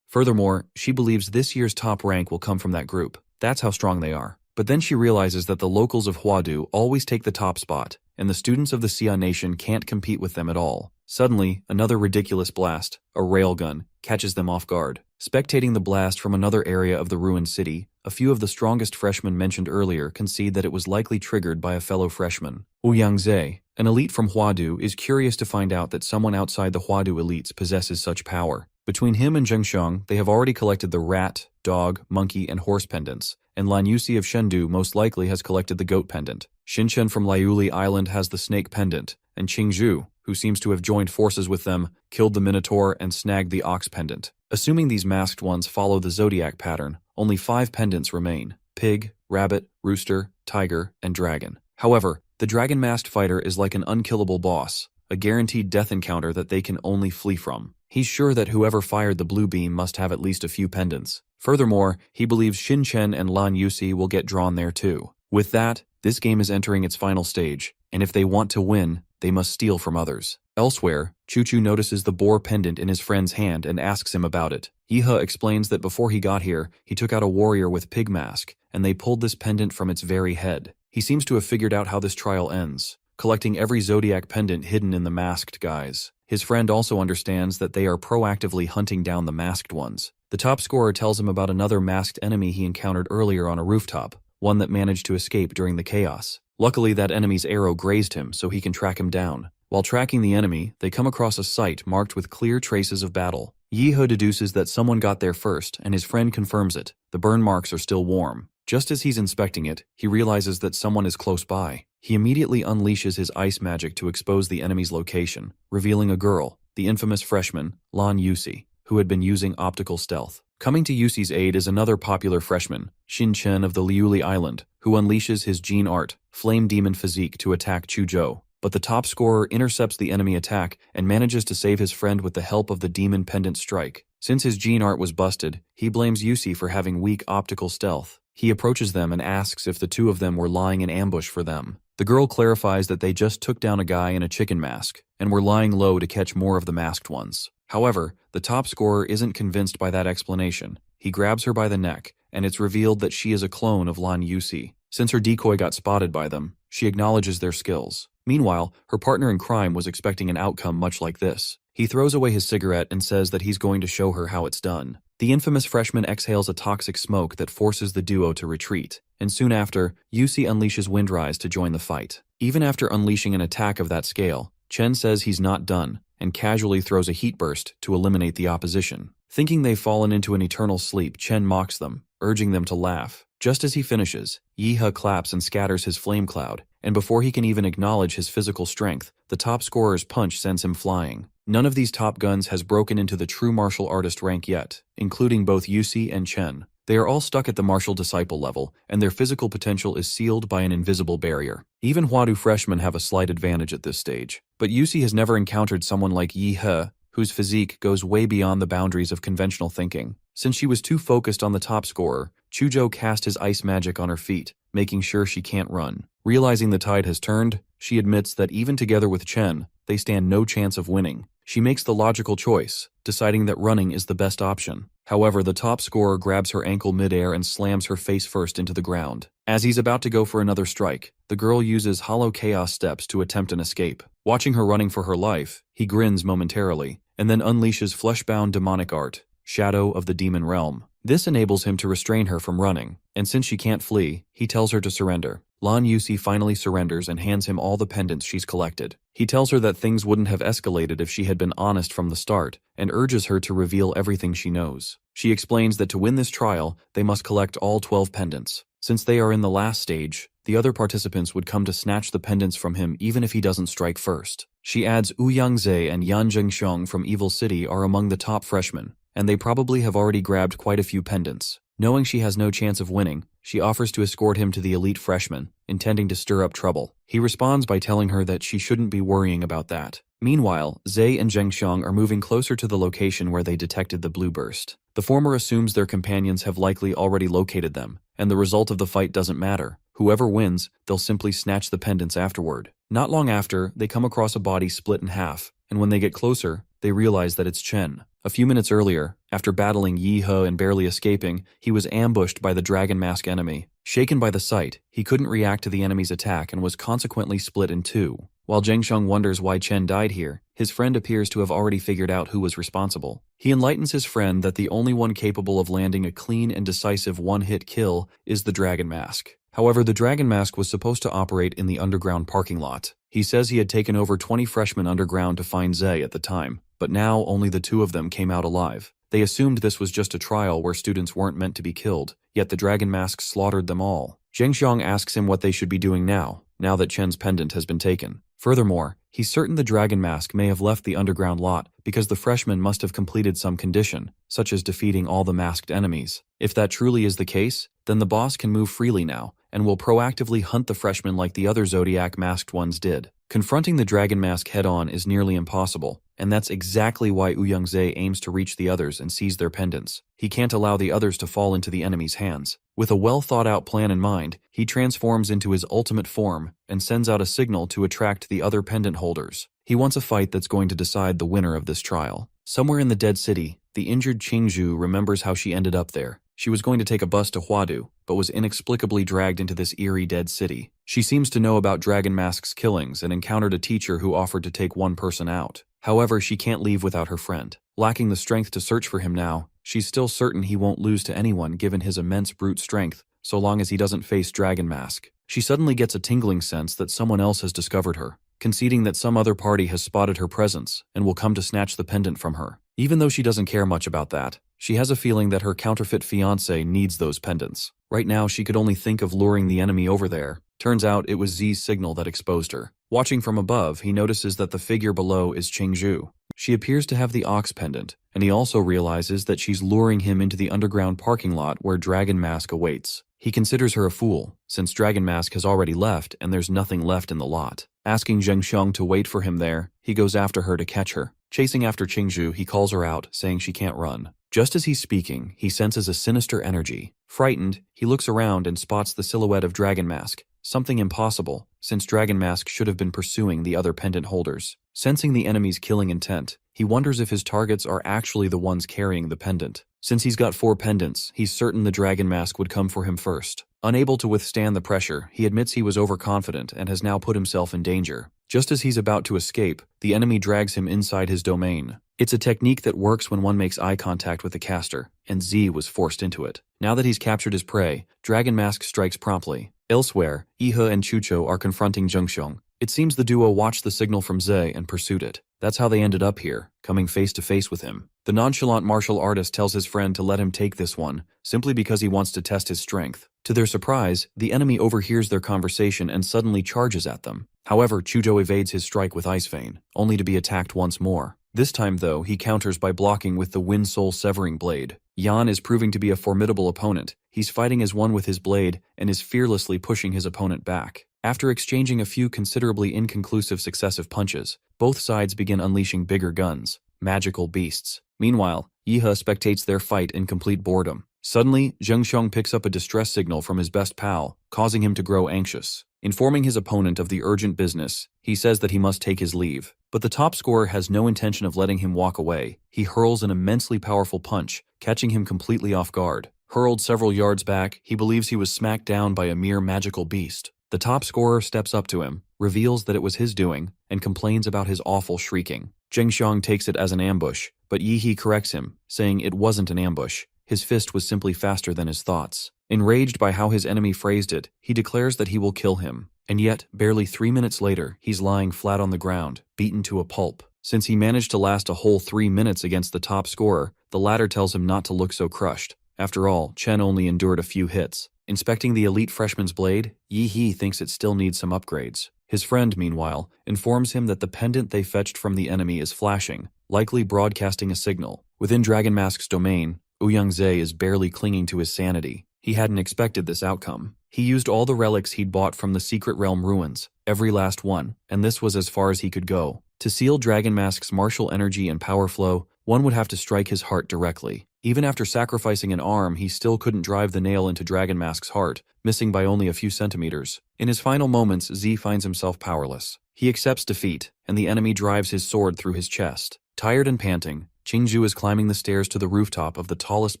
Furthermore, she believes this year's top rank will come from that group. That's how strong they are. But then she realizes that the locals of Huadu always take the top spot, and the students of the Xia Nation can't compete with them at all. Suddenly, another ridiculous blast, a railgun, catches them off guard. Spectating the blast from another area of the ruined city, a few of the strongest freshmen mentioned earlier concede that it was likely triggered by a fellow freshman. Ouyang Zhe, an elite from Huadu, is curious to find out that someone outside the Huadu elites possesses such power. Between him and Zhengxiong, they have already collected the rat, dog, monkey, and horse pendants, and Lan Yusi of Chengdu most likely has collected the goat pendant. Xin Chen from Liuli Island has the snake pendant, and Qingzhu, who seems to have joined forces with them, killed the minotaur and snagged the ox pendant. Assuming these masked ones follow the zodiac pattern, only 5 pendants remain: pig, rabbit, rooster, tiger, and dragon. However, the dragon-masked fighter is like an unkillable boss, a guaranteed death encounter that they can only flee from. He's sure that whoever fired the blue beam must have at least a few pendants. Furthermore, he believes Xin Chen and Lan Yusi will get drawn there too. With that, this game is entering its final stage, and if they want to win, they must steal from others. Elsewhere, Chuchu notices the boar pendant in his friend's hand and asks him about it. Yihe explains that before he got here, he took out a warrior with pig mask, and they pulled this pendant from its very head. He seems to have figured out how this trial ends, collecting every zodiac pendant hidden in the masked guys. His friend also understands that they are proactively hunting down the masked ones. The top scorer tells him about another masked enemy he encountered earlier on a rooftop, one that managed to escape during the chaos. Luckily, that enemy's arrow grazed him so he can track him down. While tracking the enemy, they come across a site marked with clear traces of battle. Yihe deduces that someone got there first, and his friend confirms it. The burn marks are still warm. Just as he's inspecting it, he realizes that someone is close by. He immediately unleashes his ice magic to expose the enemy's location, revealing a girl, the infamous freshman, Lan Yusi, who had been using optical stealth. Coming to Yusi's aid is another popular freshman, Xin Chen of the Liuli Island, who unleashes his gene art, Flame Demon Physique, to attack Chuzhou. But the top scorer intercepts the enemy attack and manages to save his friend with the help of the Demon Pendant Strike. Since his gene art was busted, he blames Yusi for having weak optical stealth. He approaches them and asks if the two of them were lying in ambush for them. The girl clarifies that they just took down a guy in a chicken mask and were lying low to catch more of the masked ones. However, the top scorer isn't convinced by that explanation. He grabs her by the neck, and it's revealed that she is a clone of Lan Yusi. Since her decoy got spotted by them, she acknowledges their skills. Meanwhile, her partner in crime was expecting an outcome much like this. He throws away his cigarette and says that he's going to show her how it's done. The infamous freshman exhales a toxic smoke that forces the duo to retreat, and soon after, Yusi unleashes Windrise to join the fight. Even after unleashing an attack of that scale, Chen says he's not done, and casually throws a heat burst to eliminate the opposition. Thinking they've fallen into an eternal sleep, Chen mocks them, urging them to laugh. Just as he finishes, Yihe claps and scatters his flame cloud, and before he can even acknowledge his physical strength, the top scorer's punch sends him flying. None of these top guns has broken into the true martial artist rank yet, including both Yusi and Chen. They are all stuck at the martial disciple level, and their physical potential is sealed by an invisible barrier. Even Huadu freshmen have a slight advantage at this stage. But Yusi has never encountered someone like Yihe, whose physique goes way beyond the boundaries of conventional thinking. Since she was too focused on the top scorer, Chuzhou cast his ice magic on her feet, making sure she can't run. Realizing the tide has turned, she admits that even together with Chen, they stand no chance of winning. She makes the logical choice, deciding that running is the best option. However, the top scorer grabs her ankle midair and slams her face first into the ground. As he's about to go for another strike, the girl uses hollow chaos steps to attempt an escape. Watching her running for her life, he grins momentarily, and then unleashes fleshbound demonic art, Shadow of the Demon Realm. This enables him to restrain her from running, and since she can't flee, he tells her to surrender. Lan Yusi finally surrenders and hands him all the pendants she's collected. He tells her that things wouldn't have escalated if she had been honest from the start, and urges her to reveal everything she knows. She explains that to win this trial, they must collect all 12 pendants. Since they are in the last stage, the other participants would come to snatch the pendants from him even if he doesn't strike first. She adds Wu Yangze and Yan Zhengxiong from Evil City are among the top freshmen, and they probably have already grabbed quite a few pendants. Knowing she has no chance of winning, she offers to escort him to the elite freshman, intending to stir up trouble. He responds by telling her that she shouldn't be worrying about that. Meanwhile, Zhe and Zhengxiong are moving closer to the location where they detected the blue burst. The former assumes their companions have likely already located them, and the result of the fight doesn't matter. Whoever wins, they'll simply snatch the pendants afterward. Not long after, they come across a body split in half, and when they get closer, they realize that it's Chen. A few minutes earlier, after battling Yi He and barely escaping, he was ambushed by the Dragon Mask enemy. Shaken by the sight, he couldn't react to the enemy's attack and was consequently split in two. While Zhengxiong wonders why Chen died here, his friend appears to have already figured out who was responsible. He enlightens his friend that the only one capable of landing a clean and decisive one-hit kill is the Dragon Mask. However, the Dragon Mask was supposed to operate in the underground parking lot. He says he had taken over 20 freshmen underground to find Zhe at the time, but now only the two of them came out alive. They assumed this was just a trial where students weren't meant to be killed, yet the Dragon Mask slaughtered them all. Zhengxiong asks him what they should be doing now that Chen's pendant has been taken. Furthermore, he's certain the Dragon Mask may have left the underground lot because the freshmen must have completed some condition, such as defeating all the masked enemies. If that truly is the case, then the boss can move freely now, and will proactively hunt the freshmen like the other Zodiac masked ones did. Confronting the Dragon Mask head-on is nearly impossible, and that's exactly why Ouyang-Zhe aims to reach the others and seize their pendants. He can't allow the others to fall into the enemy's hands. With a well-thought-out plan in mind, he transforms into his ultimate form and sends out a signal to attract the other pendant holders. He wants a fight that's going to decide the winner of this trial. Somewhere in the Dead City, the injured Qingzhu remembers how she ended up there. She was going to take a bus to Huadu, but was inexplicably dragged into this eerie dead city. She seems to know about Dragon Mask's killings and encountered a teacher who offered to take one person out. However, she can't leave without her friend. Lacking the strength to search for him now, she's still certain he won't lose to anyone given his immense brute strength, so long as he doesn't face Dragon Mask. She suddenly gets a tingling sense that someone else has discovered her, conceding that some other party has spotted her presence and will come to snatch the pendant from her. Even though she doesn't care much about that, she has a feeling that her counterfeit fiancé needs those pendants. Right now, she could only think of luring the enemy over there. Turns out it was Z's signal that exposed her. Watching from above, he notices that the figure below is Qingzhu. She appears to have the Ox pendant, and he also realizes that she's luring him into the underground parking lot where Dragon Mask awaits. He considers her a fool, since Dragon Mask has already left and there's nothing left in the lot. Asking Zhengxiong to wait for him there, he goes after her to catch her. Chasing after Qingzhu, he calls her out, saying she can't run. Just as he's speaking, he senses a sinister energy. Frightened, he looks around and spots the silhouette of Dragon Mask. Something impossible, since Dragon Mask should have been pursuing the other pendant holders. Sensing the enemy's killing intent, he wonders if his targets are actually the ones carrying the pendant. Since he's got 4 pendants, he's certain the Dragon Mask would come for him first. Unable to withstand the pressure, he admits he was overconfident and has now put himself in danger. Just as he's about to escape, the enemy drags him inside his domain. It's a technique that works when one makes eye contact with the caster, and Z was forced into it. Now that he's captured his prey, Dragon Mask strikes promptly. Elsewhere, Iha and Chucho are confronting Zhengxiong. It seems the duo watched the signal from Zhe and pursued it. That's how they ended up here, coming face to face with him. The nonchalant martial artist tells his friend to let him take this one, simply because he wants to test his strength. To their surprise, the enemy overhears their conversation and suddenly charges at them. However, Chujo evades his strike with Ice Vein, only to be attacked once more. This time, though, he counters by blocking with the Wind Soul Severing Blade. Yan is proving to be a formidable opponent. He's fighting as one with his blade and is fearlessly pushing his opponent back. After exchanging a few considerably inconclusive successive punches, both sides begin unleashing bigger guns, magical beasts. Meanwhile, Yiha spectates their fight in complete boredom. Suddenly, Zheng Xiong picks up a distress signal from his best pal, causing him to grow anxious. Informing his opponent of the urgent business, he says that he must take his leave. But the top scorer has no intention of letting him walk away. He hurls an immensely powerful punch, catching him completely off guard. Hurled several yards back, he believes he was smacked down by a mere magical beast. The top scorer steps up to him, reveals that it was his doing, and complains about his awful shrieking. Zheng Xiong takes it as an ambush, but Yi He corrects him, saying it wasn't an ambush. His fist was simply faster than his thoughts. Enraged by how his enemy phrased it, he declares that he will kill him. And yet, barely 3 minutes later, he's lying flat on the ground, beaten to a pulp. Since he managed to last a whole 3 minutes against the top scorer, the latter tells him not to look so crushed. After all, Chen only endured a few hits. Inspecting the elite freshman's blade, Yi He thinks it still needs some upgrades. His friend, meanwhile, informs him that the pendant they fetched from the enemy is flashing, likely broadcasting a signal. Within Dragon Mask's domain, Ouyang-Zhe is barely clinging to his sanity. He hadn't expected this outcome. He used all the relics he'd bought from the Secret Realm ruins, every last one, and this was as far as he could go. To seal Dragon Mask's martial energy and power flow, one would have to strike his heart directly. Even after sacrificing an arm, he still couldn't drive the nail into Dragon Mask's heart, missing by only a few centimeters. In his final moments, Z finds himself powerless. He accepts defeat, and the enemy drives his sword through his chest. Tired and panting, Qingzhu is climbing the stairs to the rooftop of the tallest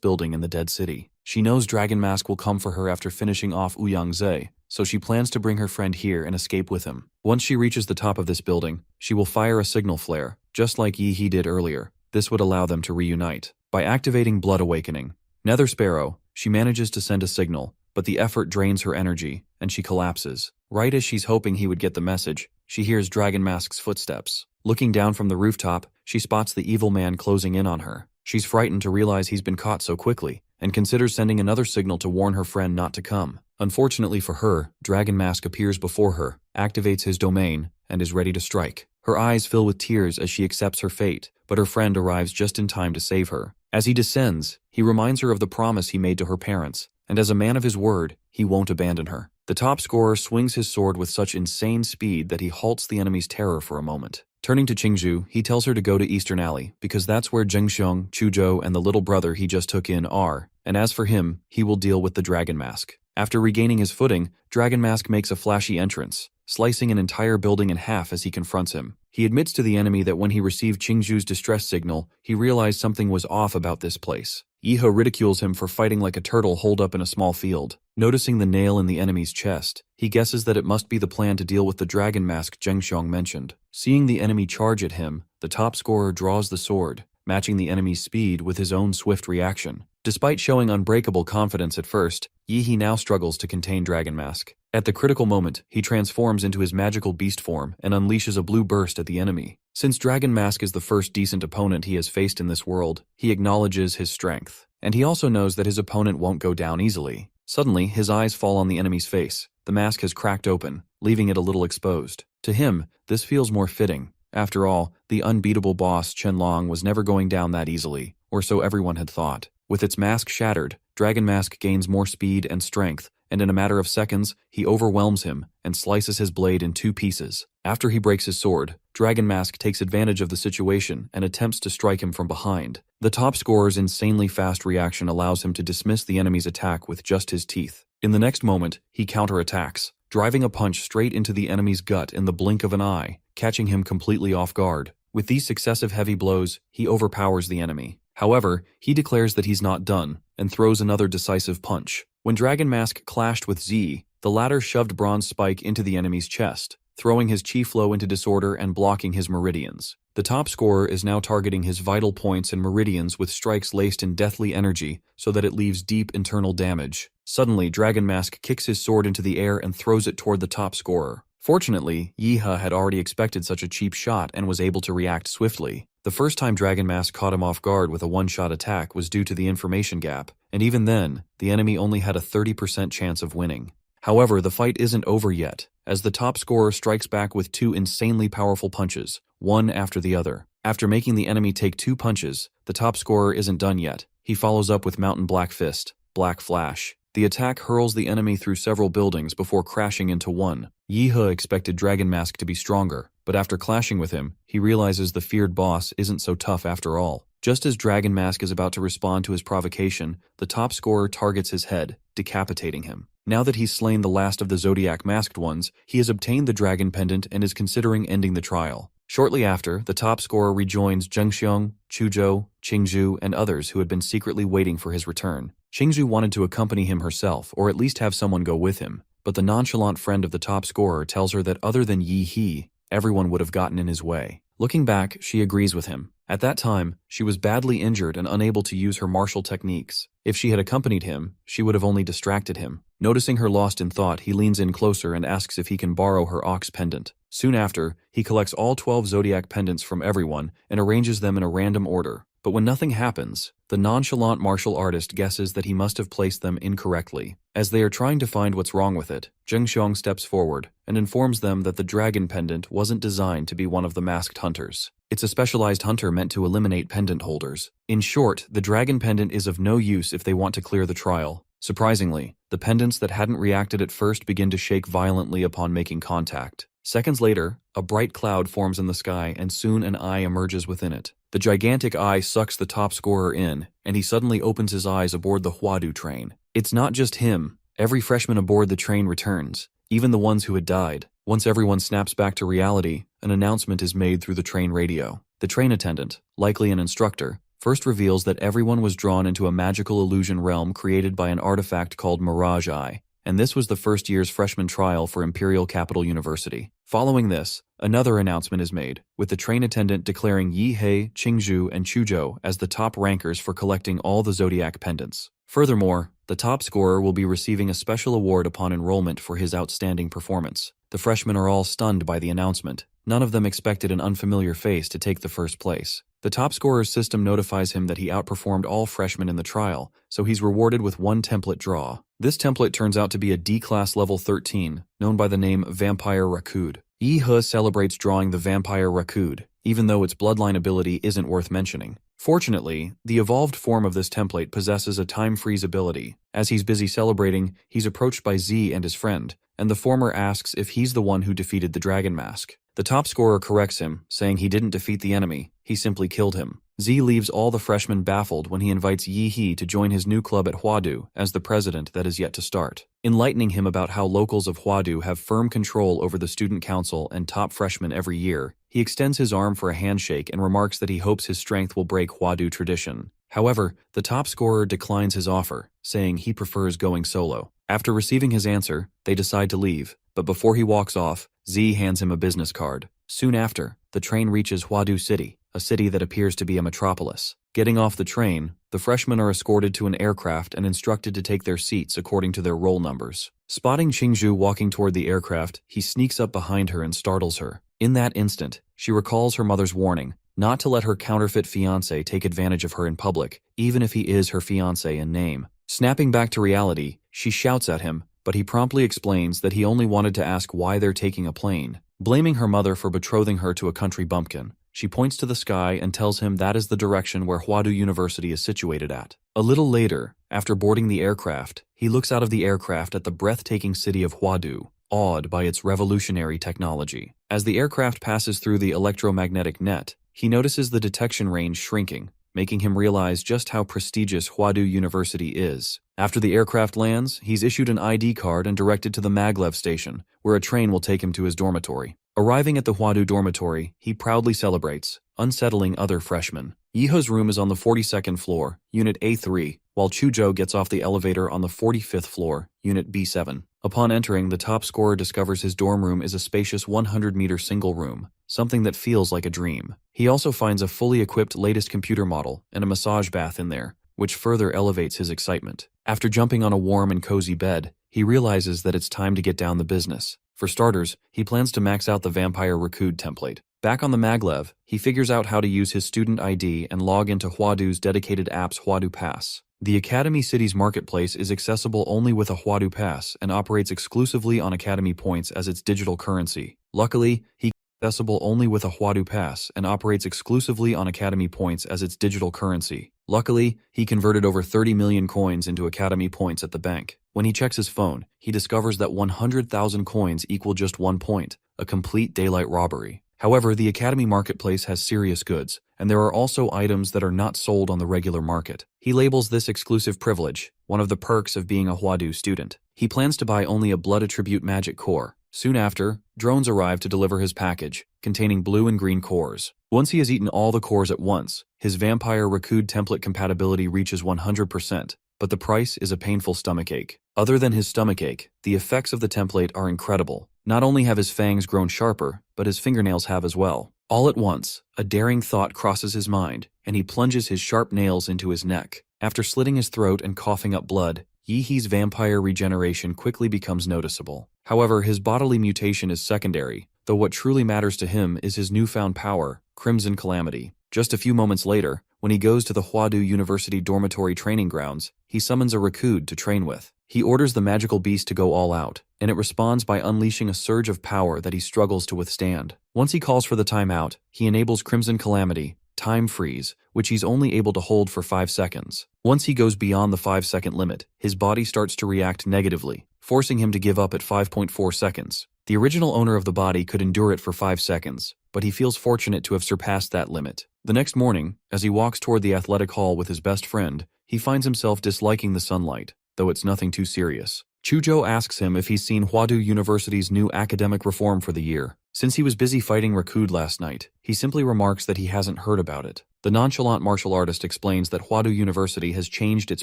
building in the Dead City. She knows Dragon Mask will come for her after finishing off Ouyang-Zhe, so she plans to bring her friend here and escape with him. Once she reaches the top of this building, she will fire a signal flare, just like Yi He did earlier. This would allow them to reunite. By activating Blood Awakening, Nether Sparrow, she manages to send a signal, but the effort drains her energy, and she collapses. Right as she's hoping he would get the message, she hears Dragon Mask's footsteps. Looking down from the rooftop, she spots the evil man closing in on her. She's frightened to realize he's been caught so quickly, and considers sending another signal to warn her friend not to come. Unfortunately for her, Dragon Mask appears before her, activates his domain, and is ready to strike. Her eyes fill with tears as she accepts her fate, but her friend arrives just in time to save her. As he descends, he reminds her of the promise he made to her parents, and as a man of his word, he won't abandon her. The top scorer swings his sword with such insane speed that he halts the enemy's terror for a moment. Turning to Qingzhu, he tells her to go to Eastern Alley, because that's where Zheng Xiong, Chuzhou, and the little brother he just took in are, and as for him, he will deal with the Dragon Mask. After regaining his footing, Dragon Mask makes a flashy entrance, slicing an entire building in half as he confronts him. He admits to the enemy that when he received Qingzhu's distress signal, he realized something was off about this place. Yi He ridicules him for fighting like a turtle holed up in a small field. Noticing the nail in the enemy's chest, he guesses that it must be the plan to deal with the Dragon Mask Zheng Xiong mentioned. Seeing the enemy charge at him, the top scorer draws the sword, matching the enemy's speed with his own swift reaction. Despite showing unbreakable confidence at first, Yi He now struggles to contain Dragon Mask. At the critical moment, he transforms into his magical beast form and unleashes a blue burst at the enemy. Since Dragon Mask is the first decent opponent he has faced in this world, he acknowledges his strength. And he also knows that his opponent won't go down easily. Suddenly, his eyes fall on the enemy's face. The mask has cracked open, leaving it a little exposed. To him, this feels more fitting. After all, the unbeatable boss Chen Long was never going down that easily, or so everyone had thought. With its mask shattered, Dragon Mask gains more speed and strength, and in a matter of seconds, he overwhelms him and slices his blade in 2 pieces. After he breaks his sword, Dragon Mask takes advantage of the situation and attempts to strike him from behind. The top scorer's insanely fast reaction allows him to dismiss the enemy's attack with just his teeth. In the next moment, he counterattacks, driving a punch straight into the enemy's gut in the blink of an eye, catching him completely off guard. With these successive heavy blows, he overpowers the enemy. However, he declares that he's not done, and throws another decisive punch. When Dragon Mask clashed with Z, the latter shoved Bronze Spike into the enemy's chest, throwing his chi flow into disorder and blocking his meridians. The top scorer is now targeting his vital points and meridians with strikes laced in deathly energy so that it leaves deep internal damage. Suddenly, Dragon Mask kicks his sword into the air and throws it toward the top scorer. Fortunately, Yi He had already expected such a cheap shot and was able to react swiftly. The first time Dragon Mask caught him off guard with a one-shot attack was due to the information gap, and even then, the enemy only had a 30% chance of winning. However, the fight isn't over yet, as the top scorer strikes back with 2 insanely powerful punches, one after the other. After making the enemy take 2 punches, the top scorer isn't done yet. He follows up with Mountain Black Fist, Black Flash. The attack hurls the enemy through several buildings before crashing into one. Yi He expected Dragon Mask to be stronger, but after clashing with him, he realizes the feared boss isn't so tough after all. Just as Dragon Mask is about to respond to his provocation, the top scorer targets his head, decapitating him. Now that he's slain the last of the Zodiac masked ones, he has obtained the dragon pendant and is considering ending the trial. Shortly after, the top scorer rejoins Zhengxiong, Chuzhou, Qingzhu, and others who had been secretly waiting for his return. Qingzhu wanted to accompany him herself, or at least have someone go with him, but the nonchalant friend of the top scorer tells her that other than Yi He, everyone would have gotten in his way. Looking back, she agrees with him. At that time, she was badly injured and unable to use her martial techniques. If she had accompanied him, she would have only distracted him. Noticing her lost in thought, he leans in closer and asks if he can borrow her ox pendant. Soon after, he collects all 12 zodiac pendants from everyone and arranges them in a random order. But when nothing happens, the nonchalant martial artist guesses that he must have placed them incorrectly. As they are trying to find what's wrong with it, Zhengxiong steps forward and informs them that the dragon pendant wasn't designed to be one of the masked hunters. It's a specialized hunter meant to eliminate pendant holders. In short, the dragon pendant is of no use if they want to clear the trial. Surprisingly, the pendants that hadn't reacted at first begin to shake violently upon making contact. Seconds later, a bright cloud forms in the sky and soon an eye emerges within it. The gigantic eye sucks the top scorer in, and he suddenly opens his eyes aboard the Huadu train. It's not just him. Every freshman aboard the train returns, even the ones who had died. Once everyone snaps back to reality, an announcement is made through the train radio. The train attendant, likely an instructor, first reveals that everyone was drawn into a magical illusion realm created by an artifact called Mirage Eye, and this was the first year's freshman trial for Imperial Capital University. Following this, another announcement is made, with the train attendant declaring Yi He, Qingzhu, and Chuzhou as the top rankers for collecting all the zodiac pendants. Furthermore, the top scorer will be receiving a special award upon enrollment for his outstanding performance. The freshmen are all stunned by the announcement. None of them expected an unfamiliar face to take the first place. The top scorer's system notifies him that he outperformed all freshmen in the trial, so he's rewarded with one template draw. This template turns out to be a D-Class Level 13, known by the name Vampire Rakud. Yi He celebrates drawing the Vampire Rakud, even though its bloodline ability isn't worth mentioning. Fortunately, the evolved form of this template possesses a time freeze ability. As he's busy celebrating, he's approached by Z and his friend, and the former asks if he's the one who defeated the Dragon Mask. The top scorer corrects him, saying he didn't defeat the enemy, he simply killed him. Z leaves all the freshmen baffled when he invites Yi He to join his new club at Huadu as the president that is yet to start. Enlightening him about how locals of Huadu have firm control over the student council and top freshmen every year, he extends his arm for a handshake and remarks that he hopes his strength will break Huadu tradition. However, the top scorer declines his offer, saying he prefers going solo. After receiving his answer, they decide to leave, but before he walks off, Z hands him a business card. Soon after, the train reaches Huadu City, a city that appears to be a metropolis. Getting off the train, the freshmen are escorted to an aircraft and instructed to take their seats according to their roll numbers. Spotting Qingzhu walking toward the aircraft, he sneaks up behind her and startles her. In that instant, she recalls her mother's warning, not to let her counterfeit fiancé take advantage of her in public, even if he is her fiancé in name. Snapping back to reality, she shouts at him, but he promptly explains that he only wanted to ask why they're taking a plane. Blaming her mother for betrothing her to a country bumpkin, she points to the sky and tells him that is the direction where Huadu University is situated at. A little later, after boarding the aircraft, he looks out of the aircraft at the breathtaking city of Huadu, awed by its revolutionary technology. As the aircraft passes through the electromagnetic net, he notices the detection range shrinking, making him realize just how prestigious Huadu University is. After the aircraft lands, he's issued an ID card and directed to the maglev station, where a train will take him to his dormitory. Arriving at the Huadu dormitory, he proudly celebrates, unsettling other freshmen. Yi He's room is on the 42nd floor, Unit A3, while Chuzhou gets off the elevator on the 45th floor, Unit B7. Upon entering, the top scorer discovers his dorm room is a spacious 100-meter single room, something that feels like a dream. He also finds a fully equipped latest computer model and a massage bath in there, which further elevates his excitement. After jumping on a warm and cozy bed, he realizes that it's time to get down the business. For starters, he plans to max out the Vampire Rakud template. Back on the maglev, he figures out how to use his student ID and log into Huadu's dedicated app's Huadu Pass. The Academy City's marketplace is accessible only with a Huadu Pass and operates exclusively on Academy points as its digital currency. Luckily, he accessible only with a Huadu Pass and operates exclusively on Academy points as its digital currency. Luckily, he converted over 30 million coins into Academy points at the bank. When he checks his phone, he discovers that 100,000 coins equal just 1 point, a complete daylight robbery. However, the Academy Marketplace has serious goods, and there are also items that are not sold on the regular market. He labels this exclusive privilege, one of the perks of being a Huadu student. He plans to buy only a blood attribute magic core. Soon after, drones arrive to deliver his package, containing blue and green cores. Once he has eaten all the cores at once, his Vampire Rakud template compatibility reaches 100%, but the price is a painful stomachache. Other than his stomachache, the effects of the template are incredible. Not only have his fangs grown sharper, but his fingernails have as well. All at once, a daring thought crosses his mind, and he plunges his sharp nails into his neck. After slitting his throat and coughing up blood, Yi-Hee's vampire regeneration quickly becomes noticeable. However, his bodily mutation is secondary, though what truly matters to him is his newfound power, Crimson Calamity. Just a few moments later, when he goes to the Huadu University dormitory training grounds, he summons a Rakud to train with. He orders the magical beast to go all out, and it responds by unleashing a surge of power that he struggles to withstand. Once he calls for the timeout, he enables Crimson Calamity, Time Freeze, which he's only able to hold for 5 seconds. Once he goes beyond the 5-second limit, his body starts to react negatively, forcing him to give up at 5.4 seconds. The original owner of the body could endure it for 5 seconds, but he feels fortunate to have surpassed that limit. The next morning, as he walks toward the athletic hall with his best friend, he finds himself disliking the sunlight, though it's nothing too serious. Chuzhou asks him if he's seen Huadu University's new academic reform for the year. Since he was busy fighting Rakud last night, he simply remarks that he hasn't heard about it. The nonchalant martial artist explains that Huadu University has changed its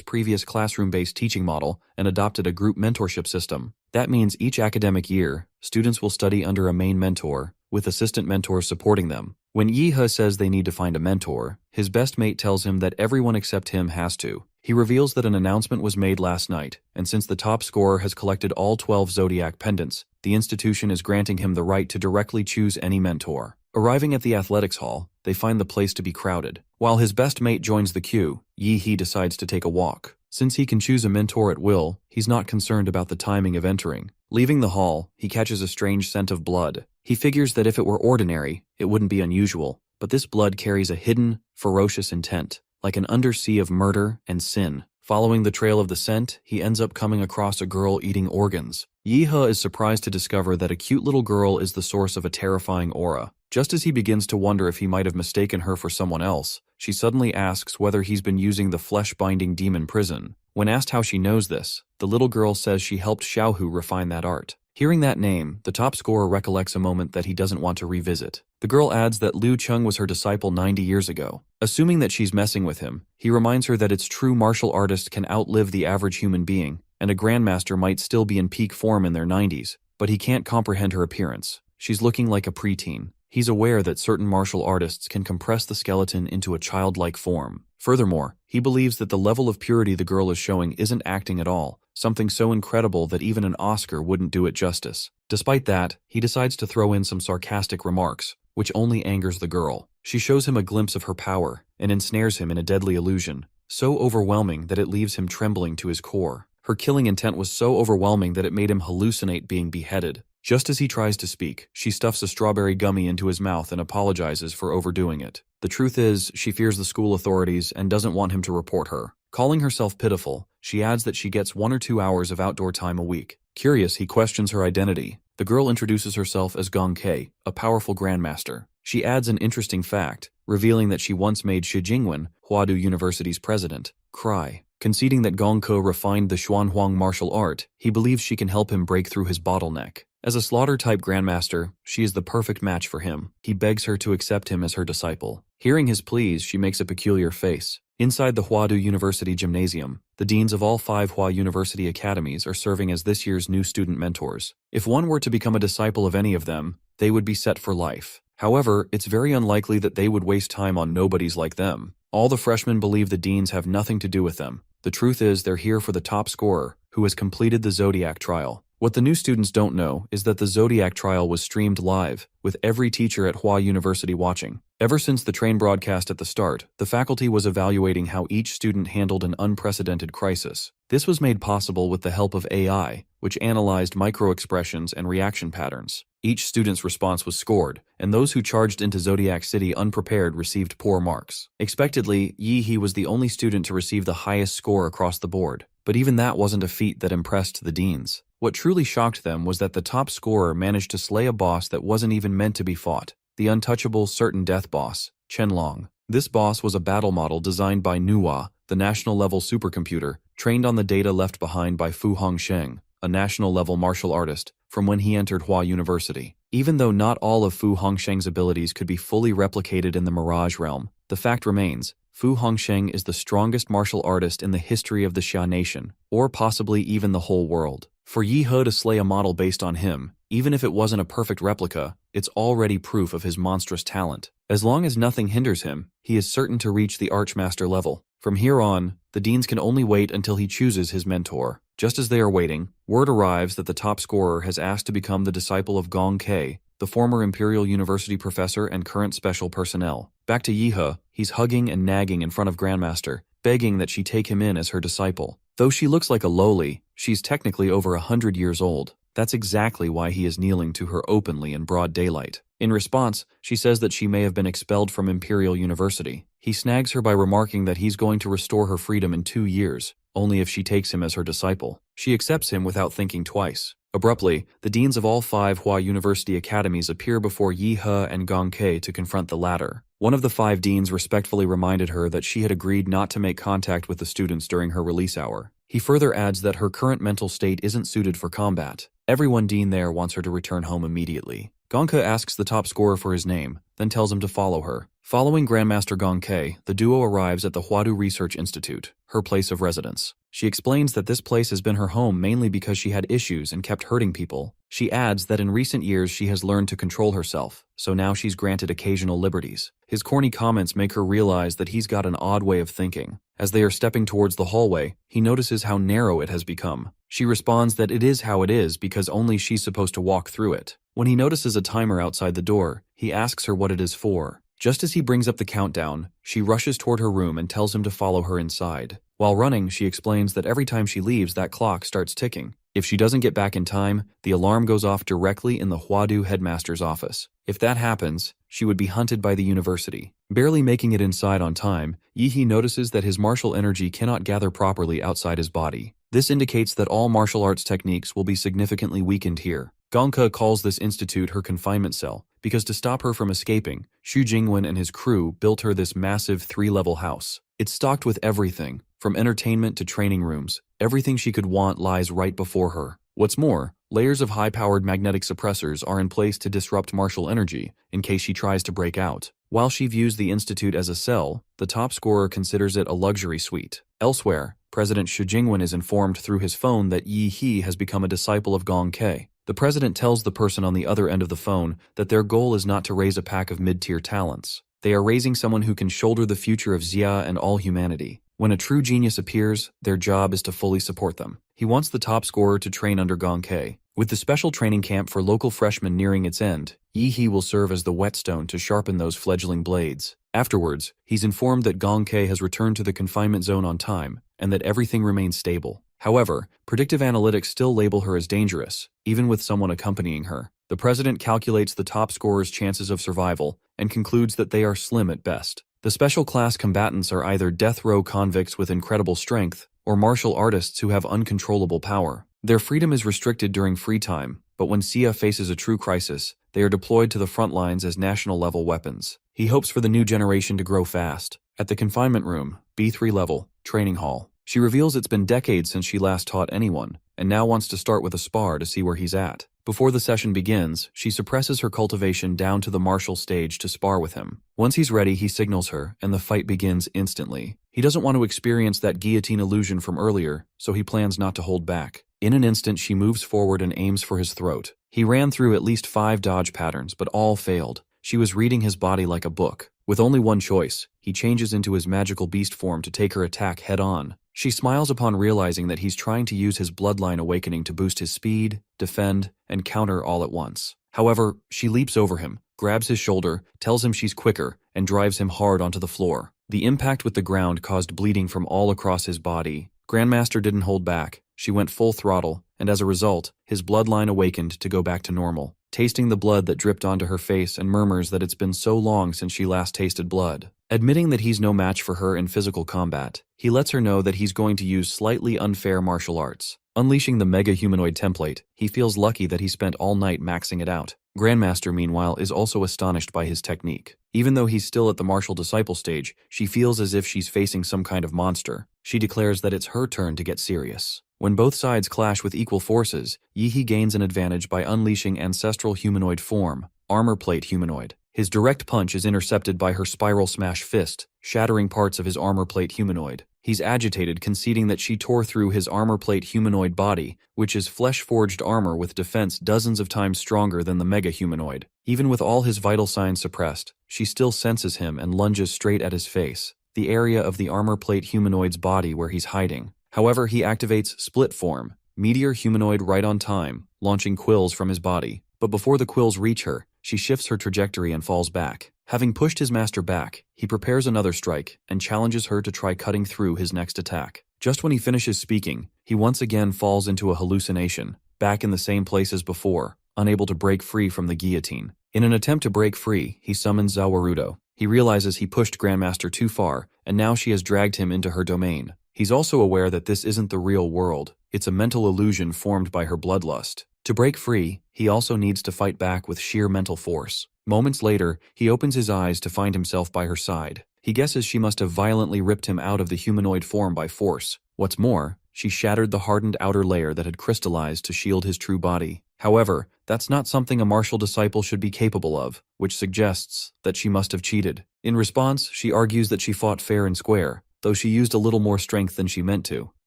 previous classroom-based teaching model and adopted a group mentorship system. That means each academic year, students will study under a main mentor, with assistant mentors supporting them. When Yi-He says they need to find a mentor, his best mate tells him that everyone except him has to. He reveals that an announcement was made last night, and since the top scorer has collected all 12 Zodiac pendants, the institution is granting him the right to directly choose any mentor. Arriving at the athletics hall, they find the place to be crowded. While his best mate joins the queue, Yi-He decides to take a walk. Since he can choose a mentor at will, he's not concerned about the timing of entering. Leaving the hall, he catches a strange scent of blood. He figures that if it were ordinary, it wouldn't be unusual, but this blood carries a hidden, ferocious intent, like an undersea of murder and sin. Following the trail of the scent, he ends up coming across a girl eating organs. Yi-He is surprised to discover that a cute little girl is the source of a terrifying aura. Just as he begins to wonder if he might have mistaken her for someone else, she suddenly asks whether he's been using the flesh-binding demon prison. When asked how she knows this, the little girl says she helped Xiaohu refine that art. Hearing that name, the top scorer recollects a moment that he doesn't want to revisit. The girl adds that Liu Cheng was her disciple 90 years ago. Assuming that she's messing with him, he reminds her that its true martial artists can outlive the average human being, and a grandmaster might still be in peak form in their 90s, but he can't comprehend her appearance. She's looking like a preteen. He's aware that certain martial artists can compress the skeleton into a childlike form. Furthermore, he believes that the level of purity the girl is showing isn't acting at all, something so incredible that even an Oscar wouldn't do it justice. Despite that, he decides to throw in some sarcastic remarks, which only angers the girl. She shows him a glimpse of her power and ensnares him in a deadly illusion, so overwhelming that it leaves him trembling to his core. Her killing intent was so overwhelming that it made him hallucinate being beheaded. Just as he tries to speak, she stuffs a strawberry gummy into his mouth and apologizes for overdoing it. The truth is, she fears the school authorities and doesn't want him to report her. Calling herself pitiful, she adds that she gets 1 or 2 hours of outdoor time a week. Curious, he questions her identity. The girl introduces herself as Gong Kei, a powerful grandmaster. She adds an interesting fact, revealing that she once made Shi Jingwen, Huadu University's president, cry. Conceding that Gong Ke refined the Xuanhuang martial art, he believes she can help him break through his bottleneck. As a slaughter-type grandmaster, she is the perfect match for him. He begs her to accept him as her disciple. Hearing his pleas, she makes a peculiar face. Inside the Huadu University Gymnasium, the deans of all 5 Hua University academies are serving as this year's new student mentors. If one were to become a disciple of any of them, they would be set for life. However, it's very unlikely that they would waste time on nobodies like them. All the freshmen believe the deans have nothing to do with them. The truth is, they're here for the top scorer, who has completed the Zodiac trial. What the new students don't know is that the Zodiac trial was streamed live, with every teacher at Hua University watching. Ever since the train broadcast at the start, the faculty was evaluating how each student handled an unprecedented crisis. This was made possible with the help of AI, which analyzed micro-expressions and reaction patterns. Each student's response was scored, and those who charged into Zodiac City unprepared received poor marks. Expectedly, Yi-He was the only student to receive the highest score across the board, but even that wasn't a feat that impressed the deans. What truly shocked them was that the top scorer managed to slay a boss that wasn't even meant to be fought. the untouchable certain death boss, Qianlong. This boss was a battle model designed by Manhwa, the national-level supercomputer, trained on the data left behind by Fu Hongsheng, a national-level martial artist, from when he entered Hua University. Even though not all of Fu Hongsheng's abilities could be fully replicated in the Mirage realm, the fact remains, Fu Hongsheng is the strongest martial artist in the history of the Xia nation, or possibly even the whole world. For Yi He to slay a model based on him, even if it wasn't a perfect replica, it's already proof of his monstrous talent. As long as nothing hinders him, he is certain to reach the Archmaster level. From here on, the deans can only wait until he chooses his mentor. Just as they are waiting, word arrives that the top scorer has asked to become the disciple of Gong Ke, the former Imperial University professor and current special personnel. Back to Yi He, he's hugging and nagging in front of Grandmaster, begging that she take him in as her disciple. Though she looks like a lowly, she's technically over 100 years old. That's exactly why he is kneeling to her openly in broad daylight. In response, she says that she may have been expelled from Imperial University. He snags her by remarking that he's going to restore her freedom in 2 years, only if she takes him as her disciple. She accepts him without thinking twice. Abruptly, the deans of all 5 Hua University academies appear before Yi He and Gong Ke to confront the latter. One of the 5 deans respectfully reminded her that she had agreed not to make contact with the students during her release hour. He further adds that her current mental state isn't suited for combat. Everyone dean there wants her to return home immediately. Gong Ke asks the top scorer for his name, then tells him to follow her. Following Grandmaster Gong Ke, the duo arrives at the Huadu Research Institute, her place of residence. She explains that this place has been her home mainly because she had issues and kept hurting people. She adds that in recent years she has learned to control herself, so now she's granted occasional liberties. His corny comments make her realize that he's got an odd way of thinking. As they are stepping towards the hallway, he notices how narrow it has become. She responds that it is how it is because only she's supposed to walk through it. When he notices a timer outside the door, he asks her what it is for. Just as he brings up the countdown, she rushes toward her room and tells him to follow her inside. While running, she explains that every time she leaves, that clock starts ticking. If she doesn't get back in time, the alarm goes off directly in the Huadu headmaster's office. If that happens, she would be hunted by the university. Barely making it inside on time, Yi He notices that his martial energy cannot gather properly outside his body. This indicates that all martial arts techniques will be significantly weakened here. Gong Ke calls this institute her confinement cell, because to stop her from escaping, Xu Jingwen and his crew built her this massive 3-level house. It's stocked with everything, from entertainment to training rooms. Everything she could want lies right before her. What's more, layers of high-powered magnetic suppressors are in place to disrupt martial energy, in case she tries to break out. While she views the institute as a cell, the top scorer considers it a luxury suite. Elsewhere, President Xu Jingwen is informed through his phone that Yi He has become a disciple of Gong Ke. The president tells the person on the other end of the phone that their goal is not to raise a pack of mid-tier talents. They are raising someone who can shoulder the future of Xia and all humanity. When a true genius appears, their job is to fully support them. He wants the top scorer to train under Gong Ke. With the special training camp for local freshmen nearing its end, Yi He will serve as the whetstone to sharpen those fledgling blades. Afterwards, he's informed that Gong Ke has returned to the confinement zone on time, and that everything remains stable. However, predictive analytics still label her as dangerous, even with someone accompanying her. The president calculates the top scorer's chances of survival and concludes that they are slim at best. The special class combatants are either death row convicts with incredible strength or martial artists who have uncontrollable power. Their freedom is restricted during free time, but when Xia faces a true crisis, they are deployed to the front lines as national-level weapons. He hopes for the new generation to grow fast. At the confinement room, B3 level, training hall, she reveals it's been decades since she last taught anyone, and now wants to start with a spar to see where he's at. Before the session begins, she suppresses her cultivation down to the martial stage to spar with him. Once he's ready, he signals her, and the fight begins instantly. He doesn't want to experience that guillotine illusion from earlier, so he plans not to hold back. In an instant, she moves forward and aims for his throat. He ran through at least 5 dodge patterns, but all failed. She was reading his body like a book. With only one choice, he changes into his magical beast form to take her attack head-on. She smiles upon realizing that he's trying to use his bloodline awakening to boost his speed, defend, and counter all at once. However, she leaps over him, grabs his shoulder, tells him she's quicker, and drives him hard onto the floor. The impact with the ground caused bleeding from all across his body. Grandmaster didn't hold back. She went full throttle, and as a result, his bloodline awakened to go back to normal. Tasting the blood that dripped onto her face and murmurs that it's been so long since she last tasted blood. Admitting that he's no match for her in physical combat, he lets her know that he's going to use slightly unfair martial arts. Unleashing the mega humanoid template, he feels lucky that he spent all night maxing it out. Grandmaster, meanwhile, is also astonished by his technique. Even though he's still at the martial disciple stage, she feels as if she's facing some kind of monster. She declares that it's her turn to get serious. When both sides clash with equal forces, Yi gains an advantage by unleashing ancestral humanoid form, armor plate humanoid. His direct punch is intercepted by her spiral smash fist, shattering parts of his armor plate humanoid. He's agitated, conceding that she tore through his armor plate humanoid body, which is flesh-forged armor with defense dozens of times stronger than the mega humanoid. Even with all his vital signs suppressed, she still senses him and lunges straight at his face, the area of the armor plate humanoid's body where he's hiding. However, he activates split form, meteor humanoid right on time, launching quills from his body. But before the quills reach her, she shifts her trajectory and falls back. Having pushed his master back, he prepares another strike and challenges her to try cutting through his next attack. Just when he finishes speaking, he once again falls into a hallucination, back in the same place as before, unable to break free from the guillotine. In an attempt to break free, he summons Zawarudo. He realizes he pushed Grandmaster too far, and now she has dragged him into her domain. He's also aware that this isn't the real world, it's a mental illusion formed by her bloodlust. To break free, he also needs to fight back with sheer mental force. Moments later, he opens his eyes to find himself by her side. He guesses she must have violently ripped him out of the humanoid form by force. What's more, she shattered the hardened outer layer that had crystallized to shield his true body. However, that's not something a martial disciple should be capable of, which suggests that she must have cheated. In response, she argues that she fought fair and square, though she used a little more strength than she meant to.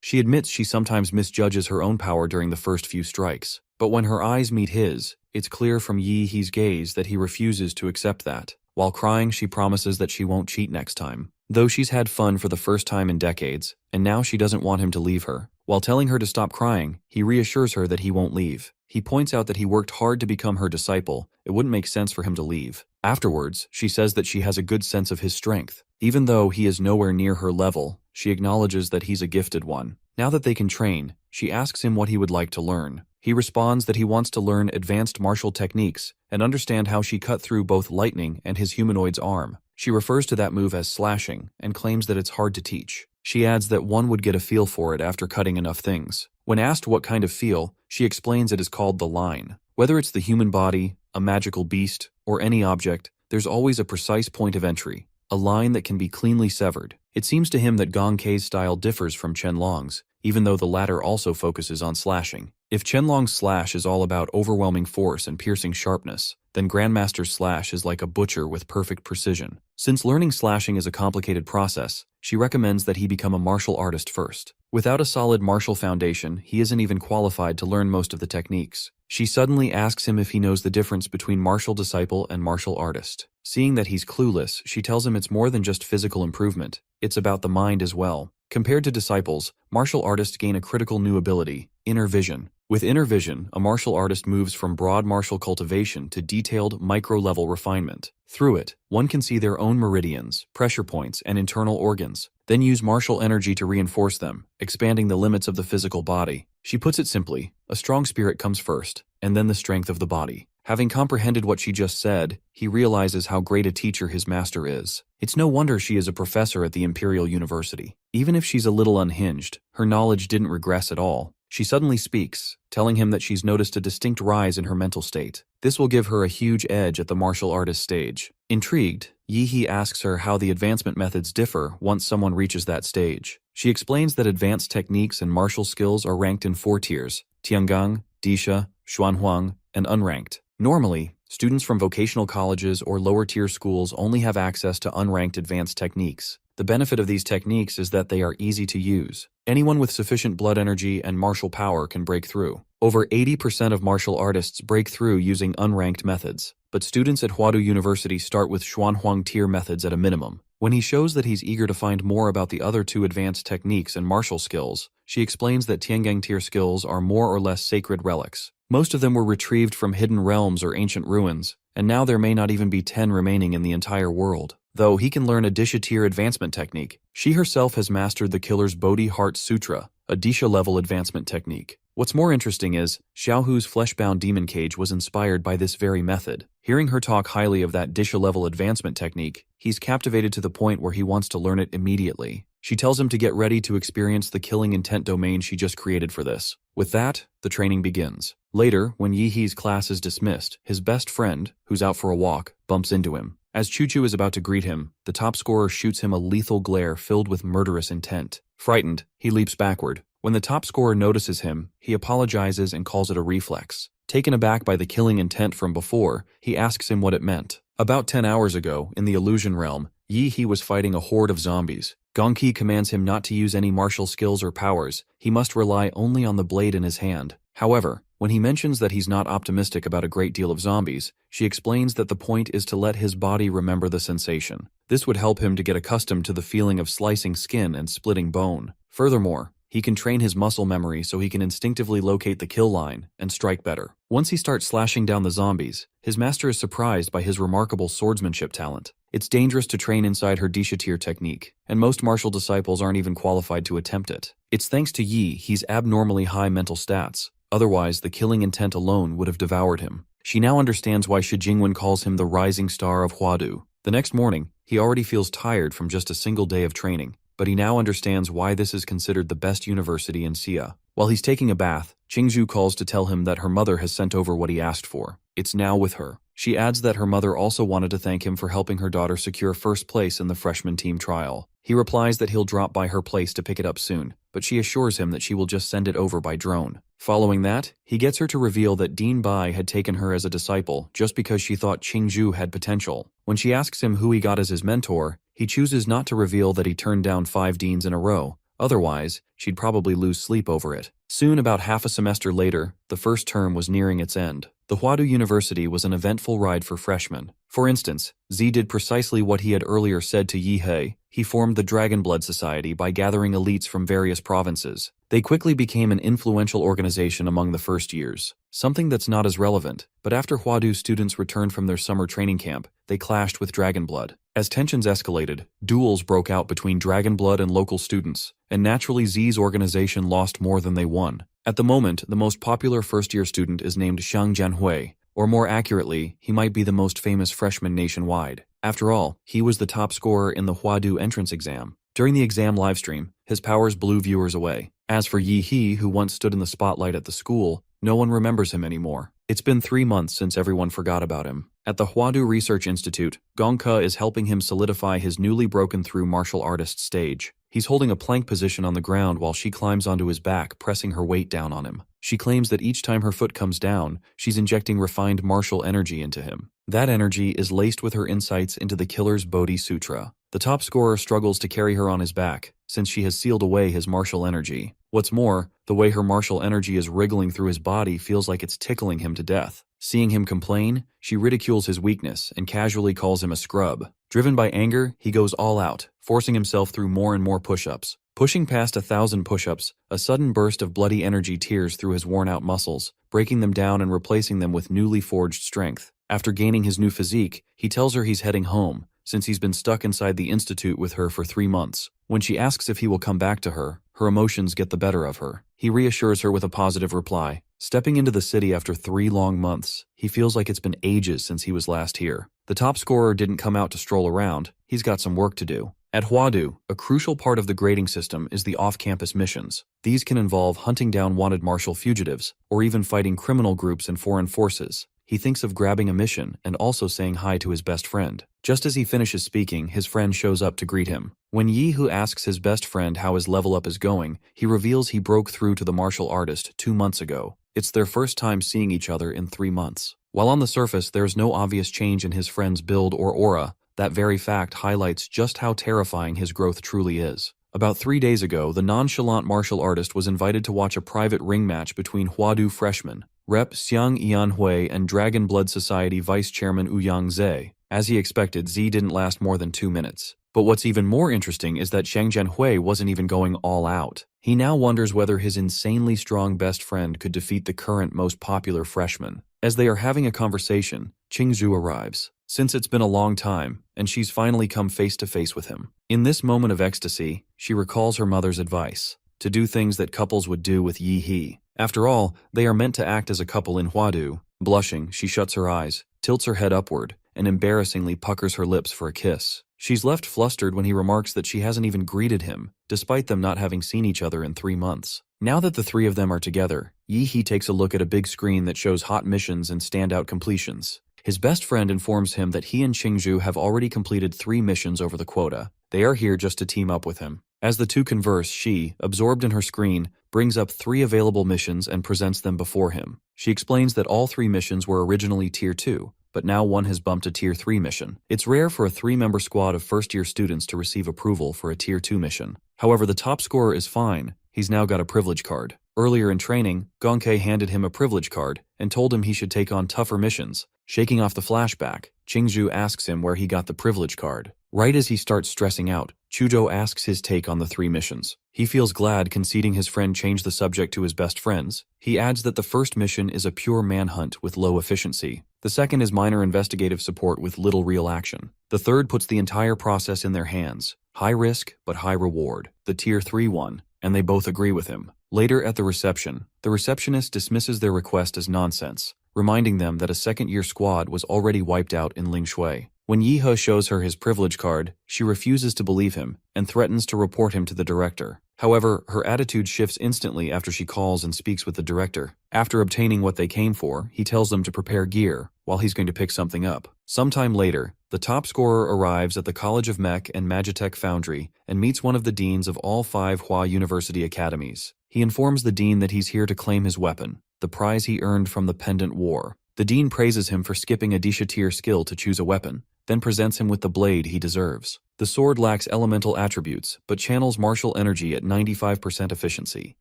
She admits she sometimes misjudges her own power during the first few strikes. But when her eyes meet his, it's clear from Yi's gaze that he refuses to accept that. While crying, she promises that she won't cheat next time. Though she's had fun for the first time in decades, and now she doesn't want him to leave her. While telling her to stop crying, he reassures her that he won't leave. He points out that he worked hard to become her disciple. It wouldn't make sense for him to leave. Afterwards, she says that she has a good sense of his strength. Even though he is nowhere near her level, she acknowledges that he's a gifted one. Now that they can train, she asks him what he would like to learn. He responds that he wants to learn advanced martial techniques and understand how she cut through both lightning and his humanoid's arm. She refers to that move as slashing and claims that it's hard to teach. She adds that one would get a feel for it after cutting enough things. When asked what kind of feel, she explains it is called the line. Whether it's the human body, a magical beast, or any object, there's always a precise point of entry, a line that can be cleanly severed. It seems to him that Gong Kei's style differs from Qianlong's, even though the latter also focuses on slashing. If Qianlong's slash is all about overwhelming force and piercing sharpness, then Grandmaster's slash is like a butcher with perfect precision. Since learning slashing is a complicated process, she recommends that he become a martial artist first. Without a solid martial foundation, he isn't even qualified to learn most of the techniques. She suddenly asks him if he knows the difference between martial disciple and martial artist. Seeing that he's clueless, she tells him it's more than just physical improvement. It's about the mind as well. Compared to disciples, martial artists gain a critical new ability, inner vision. With inner vision, a martial artist moves from broad martial cultivation to detailed, micro-level refinement. Through it, one can see their own meridians, pressure points, and internal organs, then use martial energy to reinforce them, expanding the limits of the physical body. She puts it simply, a strong spirit comes first, and then the strength of the body. Having comprehended what she just said, he realizes how great a teacher his master is. It's no wonder she is a professor at the Imperial University. Even if she's a little unhinged, her knowledge didn't regress at all. She suddenly speaks, telling him that she's noticed a distinct rise in her mental state. This will give her a huge edge at the martial artist stage. Intrigued, Yi asks her how the advancement methods differ once someone reaches that stage. She explains that advanced techniques and martial skills are ranked in 4 tiers: Tiangang, Disha, Xuanhuang, and unranked. Normally, students from vocational colleges or lower-tier schools only have access to unranked advanced techniques. The benefit of these techniques is that they are easy to use. Anyone with sufficient blood energy and martial power can break through. Over 80% of martial artists break through using unranked methods, but students at Huadu University start with Xuanhuang tier methods at a minimum. When he shows that he's eager to find more about the other 2 advanced techniques and martial skills, she explains that Tiangang tier skills are more or less sacred relics. Most of them were retrieved from hidden realms or ancient ruins, and now there may not even be 10 remaining in the entire world. Though he can learn a Disha tier advancement technique, she herself has mastered the killer's Bodhi Heart Sutra, a Disha level advancement technique. What's more interesting is, Xiaohu's flesh-bound demon cage was inspired by this very method. Hearing her talk highly of that Disha level advancement technique, he's captivated to the point where he wants to learn it immediately. She tells him to get ready to experience the killing intent domain she just created for this. With that, the training begins. Later, when Yi-hee's class is dismissed, his best friend, who's out for a walk, bumps into him. As Chu-Chu is about to greet him, the top scorer shoots him a lethal glare filled with murderous intent. Frightened, he leaps backward. When the top scorer notices him, he apologizes and calls it a reflex. Taken aback by the killing intent from before, he asks him what it meant. About 10 hours ago, in the illusion realm, Yi-hee was fighting a horde of zombies. Gong-ki commands him not to use any martial skills or powers. He must rely only on the blade in his hand. However, when he mentions that he's not optimistic about a great deal of zombies, she explains that the point is to let his body remember the sensation. This would help him to get accustomed to the feeling of slicing skin and splitting bone. Furthermore, he can train his muscle memory so he can instinctively locate the kill line and strike better. Once he starts slashing down the zombies, his master is surprised by his remarkable swordsmanship talent. It's dangerous to train inside her Dishatir technique, and most martial disciples aren't even qualified to attempt it. It's thanks to Yi he's abnormally high mental stats. Otherwise, the killing intent alone would have devoured him. She now understands why Shi Jingwen calls him the rising star of Huadu. The next morning, he already feels tired from just a single day of training, but he now understands why this is considered the best university in Xia. While he's taking a bath, Qingzhu calls to tell him that her mother has sent over what he asked for. It's now with her. She adds that her mother also wanted to thank him for helping her daughter secure first place in the freshman team trial. He replies that he'll drop by her place to pick it up soon, but she assures him that she will just send it over by drone. Following that, he gets her to reveal that Dean Bai had taken her as a disciple just because she thought Qingzhu had potential. When she asks him who he got as his mentor, he chooses not to reveal that he turned down 5 deans in a row. Otherwise, she'd probably lose sleep over it. Soon, about half a semester later, the first term was nearing its end. The Huadu University was an eventful ride for freshmen. For instance, Z did precisely what he had earlier said to Yi Hei. He formed the Dragon Blood Society by gathering elites from various provinces. They quickly became an influential organization among the first years. Something that's not as relevant, but after Huadu students returned from their summer training camp, they clashed with Dragon Blood. As tensions escalated, duels broke out between Dragon Blood and local students, and naturally Z's organization lost more than they won. At the moment, the most popular first-year student is named Xiang Jianhui, or more accurately, he might be the most famous freshman nationwide. After all, he was the top scorer in the Huadu entrance exam. During the exam livestream, his powers blew viewers away. As for Yi He, who once stood in the spotlight at the school, no one remembers him anymore. It's been 3 months since everyone forgot about him. At the Huadu Research Institute, Gong Ke is helping him solidify his newly broken-through martial artist stage. He's holding a plank position on the ground while she climbs onto his back, pressing her weight down on him. She claims that each time her foot comes down, she's injecting refined martial energy into him. That energy is laced with her insights into the killer's Bodhi Sutra. The top scorer struggles to carry her on his back, since she has sealed away his martial energy. What's more, the way her martial energy is wriggling through his body feels like it's tickling him to death. Seeing him complain, she ridicules his weakness and casually calls him a scrub. Driven by anger, he goes all out, forcing himself through more and more push-ups. Pushing past 1,000 push-ups, a sudden burst of bloody energy tears through his worn-out muscles, breaking them down and replacing them with newly forged strength. After gaining his new physique, he tells her he's heading home, since he's been stuck inside the institute with her for 3 months. When she asks if he will come back to her, her emotions get the better of her. He reassures her with a positive reply. Stepping into the city after 3 long months, he feels like it's been ages since he was last here. The top scorer didn't come out to stroll around, he's got some work to do. At Huadu, a crucial part of the grading system is the off-campus missions. These can involve hunting down wanted martial fugitives, or even fighting criminal groups and foreign forces. He thinks of grabbing a mission and also saying hi to his best friend. Just as he finishes speaking, his friend shows up to greet him. When Yi Hu asks his best friend how his level up is going, he reveals he broke through to the martial artist 2 months ago. It's their first time seeing each other in 3 months. While on the surface there's no obvious change in his friend's build or aura, that very fact highlights just how terrifying his growth truly is. About 3 days ago, the nonchalant martial artist was invited to watch a private ring match between Huadu freshmen, Rep. Xiang Yanhui and Dragon Blood Society Vice Chairman Ouyang Ze. As he expected, Z didn't last more than 2 minutes. But what's even more interesting is that Xiang Jianhui wasn't even going all out. He now wonders whether his insanely strong best friend could defeat the current most popular freshman. As they are having a conversation, Qingzhu arrives. Since it's been a long time, and she's finally come face to face with him. In this moment of ecstasy, she recalls her mother's advice, to do things that couples would do with Yi He. After all, they are meant to act as a couple in Huadu. Blushing, she shuts her eyes, tilts her head upward, and embarrassingly puckers her lips for a kiss. She's left flustered when he remarks that she hasn't even greeted him, despite them not having seen each other in 3 months. Now that the three of them are together, Yi-hee takes a look at a big screen that shows hot missions and standout completions. His best friend informs him that he and Qingzhu have already completed 3 missions over the quota. They are here just to team up with him. As the two converse, she, absorbed in her screen, brings up 3 available missions and presents them before him. She explains that all 3 missions were originally Tier 2, but now one has bumped a Tier 3 mission. It's rare for a 3-member squad of first-year students to receive approval for a Tier 2 mission. However, the top scorer is fine. He's now got a privilege card. Earlier in training, Gongke handed him a privilege card and told him he should take on tougher missions. Shaking off the flashback, Qingzhu asks him where he got the privilege card. Right as he starts stressing out, Chuzhou asks his take on the 3 missions. He feels glad conceding his friend changed the subject to his best friends. He adds that the first mission is a pure manhunt with low efficiency. The second is minor investigative support with little real action. The third puts the entire process in their hands. High risk, but high reward. The Tier 3 one, and they both agree with him. Later at the reception, the receptionist dismisses their request as nonsense, reminding them that a second-year squad was already wiped out in Lingshui. When Yi-he shows her his privilege card, she refuses to believe him and threatens to report him to the director. However, her attitude shifts instantly after she calls and speaks with the director. After obtaining what they came for, he tells them to prepare gear, while he's going to pick something up. Sometime later, the top scorer arrives at the College of Mech and Magitech Foundry and meets one of the deans of all 5 Hua University academies. He informs the dean that he's here to claim his weapon, the prize he earned from the Pendant War. The dean praises him for skipping a Disha-tier skill to choose a weapon, then presents him with the blade he deserves. The sword lacks elemental attributes, but channels martial energy at 95% efficiency.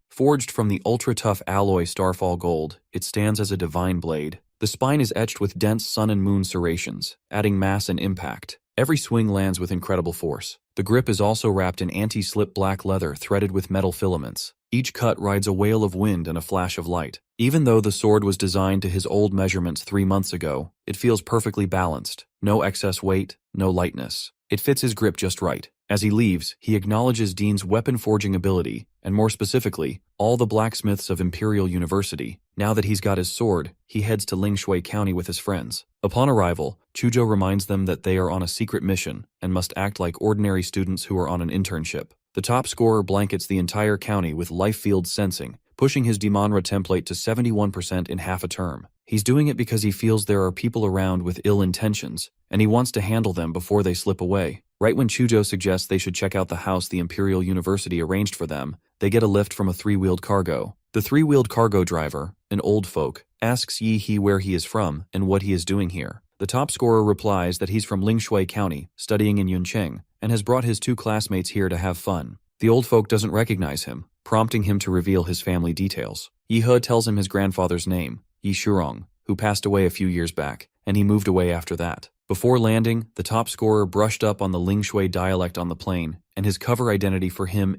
Forged from the ultra-tough alloy Starfall Gold, it stands as a divine blade. The spine is etched with dense sun and moon serrations, adding mass and impact. Every swing lands with incredible force. The grip is also wrapped in anti-slip black leather threaded with metal filaments. Each cut rides a wail of wind and a flash of light. Even though the sword was designed to his old measurements 3 months ago, it feels perfectly balanced. No excess weight, no lightness. It fits his grip just right. As he leaves, he acknowledges Dean's weapon forging ability, and more specifically, all the blacksmiths of Imperial University. Now that he's got his sword, he heads to Lingshui County with his friends. Upon arrival, Chuzhou reminds them that they are on a secret mission and must act like ordinary students who are on an internship. The top scorer blankets the entire county with life field sensing, pushing his Demonra template to 71% in half a term. He's doing it because he feels there are people around with ill intentions, and he wants to handle them before they slip away. Right when Chuzhou suggests they should check out the house the Imperial University arranged for them, they get a lift from a 3-wheeled cargo. The 3-wheeled cargo driver, an old folk, asks Yi-he where he is from and what he is doing here. The top scorer replies that he's from Lingshui County, studying in Yuncheng, and has brought his 2 classmates here to have fun. The old folk doesn't recognize him, prompting him to reveal his family details. Yi-he tells him his grandfather's name, Yi Shurong, who passed away a few years back, and he moved away after that. Before landing, the top scorer brushed up on the Lingshui dialect on the plane, and his cover identity for him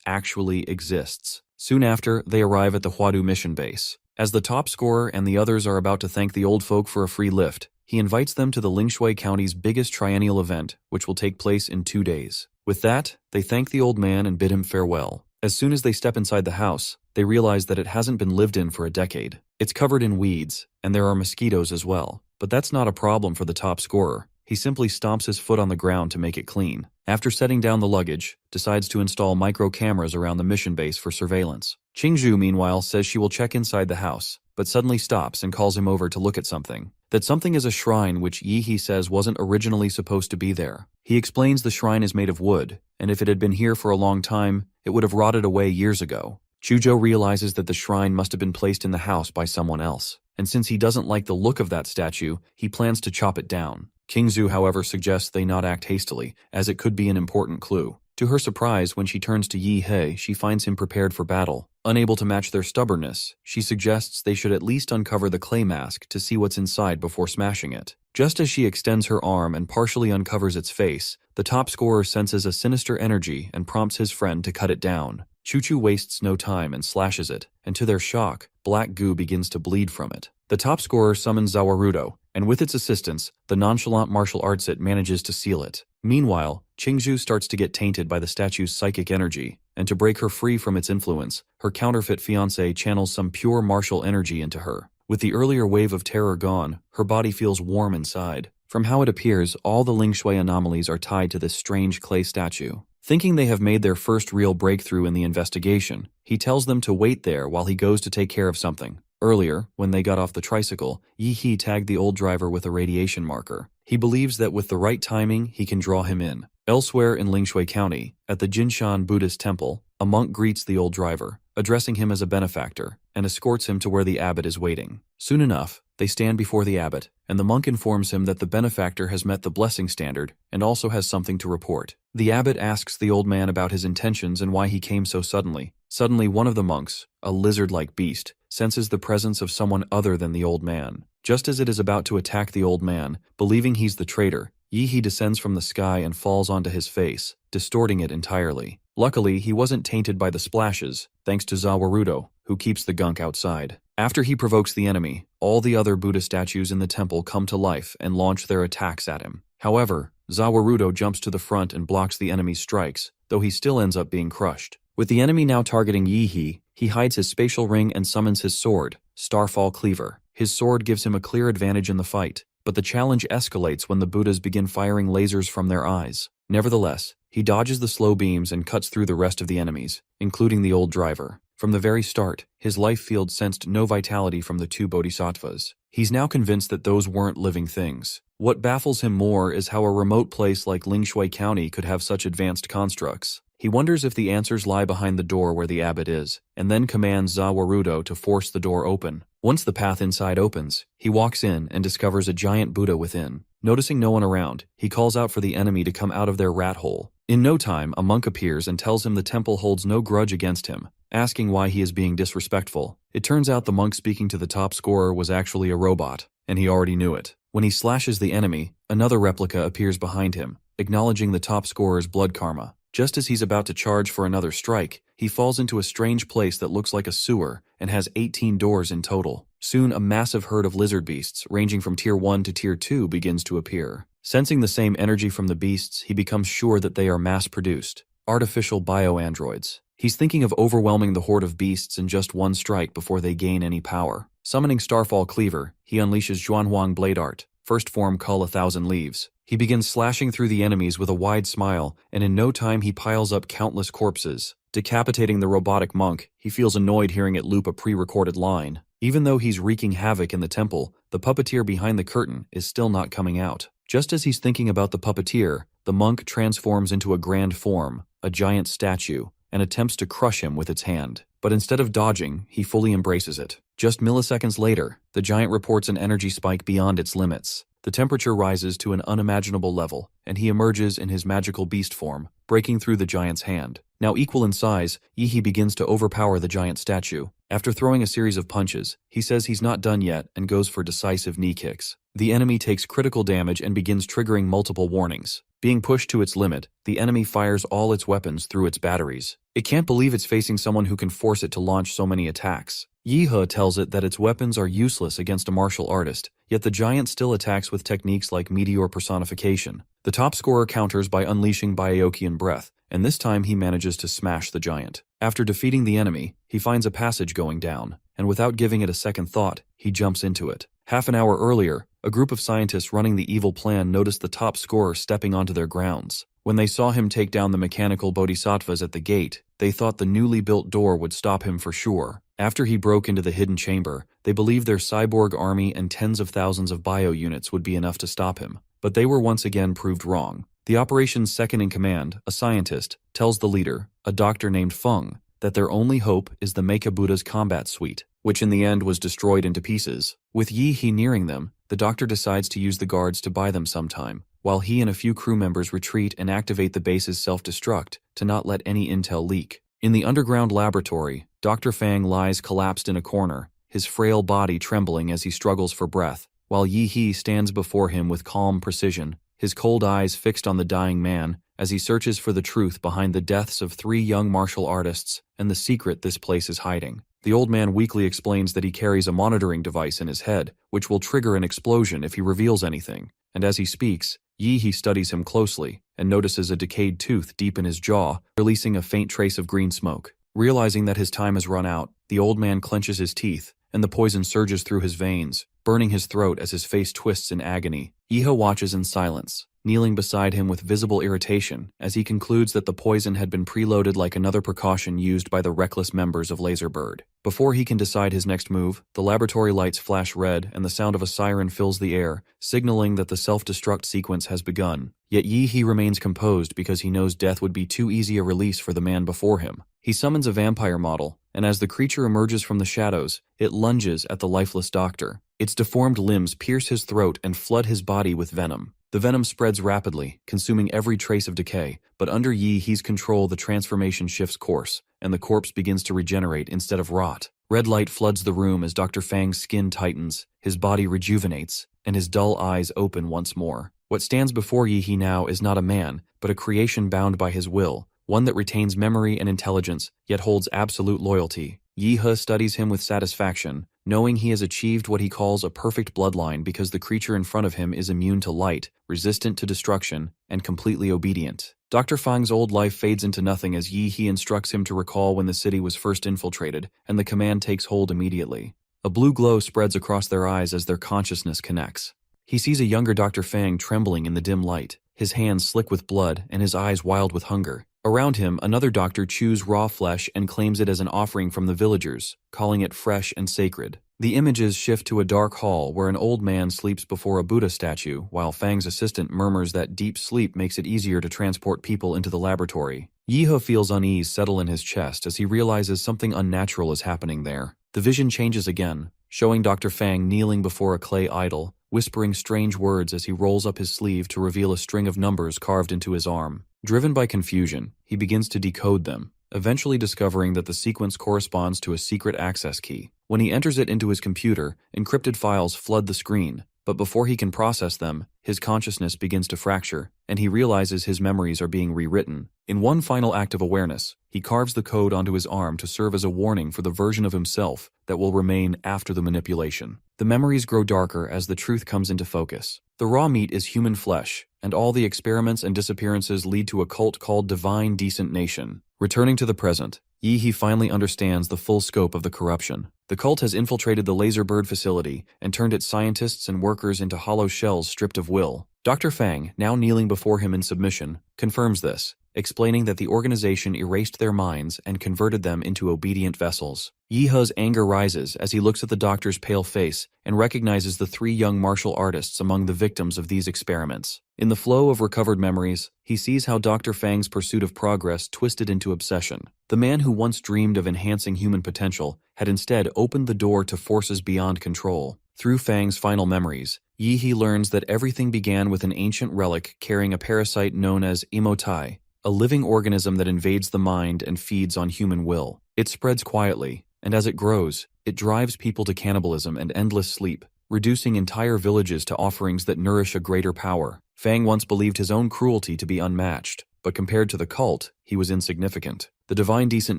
actually exists. Soon after, they arrive at the Huadu mission base. As the top scorer and the others are about to thank the old folk for a free lift, he invites them to the Lingshui County's biggest triennial event, which will take place in 2 days. With that, they thank the old man and bid him farewell. As soon as they step inside the house, they realize that it hasn't been lived in for a decade. It's covered in weeds, and there are mosquitoes as well. But that's not a problem for the top scorer. He simply stomps his foot on the ground to make it clean. After setting down the luggage, decides to install micro cameras around the mission base for surveillance. Qingzhu, meanwhile, says she will check inside the house, but suddenly stops and calls him over to look at something. That something is a shrine which Yi-he says wasn't originally supposed to be there. He explains the shrine is made of wood, and if it had been here for a long time, it would have rotted away years ago. Chuzhou realizes that the shrine must have been placed in the house by someone else, and since he doesn't like the look of that statue, he plans to chop it down. Qingzhu, however, suggests they not act hastily, as it could be an important clue. To her surprise, when she turns to Yi-he, she finds him prepared for battle. Unable to match their stubbornness, she suggests they should at least uncover the clay mask to see what's inside before smashing it. Just as she extends her arm and partially uncovers its face, the top scorer senses a sinister energy and prompts his friend to cut it down. Chuchu wastes no time and slashes it, and to their shock, black goo begins to bleed from it. The top scorer summons Zawarudo, and with its assistance, the nonchalant martial arts it manages to seal it. Meanwhile, Qingzhu starts to get tainted by the statue's psychic energy, and to break her free from its influence, her counterfeit fiancé channels some pure martial energy into her. With the earlier wave of terror gone, her body feels warm inside. From how it appears, all the Ling Shui anomalies are tied to this strange clay statue. Thinking they have made their first real breakthrough in the investigation, he tells them to wait there while he goes to take care of something. Earlier, when they got off the tricycle, Yi He tagged the old driver with a radiation marker. He believes that with the right timing, he can draw him in. Elsewhere in Lingshui County, at the Jinshan Buddhist temple, a monk greets the old driver, addressing him as a benefactor, and escorts him to where the abbot is waiting. Soon enough, they stand before the abbot, and the monk informs him that the benefactor has met the blessing standard and also has something to report. The abbot asks the old man about his intentions and why he came so suddenly. Suddenly, one of the monks, a lizard-like beast, senses the presence of someone other than the old man. Just as it is about to attack the old man, believing he's the traitor, Yi He descends from the sky and falls onto his face, distorting it entirely. Luckily, he wasn't tainted by the splashes, thanks to Zawarudo, who keeps the gunk outside. After he provokes the enemy, all the other Buddha statues in the temple come to life and launch their attacks at him. However, Zawarudo jumps to the front and blocks the enemy's strikes, though he still ends up being crushed. With the enemy now targeting Yi He hides his spatial ring and summons his sword, Starfall Cleaver. His sword gives him a clear advantage in the fight, but the challenge escalates when the Buddhas begin firing lasers from their eyes. Nevertheless, he dodges the slow beams and cuts through the rest of the enemies, including the old driver. From the very start, his life field sensed no vitality from the two bodhisattvas. He's now convinced that those weren't living things. What baffles him more is how a remote place like Lingshui County could have such advanced constructs. He wonders if the answers lie behind the door where the abbot is, and then commands Zawarudo to force the door open. Once the path inside opens, he walks in and discovers a giant Buddha within. Noticing no one around, he calls out for the enemy to come out of their rat hole. In no time, a monk appears and tells him the temple holds no grudge against him, asking why he is being disrespectful. It turns out the monk speaking to the top scorer was actually a robot, and he already knew it. When he slashes the enemy, another replica appears behind him, acknowledging the top scorer's blood karma. Just as he's about to charge for another strike, he falls into a strange place that looks like a sewer and has 18 doors in total. Soon, a massive herd of lizard beasts, ranging from Tier 1 to Tier 2, begins to appear. Sensing the same energy from the beasts, he becomes sure that they are mass-produced, artificial bio-androids. He's thinking of overwhelming the horde of beasts in just one strike before they gain any power. Summoning Starfall Cleaver, he unleashes Zhuanhuang Blade Art, first form Cull 1,000 Leaves. He begins slashing through the enemies with a wide smile, and in no time he piles up countless corpses. Decapitating the robotic monk, he feels annoyed hearing it loop a pre-recorded line. Even though he's wreaking havoc in the temple, the puppeteer behind the curtain is still not coming out. Just as he's thinking about the puppeteer, the monk transforms into a grand form, a giant statue, and attempts to crush him with its hand. But instead of dodging, he fully embraces it. Just milliseconds later, the giant reports an energy spike beyond its limits. The temperature rises to an unimaginable level, and he emerges in his magical beast form, breaking through the giant's hand. Now equal in size, Yi He begins to overpower the giant statue. After throwing a series of punches, he says he's not done yet and goes for decisive knee kicks. The enemy takes critical damage and begins triggering multiple warnings. Being pushed to its limit, the enemy fires all its weapons through its batteries. It can't believe it's facing someone who can force it to launch so many attacks. Yi He tells it that its weapons are useless against a martial artist, yet the giant still attacks with techniques like meteor personification. The top scorer counters by unleashing Byaokian breath, and this time he manages to smash the giant. After defeating the enemy, he finds a passage going down, and without giving it a second thought, he jumps into it. Half an hour earlier, a group of scientists running the evil plan noticed the top scorer stepping onto their grounds. When they saw him take down the mechanical bodhisattvas at the gate, they thought the newly built door would stop him for sure. After he broke into the hidden chamber, they believed their cyborg army and tens of thousands of bio units would be enough to stop him. But they were once again proved wrong. The operation's second-in-command, a scientist, tells the leader, a doctor named Feng, that their only hope is the Mecha Buddha's combat suite, which in the end was destroyed into pieces. With Yi He nearing them, the doctor decides to use the guards to buy them sometime, while he and a few crew members retreat and activate the base's self-destruct to not let any intel leak. In the underground laboratory, Dr. Fang lies collapsed in a corner, his frail body trembling as he struggles for breath, while Yi He stands before him with calm precision, his cold eyes fixed on the dying man as he searches for the truth behind the deaths of 3 young martial artists and the secret this place is hiding. The old man weakly explains that he carries a monitoring device in his head, which will trigger an explosion if he reveals anything, and as he speaks, Yi He studies him closely and notices a decayed tooth deep in his jaw, releasing a faint trace of green smoke. Realizing that his time has run out, the old man clenches his teeth, and the poison surges through his veins, burning his throat as his face twists in agony. Yi He watches in silence, kneeling beside him with visible irritation as he concludes that the poison had been preloaded like another precaution used by the reckless members of Laserbird. Before he can decide his next move, the laboratory lights flash red and the sound of a siren fills the air, signaling that the self-destruct sequence has begun. Yet Yi He remains composed because he knows death would be too easy a release for the man before him. He summons a vampire model, and as the creature emerges from the shadows, it lunges at the lifeless doctor. Its deformed limbs pierce his throat and flood his body with venom. The venom spreads rapidly, consuming every trace of decay, but under Yi He's control the transformation shifts course, and the corpse begins to regenerate instead of rot. Red light floods the room as Dr. Fang's skin tightens, his body rejuvenates, and his dull eyes open once more. What stands before Yi He now is not a man, but a creation bound by his will, one that retains memory and intelligence, yet holds absolute loyalty. Yi He studies him with satisfaction, knowing he has achieved what he calls a perfect bloodline because the creature in front of him is immune to light, resistant to destruction, and completely obedient. Dr. Fang's old life fades into nothing as Yi He instructs him to recall when the city was first infiltrated, and the command takes hold immediately. A blue glow spreads across their eyes as their consciousness connects. He sees a younger Dr. Fang trembling in the dim light, his hands slick with blood and his eyes wild with hunger. Around him, another doctor chews raw flesh and claims it as an offering from the villagers, calling it fresh and sacred. The images shift to a dark hall where an old man sleeps before a Buddha statue, while Fang's assistant murmurs that deep sleep makes it easier to transport people into the laboratory. Yi He feels unease settle in his chest as he realizes something unnatural is happening there. The vision changes again, showing Dr. Fang kneeling before a clay idol, whispering strange words as he rolls up his sleeve to reveal a string of numbers carved into his arm. Driven by confusion, he begins to decode them, eventually discovering that the sequence corresponds to a secret access key. When he enters it into his computer, encrypted files flood the screen, but before he can process them, his consciousness begins to fracture, and he realizes his memories are being rewritten. In one final act of awareness, he carves the code onto his arm to serve as a warning for the version of himself that will remain after the manipulation. The memories grow darker as the truth comes into focus. The raw meat is human flesh, and all the experiments and disappearances lead to a cult called Divine Decent Nation. Returning to the present, Yi He finally understands the full scope of the corruption. The cult has infiltrated the Laserbird facility and turned its scientists and workers into hollow shells stripped of will. Dr. Fang, now kneeling before him in submission, confirms this, explaining that the organization erased their minds and converted them into obedient vessels. Yi He's anger rises as he looks at the doctor's pale face and recognizes the three young martial artists among the victims of these experiments. In the flow of recovered memories, he sees how Dr. Fang's pursuit of progress twisted into obsession. The man who once dreamed of enhancing human potential had instead opened the door to forces beyond control. Through Fang's final memories, Yi He learns that everything began with an ancient relic carrying a parasite known as Emotai, a living organism that invades the mind and feeds on human will. It spreads quietly, and as it grows, it drives people to cannibalism and endless sleep, reducing entire villages to offerings that nourish a greater power. Fang once believed his own cruelty to be unmatched, but compared to the cult, he was insignificant. The Divine Decent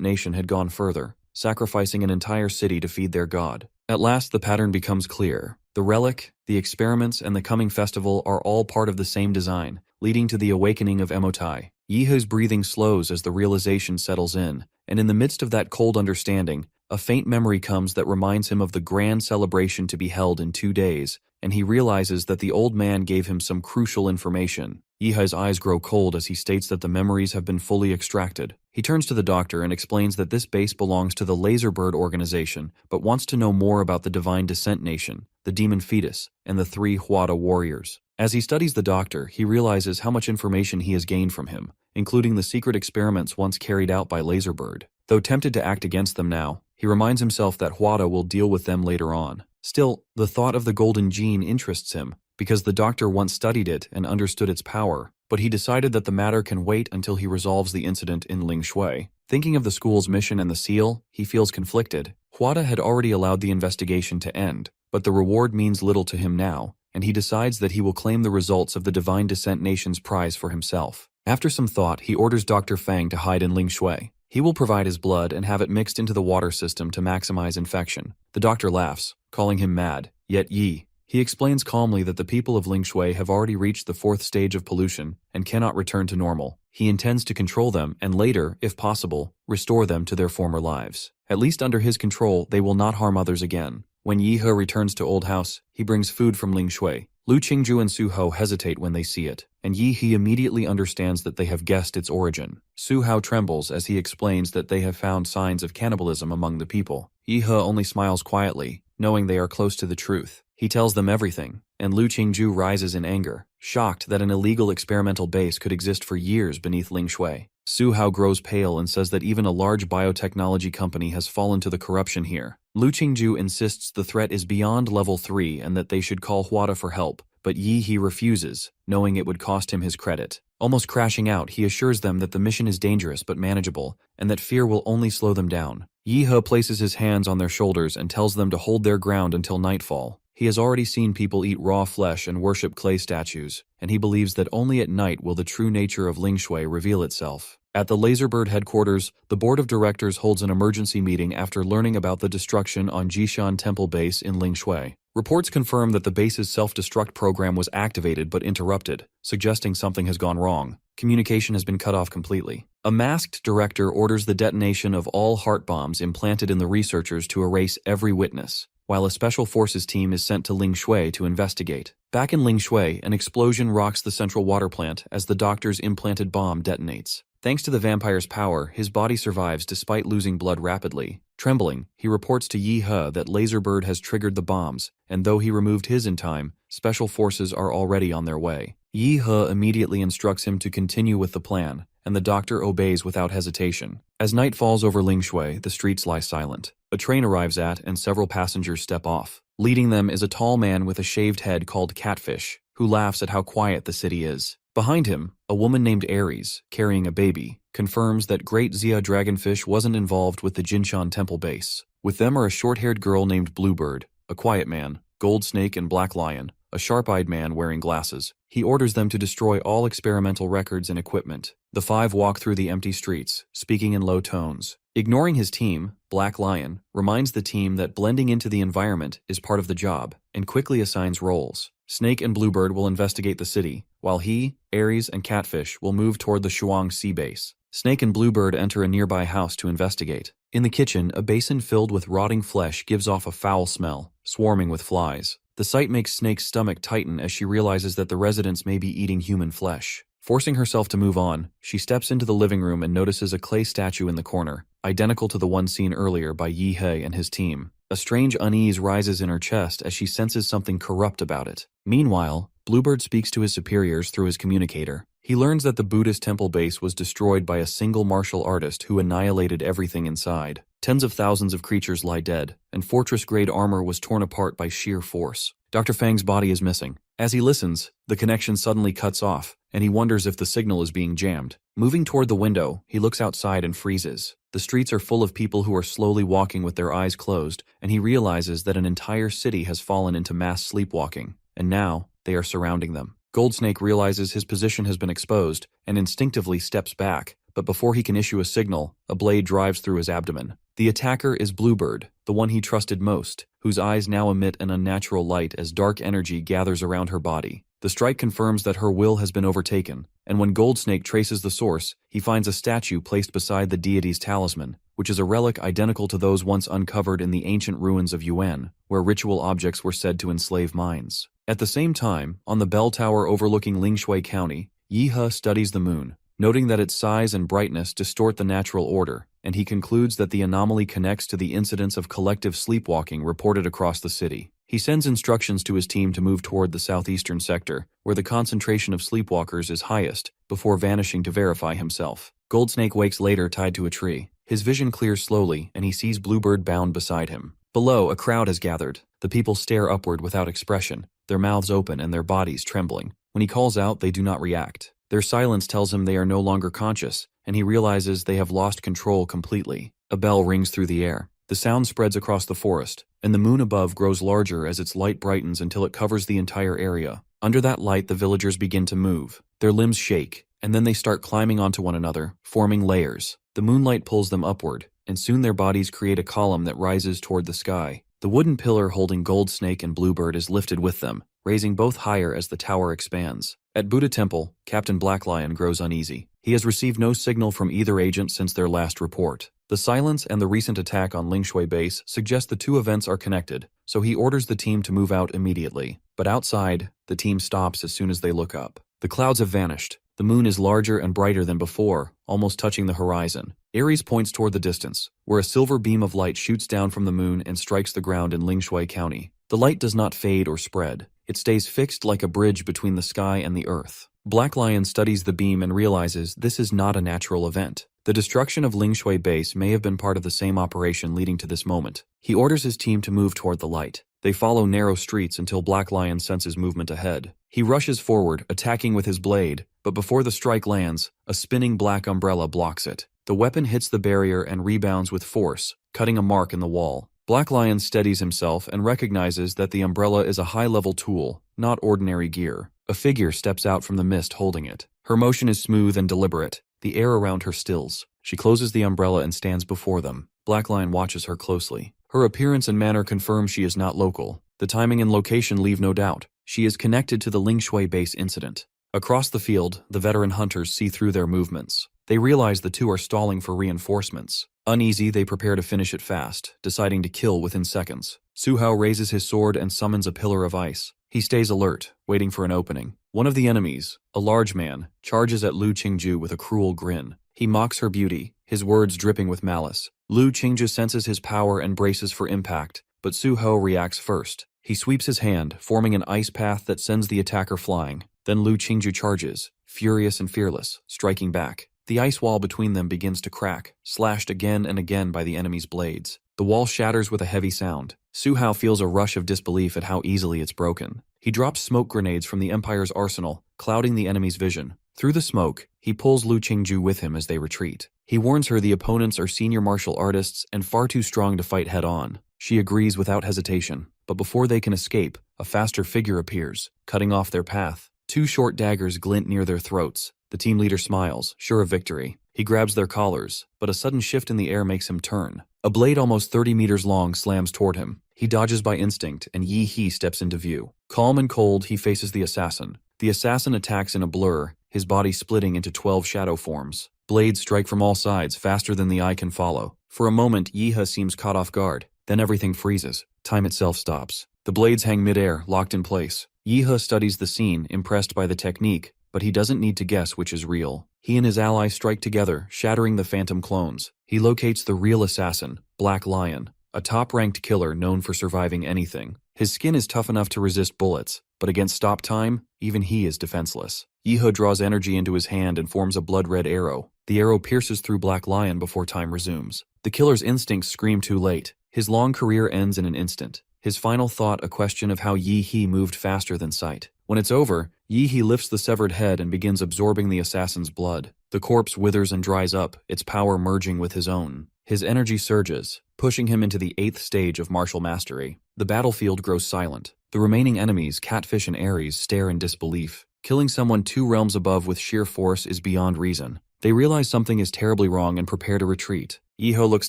Nation had gone further, sacrificing an entire city to feed their god. At last, the pattern becomes clear. The relic, the experiments, and the coming festival are all part of the same design, leading to the awakening of Emotai. Yi He's breathing slows as the realization settles in, and in the midst of that cold understanding, a faint memory comes that reminds him of the grand celebration to be held in 2 days, and he realizes that the old man gave him some crucial information. Yi He's eyes grow cold as he states that the memories have been fully extracted. He turns to the doctor and explains that this base belongs to the Laserbird organization, but wants to know more about the Divine Descent Nation, the Demon Fetus, and the 3 Huada warriors. As he studies the doctor, he realizes how much information he has gained from him, including the secret experiments once carried out by Laserbird. Though tempted to act against them now, he reminds himself that Huada will deal with them later on. Still, the thought of the golden gene interests him, because the doctor once studied it and understood its power, but he decided that the matter can wait until he resolves the incident in Lingshui. Thinking of the school's mission and the seal, he feels conflicted. Huada had already allowed the investigation to end, but the reward means little to him now, and he decides that he will claim the results of the Divine Descent Nation's prize for himself. After some thought, he orders Dr. Fang to hide in Lingshui. He will provide his blood and have it mixed into the water system to maximize infection. The doctor laughs, calling him mad. Yet he explains calmly that the people of Lingshui have already reached the 4th stage of pollution and cannot return to normal. He intends to control them and later, if possible, restore them to their former lives. At least under his control, they will not harm others again. When Yi He returns to Old House, he brings food from Ling Shui. Lu Qingju and Su Hao hesitate when they see it, and Yi He immediately understands that they have guessed its origin. Su Hao trembles as he explains that they have found signs of cannibalism among the people. Yi He only smiles quietly, knowing they are close to the truth. He tells them everything, and Lu Qingju rises in anger, shocked that an illegal experimental base could exist for years beneath Ling Shui. Su Hao grows pale and says that even a large biotechnology company has fallen to the corruption here. Lu Qingju insists the threat is beyond level 3 and that they should call Huada for help, but Yi He refuses, knowing it would cost him his credit. Almost crashing out, he assures them that the mission is dangerous but manageable, and that fear will only slow them down. Yi He places his hands on their shoulders and tells them to hold their ground until nightfall. He has already seen people eat raw flesh and worship clay statues, and he believes that only at night will the true nature of Ling Shui reveal itself. At the Laserbird headquarters, the board of directors holds an emergency meeting after learning about the destruction on Jishan Temple base in Ling Shui. Reports confirm that the base's self-destruct program was activated but interrupted, suggesting something has gone wrong. Communication has been cut off completely. A masked director orders the detonation of all heart bombs implanted in the researchers to erase every witness, while a special forces team is sent to Ling Shui to investigate. Back in Ling Shui, an explosion rocks the central water plant as the doctor's implanted bomb detonates. Thanks to the vampire's power, his body survives despite losing blood rapidly. Trembling, he reports to Yi He that Laserbird has triggered the bombs, and though he removed his in time, special forces are already on their way. Yi He immediately instructs him to continue with the plan, and the doctor obeys without hesitation. As night falls over Ling Shui, the streets lie silent. A train arrives at, and several passengers step off. Leading them is a tall man with a shaved head called Catfish, who laughs at how quiet the city is. Behind him, a woman named Ares, carrying a baby, confirms that Great Zia Dragonfish wasn't involved with the Jinshan Temple base. With them are a short-haired girl named Bluebird, a quiet man, Gold Snake and Black Lion, a sharp-eyed man wearing glasses. He orders them to destroy all experimental records and equipment. The five walk through the empty streets, speaking in low tones. Ignoring his team, Black Lion reminds the team that blending into the environment is part of the job, and quickly assigns roles. Snake and Bluebird will investigate the city, while he, Ares, and Catfish will move toward the Shuang Sea base. Snake and Bluebird enter a nearby house to investigate. In the kitchen, a basin filled with rotting flesh gives off a foul smell, swarming with flies. The sight makes Snake's stomach tighten as she realizes that the residents may be eating human flesh. Forcing herself to move on, she steps into the living room and notices a clay statue in the corner, identical to the one seen earlier by Yi He and his team. A strange unease rises in her chest as she senses something corrupt about it. Meanwhile, Bluebird speaks to his superiors through his communicator. He learns that the Buddhist temple base was destroyed by a single martial artist who annihilated everything inside. Tens of thousands of creatures lie dead, and fortress-grade armor was torn apart by sheer force. Dr. Fang's body is missing. As he listens, the connection suddenly cuts off, and he wonders if the signal is being jammed. Moving toward the window, he looks outside and freezes. The streets are full of people who are slowly walking with their eyes closed, and he realizes that an entire city has fallen into mass sleepwalking, and now they are surrounding them. Goldsnake realizes his position has been exposed and instinctively steps back, but before he can issue a signal, a blade drives through his abdomen. The attacker is Bluebird, the one he trusted most, whose eyes now emit an unnatural light as dark energy gathers around her body. The strike confirms that her will has been overtaken, and when Goldsnake traces the source, he finds a statue placed beside the deity's talisman, which is a relic identical to those once uncovered in the ancient ruins of Yuan, where ritual objects were said to enslave minds. At the same time, on the bell tower overlooking Lingshui County, Yi He studies the moon, noting that its size and brightness distort the natural order, and he concludes that the anomaly connects to the incidents of collective sleepwalking reported across the city. He sends instructions to his team to move toward the southeastern sector, where the concentration of sleepwalkers is highest, before vanishing to verify himself. Goldsnake wakes later tied to a tree. His vision clears slowly, and he sees Bluebird bound beside him. Below, a crowd has gathered. The people stare upward without expression, their mouths open and their bodies trembling. When he calls out, they do not react. Their silence tells him they are no longer conscious, and he realizes they have lost control completely. A bell rings through the air. The sound spreads across the forest, and the moon above grows larger as its light brightens until it covers the entire area. Under that light, the villagers begin to move. Their limbs shake, and then they start climbing onto one another, forming layers. The moonlight pulls them upward, and soon their bodies create a column that rises toward the sky. The wooden pillar holding Goldsnake and Bluebird is lifted with them, raising both higher as the tower expands. At Buddha Temple, Captain Black Lion grows uneasy. He has received no signal from either agent since their last report. The silence and the recent attack on Lingshui base suggest the two events are connected, so he orders the team to move out immediately. But outside, the team stops as soon as they look up. The clouds have vanished. The moon is larger and brighter than before, almost touching the horizon. Ares points toward the distance, where a silver beam of light shoots down from the moon and strikes the ground in Lingshui County. The light does not fade or spread. It stays fixed like a bridge between the sky and the earth. Black Lion studies the beam and realizes this is not a natural event. The destruction of Lingshui base may have been part of the same operation leading to this moment. He orders his team to move toward the light. They follow narrow streets until Black Lion senses movement ahead. He rushes forward, attacking with his blade, but before the strike lands, a spinning black umbrella blocks it. The weapon hits the barrier and rebounds with force, cutting a mark in the wall. Black Lion steadies himself and recognizes that the umbrella is a high-level tool, not ordinary gear. A figure steps out from the mist holding it. Her motion is smooth and deliberate. The air around her stills. She closes the umbrella and stands before them. Black Lion watches her closely. Her appearance and manner confirm she is not local. The timing and location leave no doubt. She is connected to the Lingshui base incident. Across the field, the veteran hunters see through their movements. They realize the two are stalling for reinforcements. Uneasy, they prepare to finish it fast, deciding to kill within seconds. Su Hao raises his sword and summons a pillar of ice. He stays alert, waiting for an opening. One of the enemies, a large man, charges at Lu Qingju with a cruel grin. He mocks her beauty, his words dripping with malice. Lu Qingju senses his power and braces for impact, but Su Hao reacts first. He sweeps his hand, forming an ice path that sends the attacker flying. Then Lu Qingju charges, furious and fearless, striking back. The ice wall between them begins to crack, slashed again and again by the enemy's blades. The wall shatters with a heavy sound. Su Hao feels a rush of disbelief at how easily it's broken. He drops smoke grenades from the Empire's arsenal, clouding the enemy's vision. Through the smoke, he pulls Lu Qingju with him as they retreat. He warns her the opponents are senior martial artists and far too strong to fight head-on. She agrees without hesitation, but before they can escape, a faster figure appears, cutting off their path. Two short daggers glint near their throats. The team leader smiles, sure of victory. He grabs their collars, but a sudden shift in the air makes him turn. A blade almost 30 meters long slams toward him. He dodges by instinct, and Yi He steps into view. Calm and cold, he faces the assassin. The assassin attacks in a blur, his body splitting into 12 shadow forms. Blades strike from all sides, faster than the eye can follow. For a moment, Yi He seems caught off guard. Then everything freezes. Time itself stops. The blades hang midair, locked in place. Yi He studies the scene, impressed by the technique, but he doesn't need to guess which is real. He and his ally strike together, shattering the phantom clones. He locates the real assassin, Black Lion, a top-ranked killer known for surviving anything. His skin is tough enough to resist bullets, but against stop time, even he is defenseless. Yi He draws energy into his hand and forms a blood-red arrow. The arrow pierces through Black Lion before time resumes. The killer's instincts scream too late. His long career ends in an instant. His final thought a question of how Yi He moved faster than sight. When it's over, Yi He lifts the severed head and begins absorbing the assassin's blood. The corpse withers and dries up, its power merging with his own. His energy surges, pushing him into the 8th stage of martial mastery. The battlefield grows silent. The remaining enemies, Catfish and Ares, stare in disbelief. Killing someone 2 realms above with sheer force is beyond reason. They realize something is terribly wrong and prepare to retreat. Yi He looks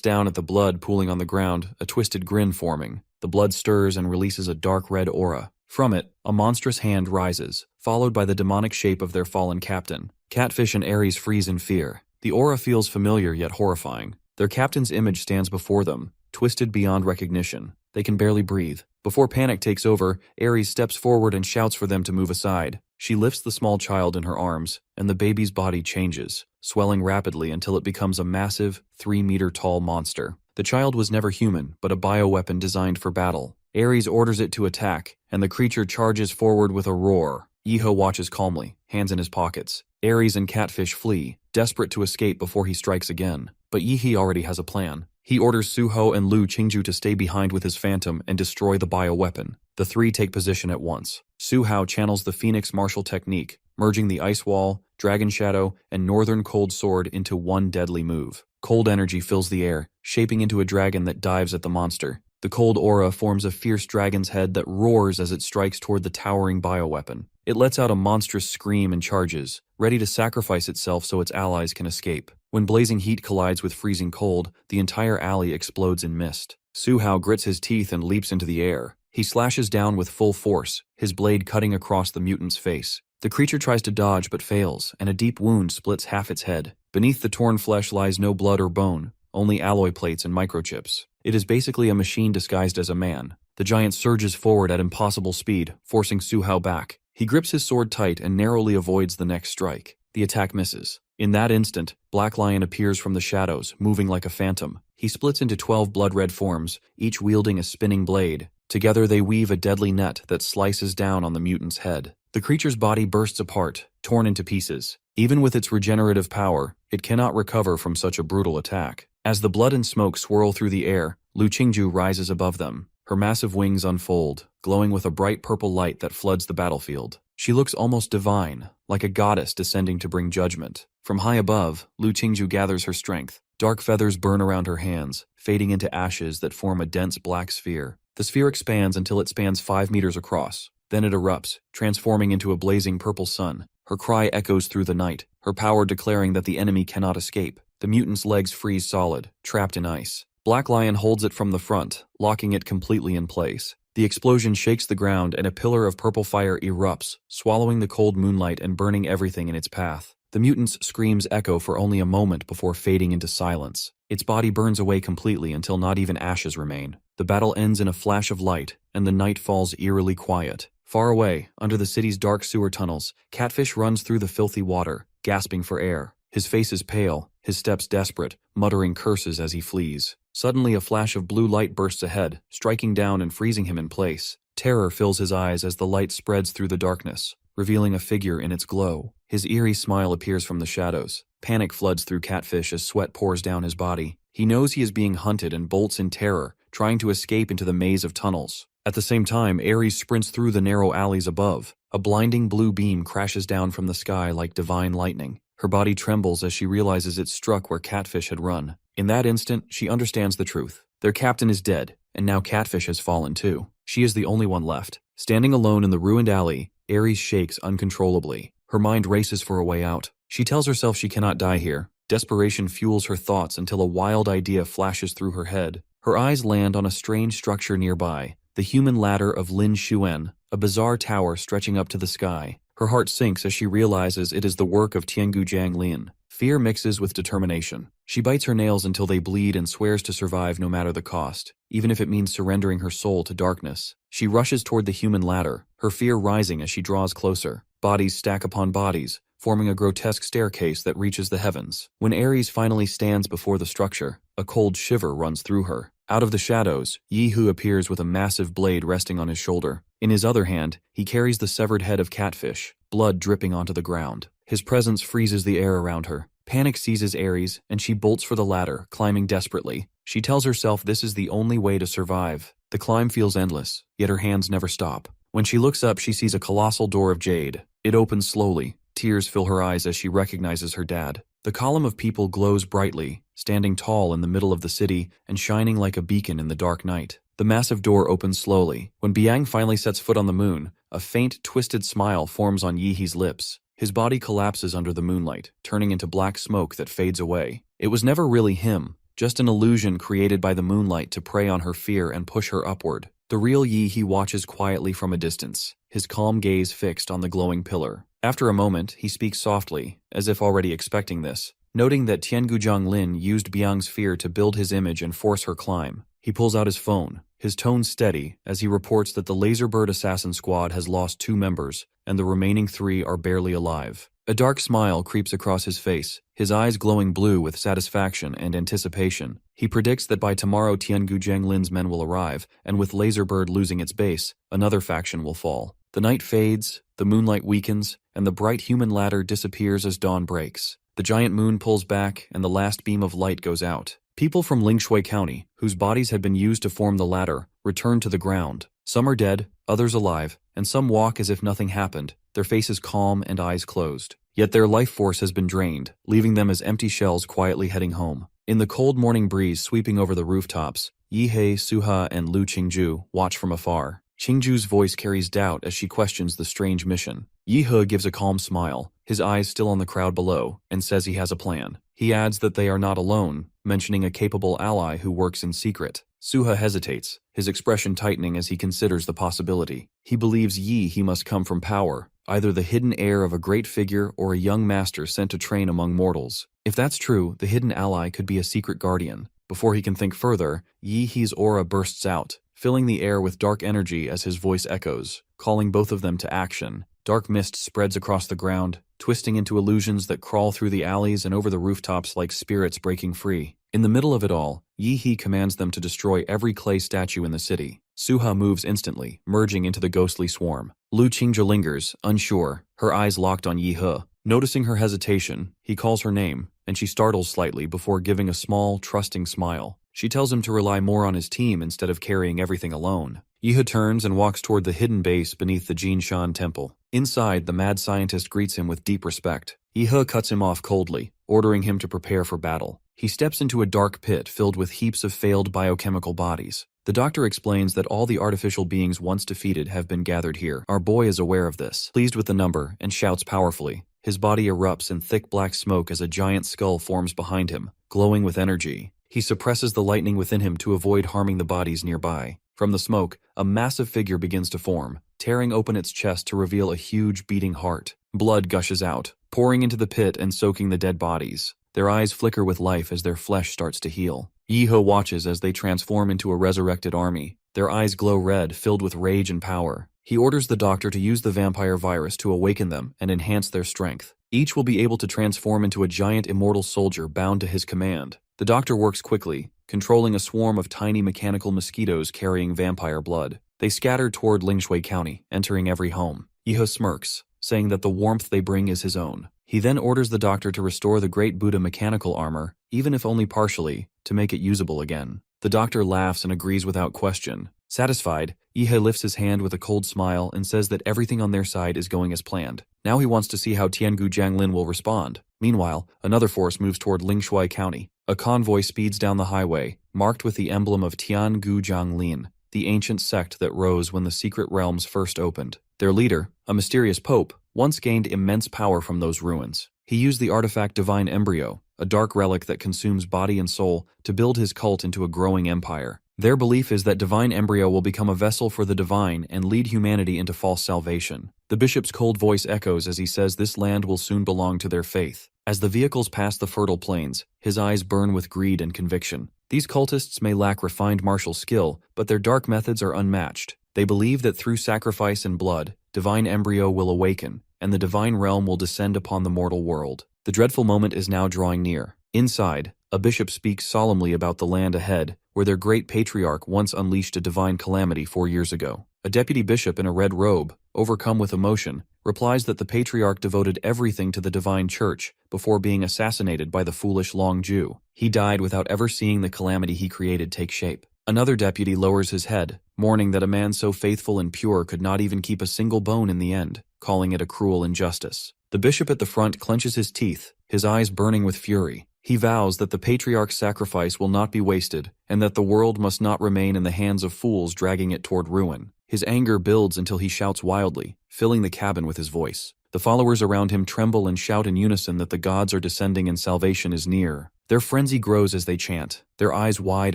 down at the blood pooling on the ground, a twisted grin forming. The blood stirs and releases a dark red aura. From it, a monstrous hand rises, followed by the demonic shape of their fallen captain. Catfish and Ares freeze in fear. The aura feels familiar yet horrifying. Their captain's image stands before them, twisted beyond recognition. They can barely breathe. Before panic takes over, Ares steps forward and shouts for them to move aside. She lifts the small child in her arms, and the baby's body changes, swelling rapidly until it becomes a massive, 3-meter-tall monster. The child was never human, but a bioweapon designed for battle. Ares orders it to attack, and the creature charges forward with a roar. Yi He watches calmly, hands in his pockets. Ares and Catfish flee, desperate to escape before he strikes again. But Yi He already has a plan. He orders Su Hao and Lu Qingju to stay behind with his phantom and destroy the bioweapon. The 3 take position at once. Su Hao channels the Phoenix martial technique, merging the Ice Wall, Dragon Shadow, and Northern Cold Sword into one deadly move. Cold energy fills the air, shaping into a dragon that dives at the monster. The cold aura forms a fierce dragon's head that roars as it strikes toward the towering bioweapon. It lets out a monstrous scream and charges, ready to sacrifice itself so its allies can escape. When blazing heat collides with freezing cold, the entire alley explodes in mist. Su Hao grits his teeth and leaps into the air. He slashes down with full force, his blade cutting across the mutant's face. The creature tries to dodge but fails, and a deep wound splits half its head. Beneath the torn flesh lies no blood or bone, only alloy plates and microchips. It is basically a machine disguised as a man. The giant surges forward at impossible speed, forcing Su Hao back. He grips his sword tight and narrowly avoids the next strike. The attack misses. In that instant, Black Lion appears from the shadows, moving like a phantom. He splits into 12 blood-red forms, each wielding a spinning blade. Together they weave a deadly net that slices down on the mutant's head. The creature's body bursts apart, torn into pieces. Even with its regenerative power, it cannot recover from such a brutal attack. As the blood and smoke swirl through the air, Lu Qingju rises above them. Her massive wings unfold, glowing with a bright purple light that floods the battlefield. She looks almost divine, like a goddess descending to bring judgment. From high above, Lu Qingju gathers her strength. Dark feathers burn around her hands, fading into ashes that form a dense black sphere. The sphere expands until it spans 5 meters across. Then it erupts, transforming into a blazing purple sun. Her cry echoes through the night, her power declaring that the enemy cannot escape. The mutant's legs freeze solid, trapped in ice. Black Lion holds it from the front, locking it completely in place. The explosion shakes the ground and a pillar of purple fire erupts, swallowing the cold moonlight and burning everything in its path. The mutant's screams echo for only a moment before fading into silence. Its body burns away completely until not even ashes remain. The battle ends in a flash of light, and the night falls eerily quiet. Far away, under the city's dark sewer tunnels, Catfish runs through the filthy water, gasping for air. His face is pale, his steps desperate, muttering curses as he flees. Suddenly a flash of blue light bursts ahead, striking down and freezing him in place. Terror fills his eyes as the light spreads through the darkness, revealing a figure in its glow. His eerie smile appears from the shadows. Panic floods through Catfish as sweat pours down his body. He knows he is being hunted and bolts in terror, trying to escape into the maze of tunnels. At the same time, Ares sprints through the narrow alleys above. A blinding blue beam crashes down from the sky like divine lightning. Her body trembles as she realizes it struck where Catfish had run. In that instant, she understands the truth. Their captain is dead, and now Catfish has fallen too. She is the only one left. Standing alone in the ruined alley, Ares shakes uncontrollably. Her mind races for a way out. She tells herself she cannot die here. Desperation fuels her thoughts until a wild idea flashes through her head. Her eyes land on a strange structure nearby, the human ladder of Lin Xuan, a bizarre tower stretching up to the sky. Her heart sinks as she realizes it is the work of Tiangu Jiang Lin. Fear mixes with determination. She bites her nails until they bleed and swears to survive no matter the cost, even if it means surrendering her soul to darkness. She rushes toward the human ladder, her fear rising as she draws closer. Bodies stack upon bodies, forming a grotesque staircase that reaches the heavens. When Ares finally stands before the structure, a cold shiver runs through her. Out of the shadows, Yi Hu appears with a massive blade resting on his shoulder. In his other hand, he carries the severed head of Catfish, blood dripping onto the ground. His presence freezes the air around her. Panic seizes Ares, and she bolts for the ladder, climbing desperately. She tells herself this is the only way to survive. The climb feels endless, yet her hands never stop. When she looks up, she sees a colossal door of jade. It opens slowly. Tears fill her eyes as she recognizes her dad. The column of people glows brightly, standing tall in the middle of the city and shining like a beacon in the dark night. The massive door opens slowly. When Biang finally sets foot on the moon, a faint, twisted smile forms on Yihe's lips. His body collapses under the moonlight, turning into black smoke that fades away. It was never really him, just an illusion created by the moonlight to prey on her fear and push her upward. The real Yihe watches quietly from a distance, his calm gaze fixed on the glowing pillar. After a moment, he speaks softly, as if already expecting this, noting that Tiangujiang Lin used Biang's fear to build his image and force her climb. He pulls out his phone, his tone steady, as he reports that the Laserbird assassin squad has lost 2 members, and the remaining 3 are barely alive. A dark smile creeps across his face, his eyes glowing blue with satisfaction and anticipation. He predicts that by tomorrow Tiangujiang Lin's men will arrive, and with Laserbird losing its base, another faction will fall. The night fades, the moonlight weakens, and the bright human ladder disappears as dawn breaks. The giant moon pulls back, and the last beam of light goes out. People from Lingshui County, whose bodies had been used to form the ladder, return to the ground. Some are dead, others alive, and some walk as if nothing happened, their faces calm and eyes closed. Yet their life force has been drained, leaving them as empty shells quietly heading home. In the cold morning breeze sweeping over the rooftops, Yihei, Suha, and Lu Qingju watch from afar. Qingju's voice carries doubt as she questions the strange mission. Yihe gives a calm smile, his eyes still on the crowd below, and says he has a plan. He adds that they are not alone, mentioning a capable ally who works in secret. Suha hesitates, his expression tightening as he considers the possibility. He believes Yi he must come from power, either the hidden heir of a great figure or a young master sent to train among mortals. If that's true, the hidden ally could be a secret guardian. Before he can think further, Yi He's aura bursts out, filling the air with dark energy as his voice echoes, calling both of them to action. Dark mist spreads across the ground, twisting into illusions that crawl through the alleys and over the rooftops like spirits breaking free. In the middle of it all, Yi He commands them to destroy every clay statue in the city. Suha moves instantly, merging into the ghostly swarm. Lu Qingzhe lingers, unsure, her eyes locked on Yi He. Noticing her hesitation, he calls her name, and she startles slightly before giving a small, trusting smile. She tells him to rely more on his team instead of carrying everything alone. Yi He turns and walks toward the hidden base beneath the Jinshan temple. Inside, the mad scientist greets him with deep respect. Yi He cuts him off coldly, ordering him to prepare for battle. He steps into a dark pit filled with heaps of failed biochemical bodies. The doctor explains that all the artificial beings once defeated have been gathered here. Our boy is aware of this, pleased with the number, and shouts powerfully. His body erupts in thick black smoke as a giant skull forms behind him, glowing with energy. He suppresses the lightning within him to avoid harming the bodies nearby. From the smoke, a massive figure begins to form, tearing open its chest to reveal a huge beating heart. Blood gushes out, pouring into the pit and soaking the dead bodies. Their eyes flicker with life as their flesh starts to heal. Yi He watches as they transform into a resurrected army. Their eyes glow red, filled with rage and power. He orders the doctor to use the vampire virus to awaken them and enhance their strength. Each will be able to transform into a giant immortal soldier bound to his command. The doctor works quickly, controlling a swarm of tiny mechanical mosquitoes carrying vampire blood. They scatter toward Lingshui County, entering every home. Yi He smirks, saying that the warmth they bring is his own. He then orders the doctor to restore the Great Buddha mechanical armor, even if only partially, to make it usable again. The doctor laughs and agrees without question. Satisfied, Yi He lifts his hand with a cold smile and says that everything on their side is going as planned. Now he wants to see how Tiangu Jianglin will respond. Meanwhile, another force moves toward Lingshui County. A convoy speeds down the highway, marked with the emblem of Tiangu Jianglin, the ancient sect that rose when the secret realms first opened. Their leader, a mysterious pope, once gained immense power from those ruins. He used the artifact Divine Embryo, a dark relic that consumes body and soul, to build his cult into a growing empire. Their belief is that Divine Embryo will become a vessel for the divine and lead humanity into false salvation. The bishop's cold voice echoes as he says this land will soon belong to their faith. As the vehicles pass the fertile plains, his eyes burn with greed and conviction. These cultists may lack refined martial skill, but their dark methods are unmatched. They believe that through sacrifice and blood, Divine Embryo will awaken, and the divine realm will descend upon the mortal world. The dreadful moment is now drawing near. Inside, a bishop speaks solemnly about the land ahead, where their great patriarch once unleashed a divine calamity 4 years ago. A deputy bishop in a red robe, overcome with emotion, replies that the patriarch devoted everything to the divine church before being assassinated by the foolish Long Jew. He died without ever seeing the calamity he created take shape. Another deputy lowers his head, mourning that a man so faithful and pure could not even keep a single bone in the end, calling it a cruel injustice. The bishop at the front clenches his teeth, his eyes burning with fury. He vows that the patriarch's sacrifice will not be wasted, and that the world must not remain in the hands of fools dragging it toward ruin. His anger builds until he shouts wildly, filling the cabin with his voice. The followers around him tremble and shout in unison that the gods are descending and salvation is near. Their frenzy grows as they chant, their eyes wide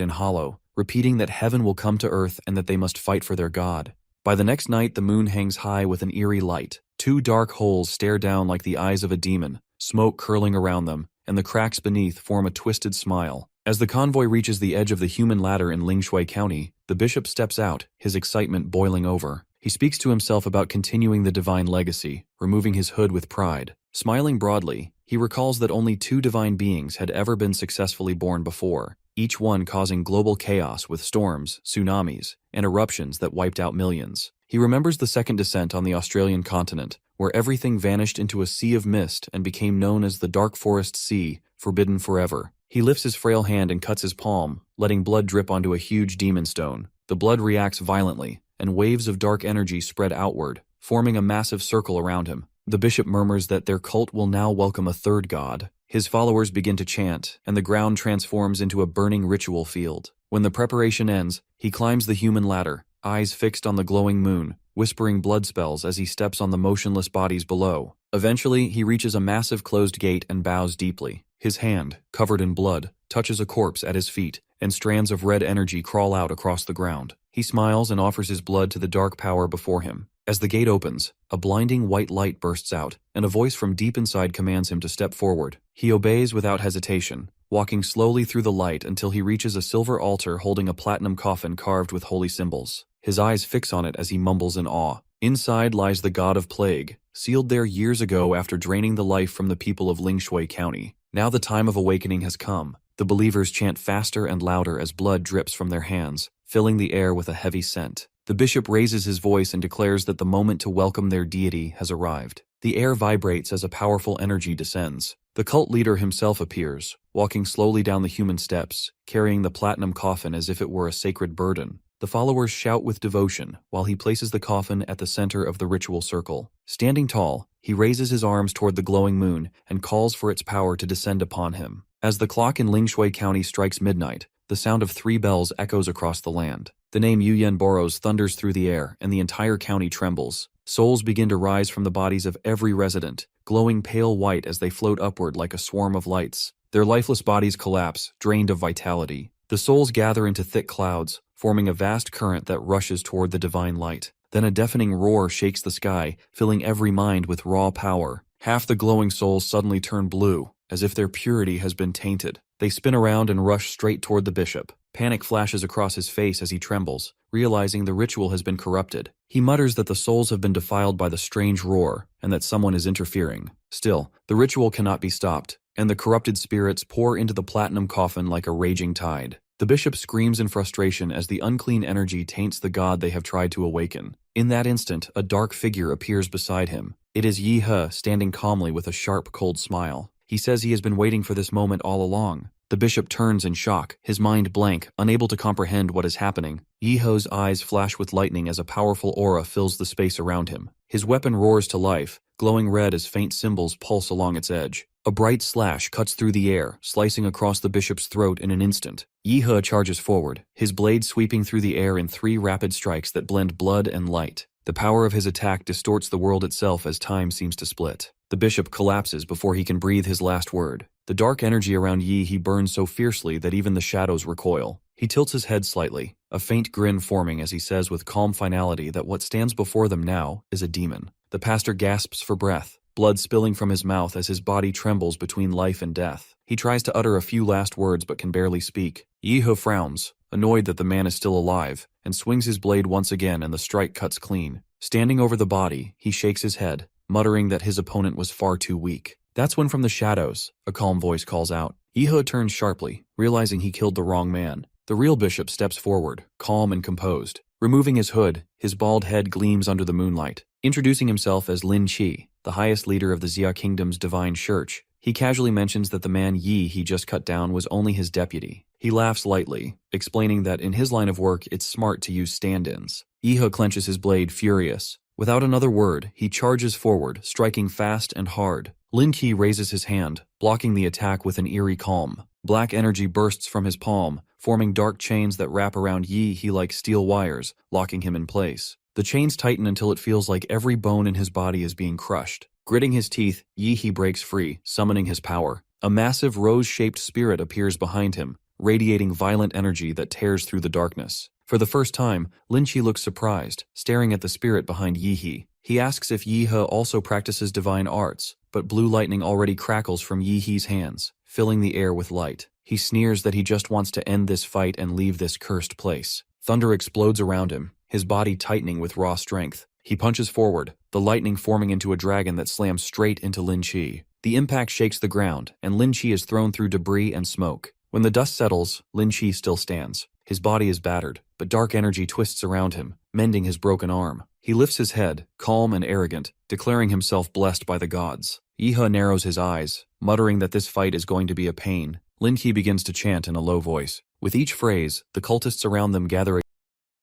and hollow, repeating that heaven will come to earth and that they must fight for their god. By the next night, the moon hangs high with an eerie light. 2 dark holes stare down like the eyes of a demon, smoke curling around them, and the cracks beneath form a twisted smile. As the convoy reaches the edge of the human ladder in Lingshui County, the bishop steps out, his excitement boiling over. He speaks to himself about continuing the divine legacy, removing his hood with pride. Smiling broadly, he recalls that only 2 divine beings had ever been successfully born before, each one causing global chaos with storms, tsunamis, and eruptions that wiped out millions. He remembers the second descent on the Australian continent, where everything vanished into a sea of mist and became known as the Dark Forest Sea, forbidden forever. He lifts his frail hand and cuts his palm, letting blood drip onto a huge demon stone. The blood reacts violently, and waves of dark energy spread outward, forming a massive circle around him. The bishop murmurs that their cult will now welcome a third god. His followers begin to chant, and the ground transforms into a burning ritual field. When the preparation ends, he climbs the human ladder, eyes fixed on the glowing moon, whispering blood spells as he steps on the motionless bodies below. Eventually, he reaches a massive closed gate and bows deeply. His hand, covered in blood, touches a corpse at his feet, and strands of red energy crawl out across the ground. He smiles and offers his blood to the dark power before him. As the gate opens, a blinding white light bursts out, and a voice from deep inside commands him to step forward. He obeys without hesitation, walking slowly through the light until he reaches a silver altar holding a platinum coffin carved with holy symbols. His eyes fix on it as he mumbles in awe. Inside lies the god of plague, sealed there years ago after draining the life from the people of Lingshui County. Now the time of awakening has come. The believers chant faster and louder as blood drips from their hands, filling the air with a heavy scent. The bishop raises his voice and declares that the moment to welcome their deity has arrived. The air vibrates as a powerful energy descends. The cult leader himself appears, walking slowly down the human steps, carrying the platinum coffin as if it were a sacred burden. The followers shout with devotion while he places the coffin at the center of the ritual circle. Standing tall, he raises his arms toward the glowing moon and calls for its power to descend upon him. As the clock in Lingshui County strikes midnight, the sound of 3 bells echoes across the land. The name Yuyen Boros thunders through the air, and the entire county trembles. Souls begin to rise from the bodies of every resident, glowing pale white as they float upward like a swarm of lights. Their lifeless bodies collapse, drained of vitality. The souls gather into thick clouds, forming a vast current that rushes toward the divine light. Then a deafening roar shakes the sky, filling every mind with raw power. Half the glowing souls suddenly turn blue, as if their purity has been tainted. They spin around and rush straight toward the bishop. Panic flashes across his face as he trembles, realizing the ritual has been corrupted. He mutters that the souls have been defiled by the strange roar, and that someone is interfering. Still, the ritual cannot be stopped, and the corrupted spirits pour into the platinum coffin like a raging tide. The bishop screams in frustration as the unclean energy taints the god they have tried to awaken. In that instant, a dark figure appears beside him. It is Yi He, standing calmly with a sharp, cold smile. He says he has been waiting for this moment all along. The bishop turns in shock, his mind blank, unable to comprehend what is happening. Yi He's eyes flash with lightning as a powerful aura fills the space around him. His weapon roars to life, glowing red as faint symbols pulse along its edge. A bright slash cuts through the air, slicing across the bishop's throat in an instant. Yi He charges forward, his blade sweeping through the air in 3 rapid strikes that blend blood and light. The power of his attack distorts the world itself as time seems to split. The bishop collapses before he can breathe his last word. The dark energy around Yi He burns so fiercely that even the shadows recoil. He tilts his head slightly, a faint grin forming as he says with calm finality that what stands before them now is a demon. The pastor gasps for breath, blood spilling from his mouth as his body trembles between life and death. He tries to utter a few last words but can barely speak. Yi He frowns, annoyed that the man is still alive, and swings his blade once again and the strike cuts clean. Standing over the body, he shakes his head, muttering that his opponent was far too weak. That's when from the shadows, a calm voice calls out. Yi He turns sharply, realizing he killed the wrong man. The real bishop steps forward, calm and composed. Removing his hood, his bald head gleams under the moonlight. Introducing himself as Lin Qi, the highest leader of the Xia Kingdom's divine church, he casually mentions that the man Yi he just cut down was only his deputy. He laughs lightly, explaining that in his line of work it's smart to use stand-ins. Yi He clenches his blade, furious. Without another word, he charges forward, striking fast and hard. Lin Qi raises his hand, blocking the attack with an eerie calm. Black energy bursts from his palm, forming dark chains that wrap around Yi He like steel wires, locking him in place. The chains tighten until it feels like every bone in his body is being crushed. Gritting his teeth, Yi He breaks free, summoning his power. A massive rose-shaped spirit appears behind him, radiating violent energy that tears through the darkness. For the first time, Lin Qi looks surprised, staring at the spirit behind Yi He. He asks if Yi He also practices divine arts, but blue lightning already crackles from Yi He's hands, filling the air with light. He sneers that he just wants to end this fight and leave this cursed place. Thunder explodes around him, his body tightening with raw strength. He punches forward, the lightning forming into a dragon that slams straight into Lin Qi. The impact shakes the ground, and Lin Qi is thrown through debris and smoke. When the dust settles, Lin Qi still stands. His body is battered, but dark energy twists around him, mending his broken arm. He lifts his head, calm and arrogant, declaring himself blessed by the gods. Yi He narrows his eyes, muttering that this fight is going to be a pain. Lin Qi begins to chant in a low voice. With each phrase, the cultists around them gather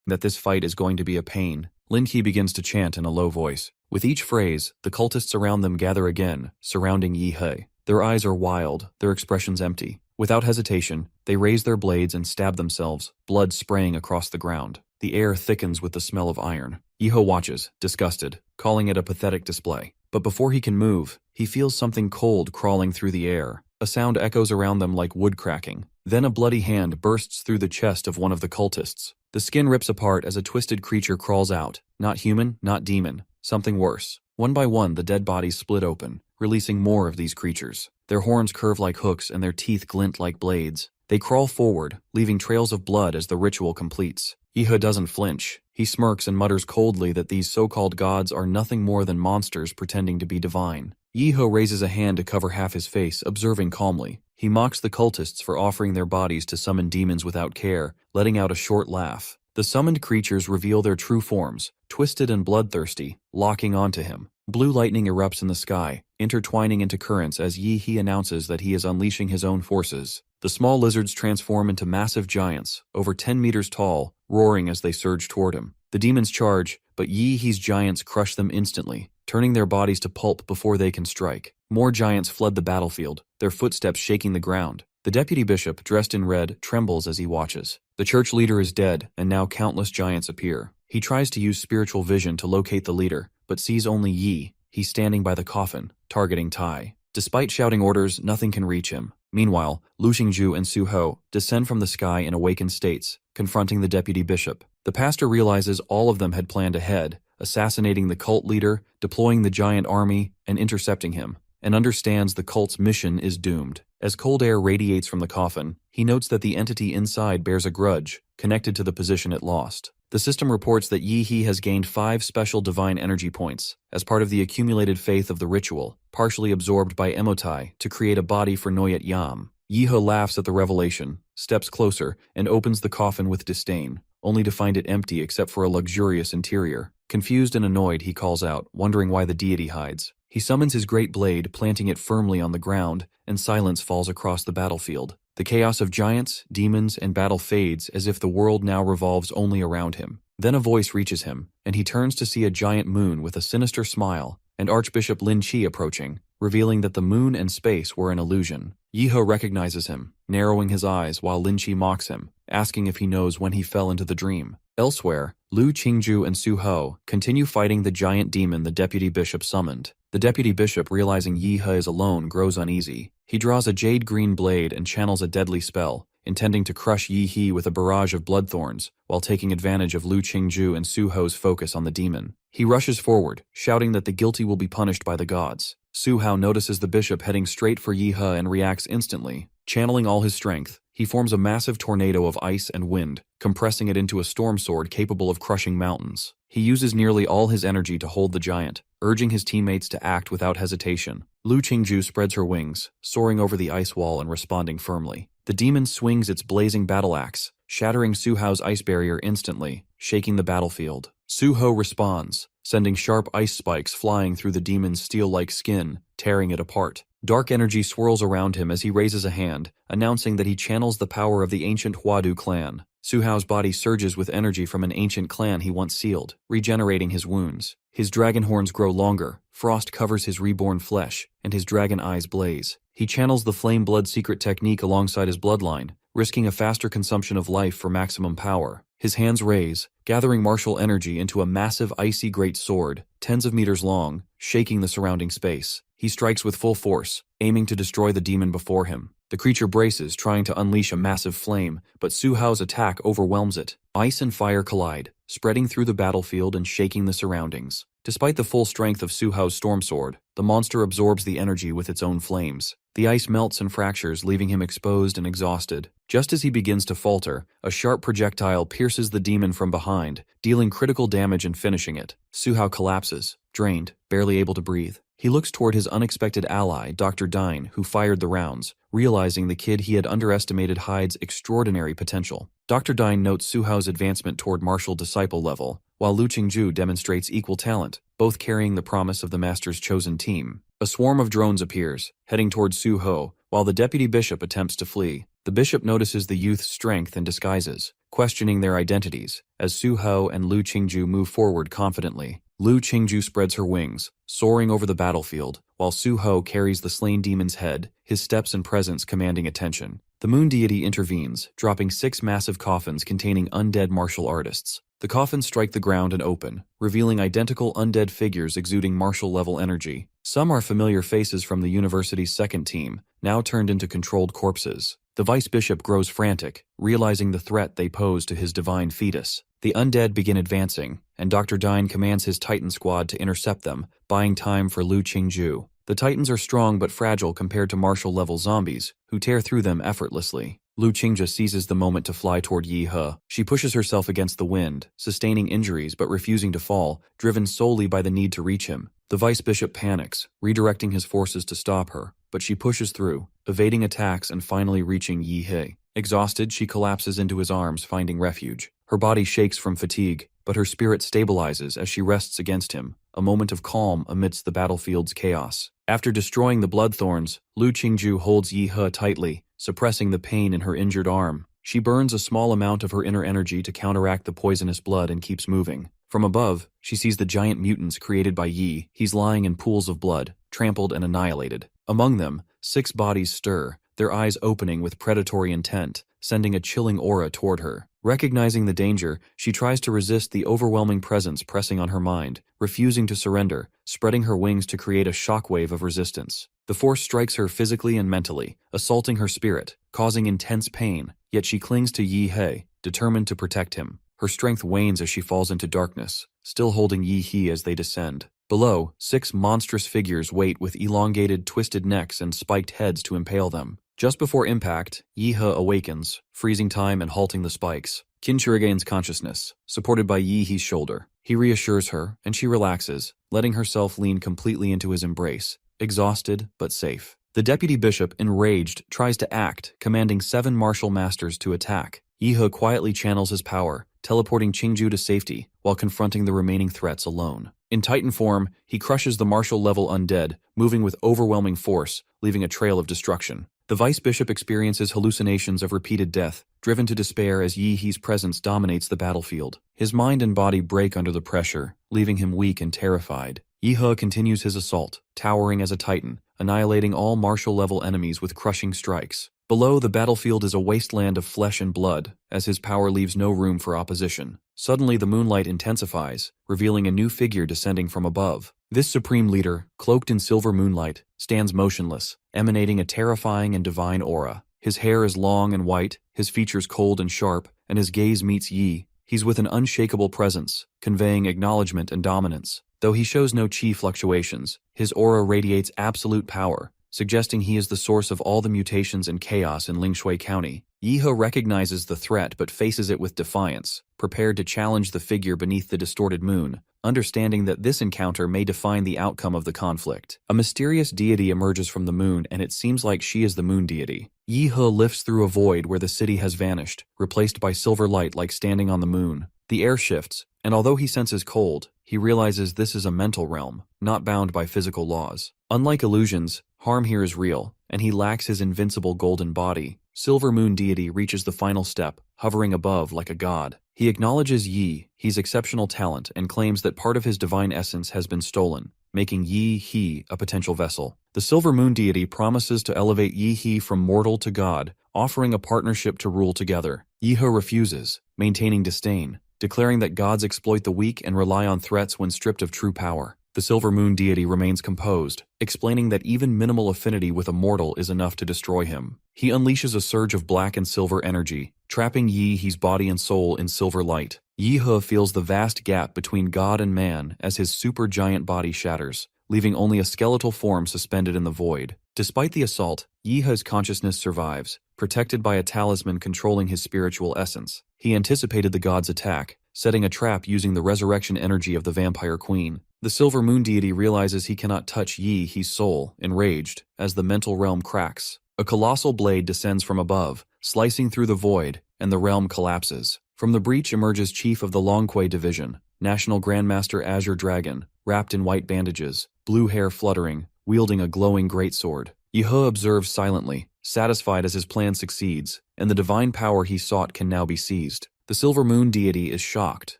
that this fight is going to be a pain. Lin Qi begins to chant in a low voice. With each phrase, the cultists around them gather again, surrounding Yi He. Their eyes are wild, their expressions empty. Without hesitation, they raise their blades and stab themselves, blood spraying across the ground. The air thickens with the smell of iron. Yi He watches, disgusted, calling it a pathetic display. But before he can move, he feels something cold crawling through the air. A sound echoes around them like wood cracking. Then a bloody hand bursts through the chest of one of the cultists. The skin rips apart as a twisted creature crawls out. Not human, not demon. Something worse. One by one, the dead bodies split open, releasing more of these creatures. Their horns curve like hooks and their teeth glint like blades. They crawl forward, leaving trails of blood as the ritual completes. Yihe doesn't flinch. He smirks and mutters coldly that these so-called gods are nothing more than monsters pretending to be divine. Yihe raises a hand to cover half his face, observing calmly. He mocks the cultists for offering their bodies to summon demons without care, letting out a short laugh. The summoned creatures reveal their true forms, twisted and bloodthirsty, locking onto him. Blue lightning erupts in the sky, intertwining into currents as Yihe announces that he is unleashing his own forces. The small lizards transform into massive giants, over 10 meters tall, roaring as they surge toward him. The demons charge, but Yihe's giants crush them instantly, turning their bodies to pulp before they can strike. More giants flood the battlefield, their footsteps shaking the ground. The deputy bishop, dressed in red, trembles as he watches. The church leader is dead, and now countless giants appear. He tries to use spiritual vision to locate the leader, but sees only Yi. He's standing by the coffin, targeting Tai. Despite shouting orders, nothing can reach him. Meanwhile, Lu Xingju and Su Ho descend from the sky in awakened states, confronting the deputy bishop. The pastor realizes all of them had planned ahead, assassinating the cult leader, deploying the giant army, and intercepting him, and understands the cult's mission is doomed. As cold air radiates from the coffin, he notes that the entity inside bears a grudge, connected to the position it lost. The system reports that Yihe has gained 5 special divine energy points, as part of the accumulated faith of the ritual, partially absorbed by Emotai to create a body for Noyat Yam. Yihe laughs at the revelation, steps closer, and opens the coffin with disdain, only to find it empty except for a luxurious interior. Confused and annoyed, he calls out, wondering why the deity hides. He summons his great blade, planting it firmly on the ground, and silence falls across the battlefield. The chaos of giants, demons, and battle fades as if the world now revolves only around him. Then a voice reaches him, and he turns to see a giant moon with a sinister smile, and Archbishop Lin Qi approaching, revealing that the moon and space were an illusion. Yihe recognizes him, narrowing his eyes while Lin Qi mocks him, asking if he knows when he fell into the dream. Elsewhere, Lu Qingju and Su Ho continue fighting the giant demon the deputy bishop summoned. The deputy bishop, realizing Yihe is alone, grows uneasy. He draws a jade-green blade and channels a deadly spell, intending to crush Yihe with a barrage of bloodthorns, while taking advantage of Lu Qingju and Su Ho's focus on the demon. He rushes forward, shouting that the guilty will be punished by the gods. Su Hao notices the bishop heading straight for Yihe and reacts instantly. Channeling all his strength, he forms a massive tornado of ice and wind, compressing it into a storm sword capable of crushing mountains. He uses nearly all his energy to hold the giant, urging his teammates to act without hesitation. Lu Qingju spreads her wings, soaring over the ice wall and responding firmly. The demon swings its blazing battle axe, shattering Su Hao's ice barrier instantly, shaking the battlefield. Su Ho responds, sending sharp ice spikes flying through the demon's steel-like skin, tearing it apart. Dark energy swirls around him as he raises a hand, announcing that he channels the power of the ancient Huadu clan. Su Hao's body surges with energy from an ancient clan he once sealed, regenerating his wounds. His dragon horns grow longer, frost covers his reborn flesh, and his dragon eyes blaze. He channels the flame blood secret technique alongside his bloodline, risking a faster consumption of life for maximum power. His hands raise, gathering martial energy into a massive icy great sword, tens of meters long, shaking the surrounding space. He strikes with full force, aiming to destroy the demon before him. The creature braces, trying to unleash a massive flame, but Su Hao's attack overwhelms it. Ice and fire collide, spreading through the battlefield and shaking the surroundings. Despite the full strength of Su Hao's storm sword, the monster absorbs the energy with its own flames. The ice melts and fractures, leaving him exposed and exhausted. Just as he begins to falter, a sharp projectile pierces the demon from behind, dealing critical damage and finishing it. Su Hao collapses, drained, barely able to breathe. He looks toward his unexpected ally, Dr. Dine, who fired the rounds, realizing the kid he had underestimated hides extraordinary potential. Dr. Dine notes Su Hao's advancement toward martial disciple level, while Lu Qingju demonstrates equal talent, both carrying the promise of the master's chosen team. A swarm of drones appears, heading toward Su Ho, while the deputy bishop attempts to flee. The bishop notices the youth's strength and disguises, questioning their identities, as Su Ho and Lu Qingju move forward confidently. Lu Qingju spreads her wings, soaring over the battlefield, while Su Ho carries the slain demon's head, his steps and presence commanding attention. The moon deity intervenes, dropping 6 massive coffins containing undead martial artists. The coffins strike the ground and open, revealing identical undead figures exuding martial-level energy. Some are familiar faces from the university's second team, now turned into controlled corpses. The vice bishop grows frantic, realizing the threat they pose to his divine fetus. The undead begin advancing, and Dr. Dine commands his Titan squad to intercept them, buying time for Lu Qingju. The Titans are strong but fragile compared to martial-level zombies, who tear through them effortlessly. Lu Qingju seizes the moment to fly toward Yi He. She pushes herself against the wind, sustaining injuries but refusing to fall, driven solely by the need to reach him. The vice bishop panics, redirecting his forces to stop her, but she pushes through, evading attacks and finally reaching Yi He. Exhausted, she collapses into his arms, finding refuge. Her body shakes from fatigue, but her spirit stabilizes as she rests against him, a moment of calm amidst the battlefield's chaos. After destroying the bloodthorns, Lu Qingju holds Yi He tightly, suppressing the pain in her injured arm. She burns a small amount of her inner energy to counteract the poisonous blood and keeps moving. From above, she sees the giant mutants created by Yi. He's lying in pools of blood, trampled and annihilated. Among them, 6 bodies stir, their eyes opening with predatory intent, sending a chilling aura toward her. Recognizing the danger, she tries to resist the overwhelming presence pressing on her mind, refusing to surrender, spreading her wings to create a shockwave of resistance. The force strikes her physically and mentally, assaulting her spirit, causing intense pain, yet she clings to Yi He, determined to protect him. Her strength wanes as she falls into darkness, still holding Yi He as they descend. Below, 6 monstrous figures wait with elongated, twisted necks and spiked heads to impale them. Just before impact, Yi He awakens, freezing time and halting the spikes. Qinshi regains consciousness, supported by Yi He's shoulder. He reassures her, and she relaxes, letting herself lean completely into his embrace, exhausted but safe. The deputy bishop, enraged, tries to act, commanding 7 martial masters to attack. Yi He quietly channels his power, teleporting Qingju to safety, while confronting the remaining threats alone. In Titan form, he crushes the martial-level undead, moving with overwhelming force, leaving a trail of destruction. The vice bishop experiences hallucinations of repeated death, driven to despair as Yi He's presence dominates the battlefield. His mind and body break under the pressure, leaving him weak and terrified. Yi He continues his assault, towering as a Titan, annihilating all martial-level enemies with crushing strikes. Below, the battlefield is a wasteland of flesh and blood, as his power leaves no room for opposition. Suddenly, the moonlight intensifies, revealing a new figure descending from above. This supreme leader, cloaked in silver moonlight, stands motionless, emanating a terrifying and divine aura. His hair is long and white, his features cold and sharp, and his gaze meets Yi. He's with an unshakable presence, conveying acknowledgement and dominance. Though he shows no chi fluctuations, his aura radiates absolute power, suggesting he is the source of all the mutations and chaos in Lingshui County. Yi He recognizes the threat but faces it with defiance, prepared to challenge the figure beneath the distorted moon, understanding that this encounter may define the outcome of the conflict. A mysterious deity emerges from the moon, and it seems like she is the moon deity. Yi He lifts through a void where the city has vanished, replaced by silver light like standing on the moon. The air shifts, and although he senses cold, he realizes this is a mental realm, not bound by physical laws. Unlike illusions, harm here is real, and he lacks his invincible golden body. Silver Moon Deity reaches the final step, hovering above like a god. He acknowledges Yi He's exceptional talent and claims that part of his divine essence has been stolen, making Yi He a potential vessel. The Silver Moon Deity promises to elevate Yi He from mortal to god, offering a partnership to rule together. Yi He refuses, maintaining disdain, declaring that gods exploit the weak and rely on threats when stripped of true power. The Silver Moon Deity remains composed, explaining that even minimal affinity with a mortal is enough to destroy him. He unleashes a surge of black and silver energy, trapping Yi He's body and soul in silver light. Yi He feels the vast gap between God and man as his supergiant body shatters, leaving only a skeletal form suspended in the void. Despite the assault, Yi He's consciousness survives, protected by a talisman controlling his spiritual essence. He anticipated the god's attack, setting a trap using the resurrection energy of the Vampire Queen. The Silver Moon Deity realizes he cannot touch Yi He's soul, enraged, as the mental realm cracks. A colossal blade descends from above, slicing through the void, and the realm collapses. From the breach emerges Chief of the Longquei Division, National Grandmaster Azure Dragon, wrapped in white bandages, blue hair fluttering, wielding a glowing greatsword. Yi He observes silently, satisfied as his plan succeeds, and the divine power he sought can now be seized. The Silver Moon Deity is shocked,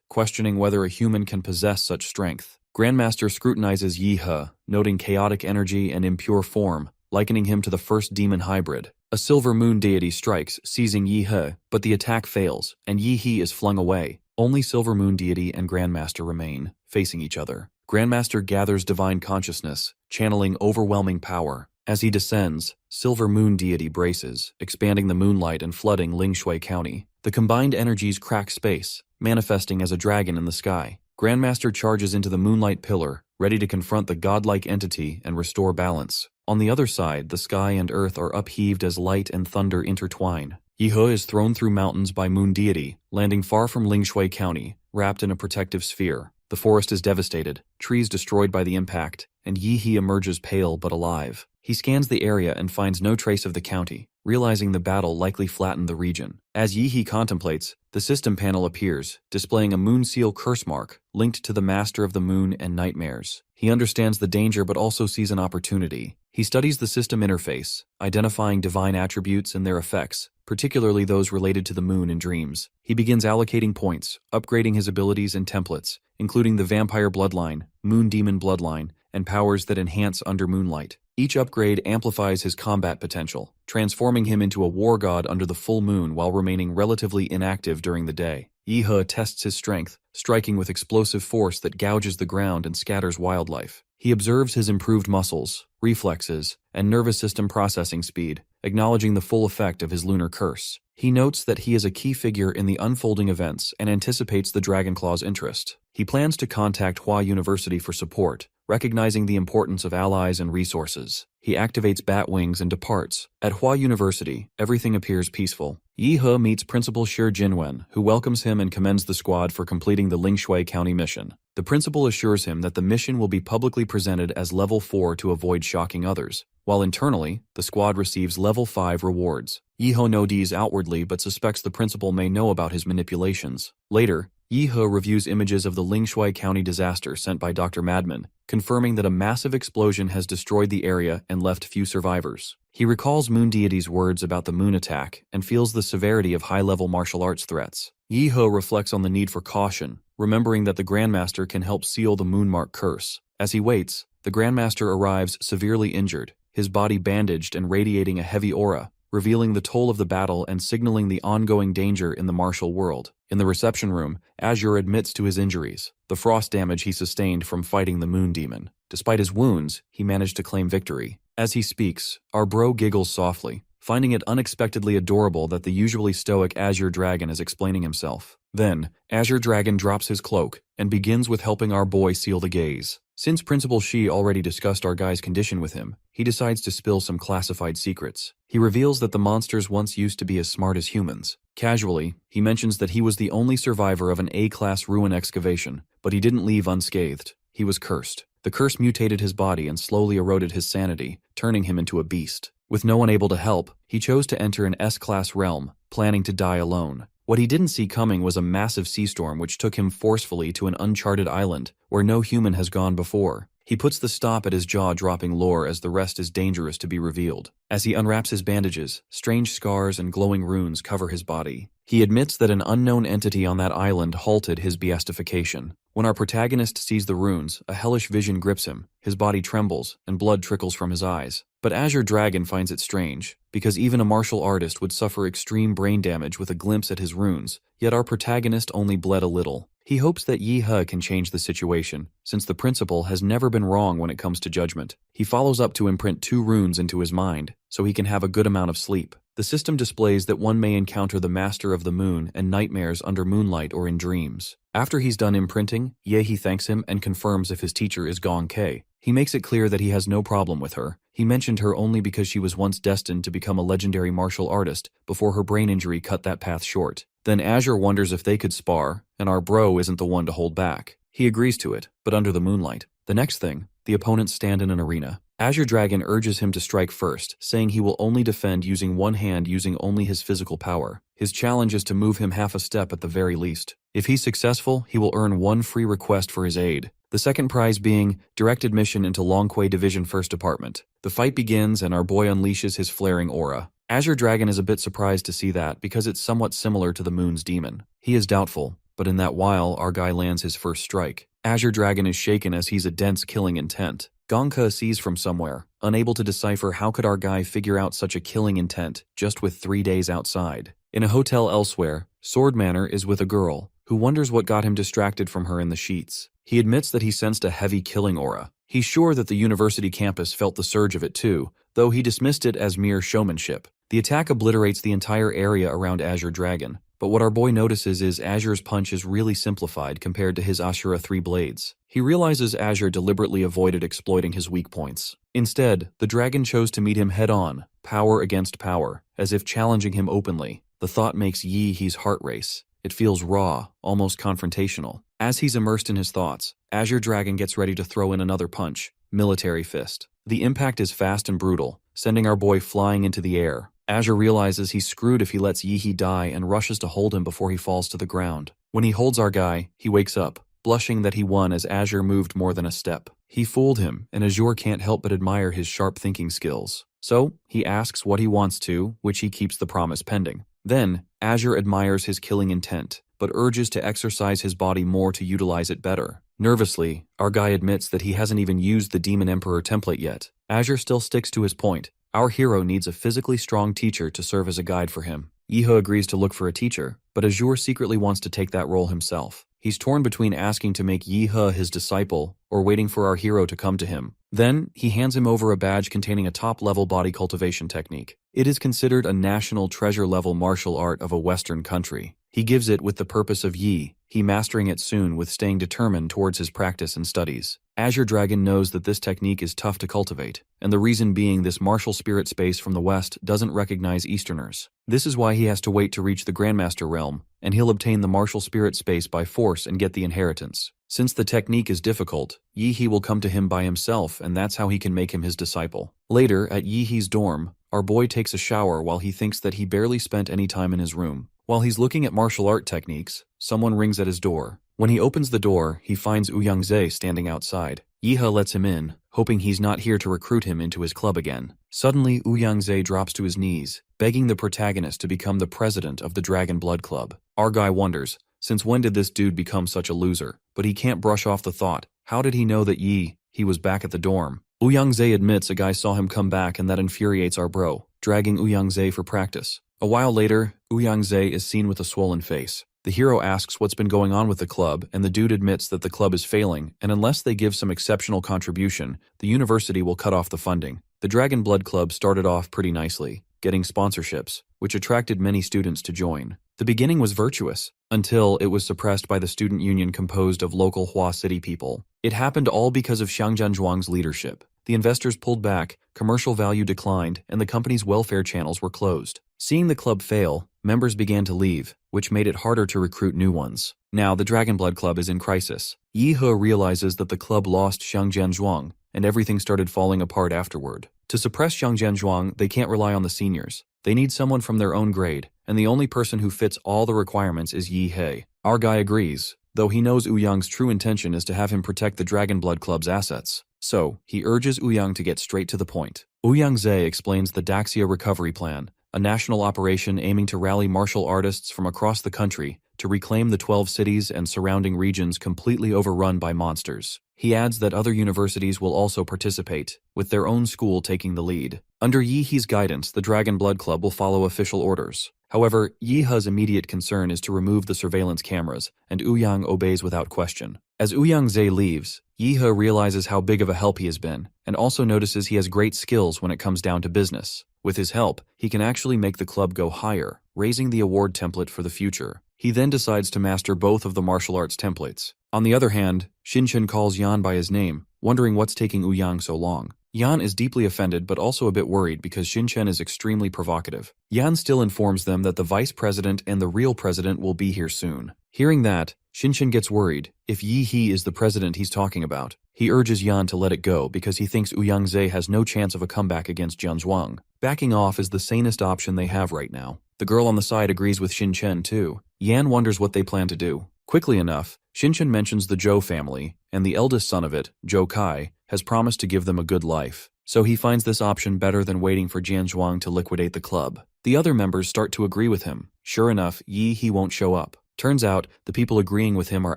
questioning whether a human can possess such strength. Grandmaster scrutinizes Yi He, noting chaotic energy and impure form, likening him to the first demon hybrid. A Silver Moon Deity strikes, seizing Yi He, but the attack fails, and Yi He is flung away. Only Silver Moon Deity and Grandmaster remain, facing each other. Grandmaster gathers divine consciousness, channeling overwhelming power. As he descends, Silver Moon Deity braces, expanding the moonlight and flooding Lingshui County. The combined energies crack space, manifesting as a dragon in the sky. Grandmaster charges into the moonlight pillar, ready to confront the godlike entity and restore balance. On the other side, the sky and earth are upheaved as light and thunder intertwine. Yihe is thrown through mountains by Moon Deity, landing far from Lingshui County, wrapped in a protective sphere. The forest is devastated, trees destroyed by the impact, and Yihe emerges pale but alive. He scans the area and finds no trace of the county, realizing the battle likely flattened the region. As Yihe contemplates, the system panel appears, displaying a moon seal curse mark linked to the Master of the Moon and Nightmares. He understands the danger but also sees an opportunity. He studies the system interface, identifying divine attributes and their effects, particularly those related to the moon in dreams. He begins allocating points, upgrading his abilities and templates, including the Vampire Bloodline, Moon Demon Bloodline, and powers that enhance under moonlight. Each upgrade amplifies his combat potential, transforming him into a war god under the full moon while remaining relatively inactive during the day. Yihe tests his strength, striking with explosive force that gouges the ground and scatters wildlife. He observes his improved muscles, reflexes, and nervous system processing speed, acknowledging the full effect of his lunar curse. He notes that he is a key figure in the unfolding events and anticipates the Dragonclaw's interest. He plans to contact Hua University for support, recognizing the importance of allies and resources. He activates bat wings and departs. At Hua University, everything appears peaceful. Yihe meets Principal Shi Jinwen, who welcomes him and commends the squad for completing the Lingshui County mission. The principal assures him that the mission will be publicly presented as Level 4 to avoid shocking others, while internally, the squad receives Level 5 rewards. Yihe nods outwardly but suspects the principal may know about his manipulations. Later, Yihe reviews images of the Lingshui County disaster sent by Dr. Madman, confirming that a massive explosion has destroyed the area and left few survivors. He recalls Moon Deity's words about the moon attack and feels the severity of high-level martial arts threats. Yihe reflects on the need for caution, remembering that the Grandmaster can help seal the Moonmark curse. As he waits, the Grandmaster arrives severely injured, his body bandaged and radiating a heavy aura, revealing the toll of the battle and signaling the ongoing danger in the martial world. In the reception room, Azure admits to his injuries, the frost damage he sustained from fighting the Moon Demon. Despite his wounds, he managed to claim victory. As he speaks, our bro giggles softly, finding it unexpectedly adorable that the usually stoic Azure Dragon is explaining himself. Then, Azure Dragon drops his cloak and begins with helping our boy seal the gaze. Since Principal Shi already discussed our guy's condition with him, he decides to spill some classified secrets. He reveals that the monsters once used to be as smart as humans. Casually, he mentions that he was the only survivor of an A-class ruin excavation, but he didn't leave unscathed. He was cursed. The curse mutated his body and slowly eroded his sanity, turning him into a beast. With no one able to help, he chose to enter an S-class realm, planning to die alone. What he didn't see coming was a massive sea storm which took him forcefully to an uncharted island where no human has gone before. He puts the stop at his jaw-dropping lore as the rest is dangerous to be revealed. As he unwraps his bandages, strange scars and glowing runes cover his body. He admits that an unknown entity on that island halted his beatification. When our protagonist sees the runes, a hellish vision grips him, his body trembles, and blood trickles from his eyes. But Azure Dragon finds it strange, because even a martial artist would suffer extreme brain damage with a glimpse at his runes, yet our protagonist only bled a little. He hopes that Yihe can change the situation, since the principal has never been wrong when it comes to judgment. He follows up to imprint 2 runes into his mind, so he can have a good amount of sleep. The system displays that one may encounter the Master of the Moon and Nightmares under moonlight or in dreams. After he's done imprinting, Yihe thanks him and confirms if his teacher is Gong Kei. He makes it clear that he has no problem with her. He mentioned her only because she was once destined to become a legendary martial artist before her brain injury cut that path short. Then Azure wonders if they could spar, and our bro isn't the one to hold back. He agrees to it, but under the moonlight. The next thing, the opponents stand in an arena. Azure Dragon urges him to strike first, saying he will only defend using one hand using only his physical power. His challenge is to move him half a step at the very least. If he's successful, he will earn 1 free request for his aid. The second prize being direct admission into Longquay Division 1st Department. The fight begins and our boy unleashes his flaring aura. Azure Dragon is a bit surprised to see that because it's somewhat similar to the Moon's demon. He is doubtful, but in that while our guy lands his first strike. Azure Dragon is shaken as he's a dense killing intent. Gongke sees from somewhere, unable to decipher how could our guy figure out such a killing intent just with 3 days outside. In a hotel elsewhere, Sword Manor is with a girl, who wonders what got him distracted from her in the sheets. He admits that he sensed a heavy killing aura. He's sure that the university campus felt the surge of it too, though he dismissed it as mere showmanship. The attack obliterates the entire area around Azure Dragon, but what our boy notices is Azure's punch is really simplified compared to his Ashura 3 blades. He realizes Azure deliberately avoided exploiting his weak points. Instead, the dragon chose to meet him head-on, power against power, as if challenging him openly. The thought makes Yi He's heart race. It feels raw, almost confrontational. As he's immersed in his thoughts, Azure Dragon gets ready to throw in another punch, Military Fist. The impact is fast and brutal, sending our boy flying into the air. Azure realizes he's screwed if he lets Yi He die and rushes to hold him before he falls to the ground. When he holds our guy, he wakes up, blushing that he won as Azure moved more than a step. He fooled him, and Azure can't help but admire his sharp thinking skills. So, he asks what he wants to, which he keeps the promise pending. Then, Azure admires his killing intent, but urges to exercise his body more to utilize it better. Nervously, our guy admits that he hasn't even used the Demon Emperor template yet. Azure still sticks to his point. Our hero needs a physically strong teacher to serve as a guide for him. Yihe agrees to look for a teacher, but Azure secretly wants to take that role himself. He's torn between asking to make Yihe his disciple or waiting for our hero to come to him. Then, he hands him over a badge containing a top-level body cultivation technique. It is considered a national treasure-level martial art of a Western country. He gives it with the purpose of he mastering it soon with staying determined towards his practice and studies. Azure Dragon knows that this technique is tough to cultivate, and the reason being this martial spirit space from the West doesn't recognize Easterners. This is why he has to wait to reach the Grandmaster realm, and he'll obtain the martial spirit space by force and get the inheritance. Since the technique is difficult, Yihe will come to him by himself, and that's how he can make him his disciple. Later, at Yihe's dorm, our boy takes a shower while he thinks that he barely spent any time in his room. While he's looking at martial art techniques, someone rings at his door. When he opens the door, he finds Ouyang-Zhe standing outside. Yihe lets him in, hoping he's not here to recruit him into his club again. Suddenly, Ouyang-Zhe drops to his knees, begging the protagonist to become the president of the Dragon Blood Club. Our guy wonders, since when did this dude become such a loser? But he can't brush off the thought. How did he know that he was back at the dorm? Ouyang-Zhe admits a guy saw him come back, and that infuriates our bro, dragging Ouyang-Zhe for practice. A while later, Ouyang-Zhe is seen with a swollen face. The hero asks what's been going on with the club, and the dude admits that the club is failing, and unless they give some exceptional contribution, the university will cut off the funding. The Dragon Blood Club started off pretty nicely, getting sponsorships, which attracted many students to join. The beginning was virtuous, until it was suppressed by the student union composed of local Hua City people. It happened all because of Xiang Zhuang's leadership. The investors pulled back, commercial value declined, and the company's welfare channels were closed. Seeing the club fail, members began to leave, which made it harder to recruit new ones. Now, the Dragon Blood Club is in crisis. Yihe realizes that the club lost Xiang Zhuang, and everything started falling apart afterward. To suppress Xiang Zhuang, they can't rely on the seniors. They need someone from their own grade, and the only person who fits all the requirements is Yihe. Our guy agrees, though he knows Ouyang's true intention is to have him protect the Dragon Blood Club's assets. So, he urges Ouyang to get straight to the point. Ouyang-Zhe explains the Daxia Recovery Plan, a national operation aiming to rally martial artists from across the country to reclaim the 12 cities and surrounding regions completely overrun by monsters. He adds that other universities will also participate, with their own school taking the lead. Under Yihe's guidance, the Dragon Blood Club will follow official orders. However, Yihe's immediate concern is to remove the surveillance cameras, and Ouyang obeys without question. As Ouyang-Zhe leaves, Yihe realizes how big of a help he has been, and also notices he has great skills when it comes down to business. With his help, he can actually make the club go higher, raising the award template for the future. He then decides to master both of the martial arts templates. On the other hand, Xinchen calls Yan by his name, wondering what's taking Ouyang so long. Yan is deeply offended but also a bit worried because Xinchen is extremely provocative. Yan still informs them that the vice president and the real president will be here soon. Hearing that, Xinchen gets worried. If Yihe is the president he's talking about, he urges Yan to let it go because he thinks Ouyang-Zhe has no chance of a comeback against Zhuang. Backing off is the sanest option they have right now. The girl on the side agrees with Xinchen too. Yan wonders what they plan to do. Quickly enough, Xinchen mentions the Zhou family, and the eldest son of it, Zhou Kai, has promised to give them a good life. So he finds this option better than waiting for Zhuang to liquidate the club. The other members start to agree with him. Sure enough, Yihe won't show up. Turns out, the people agreeing with him are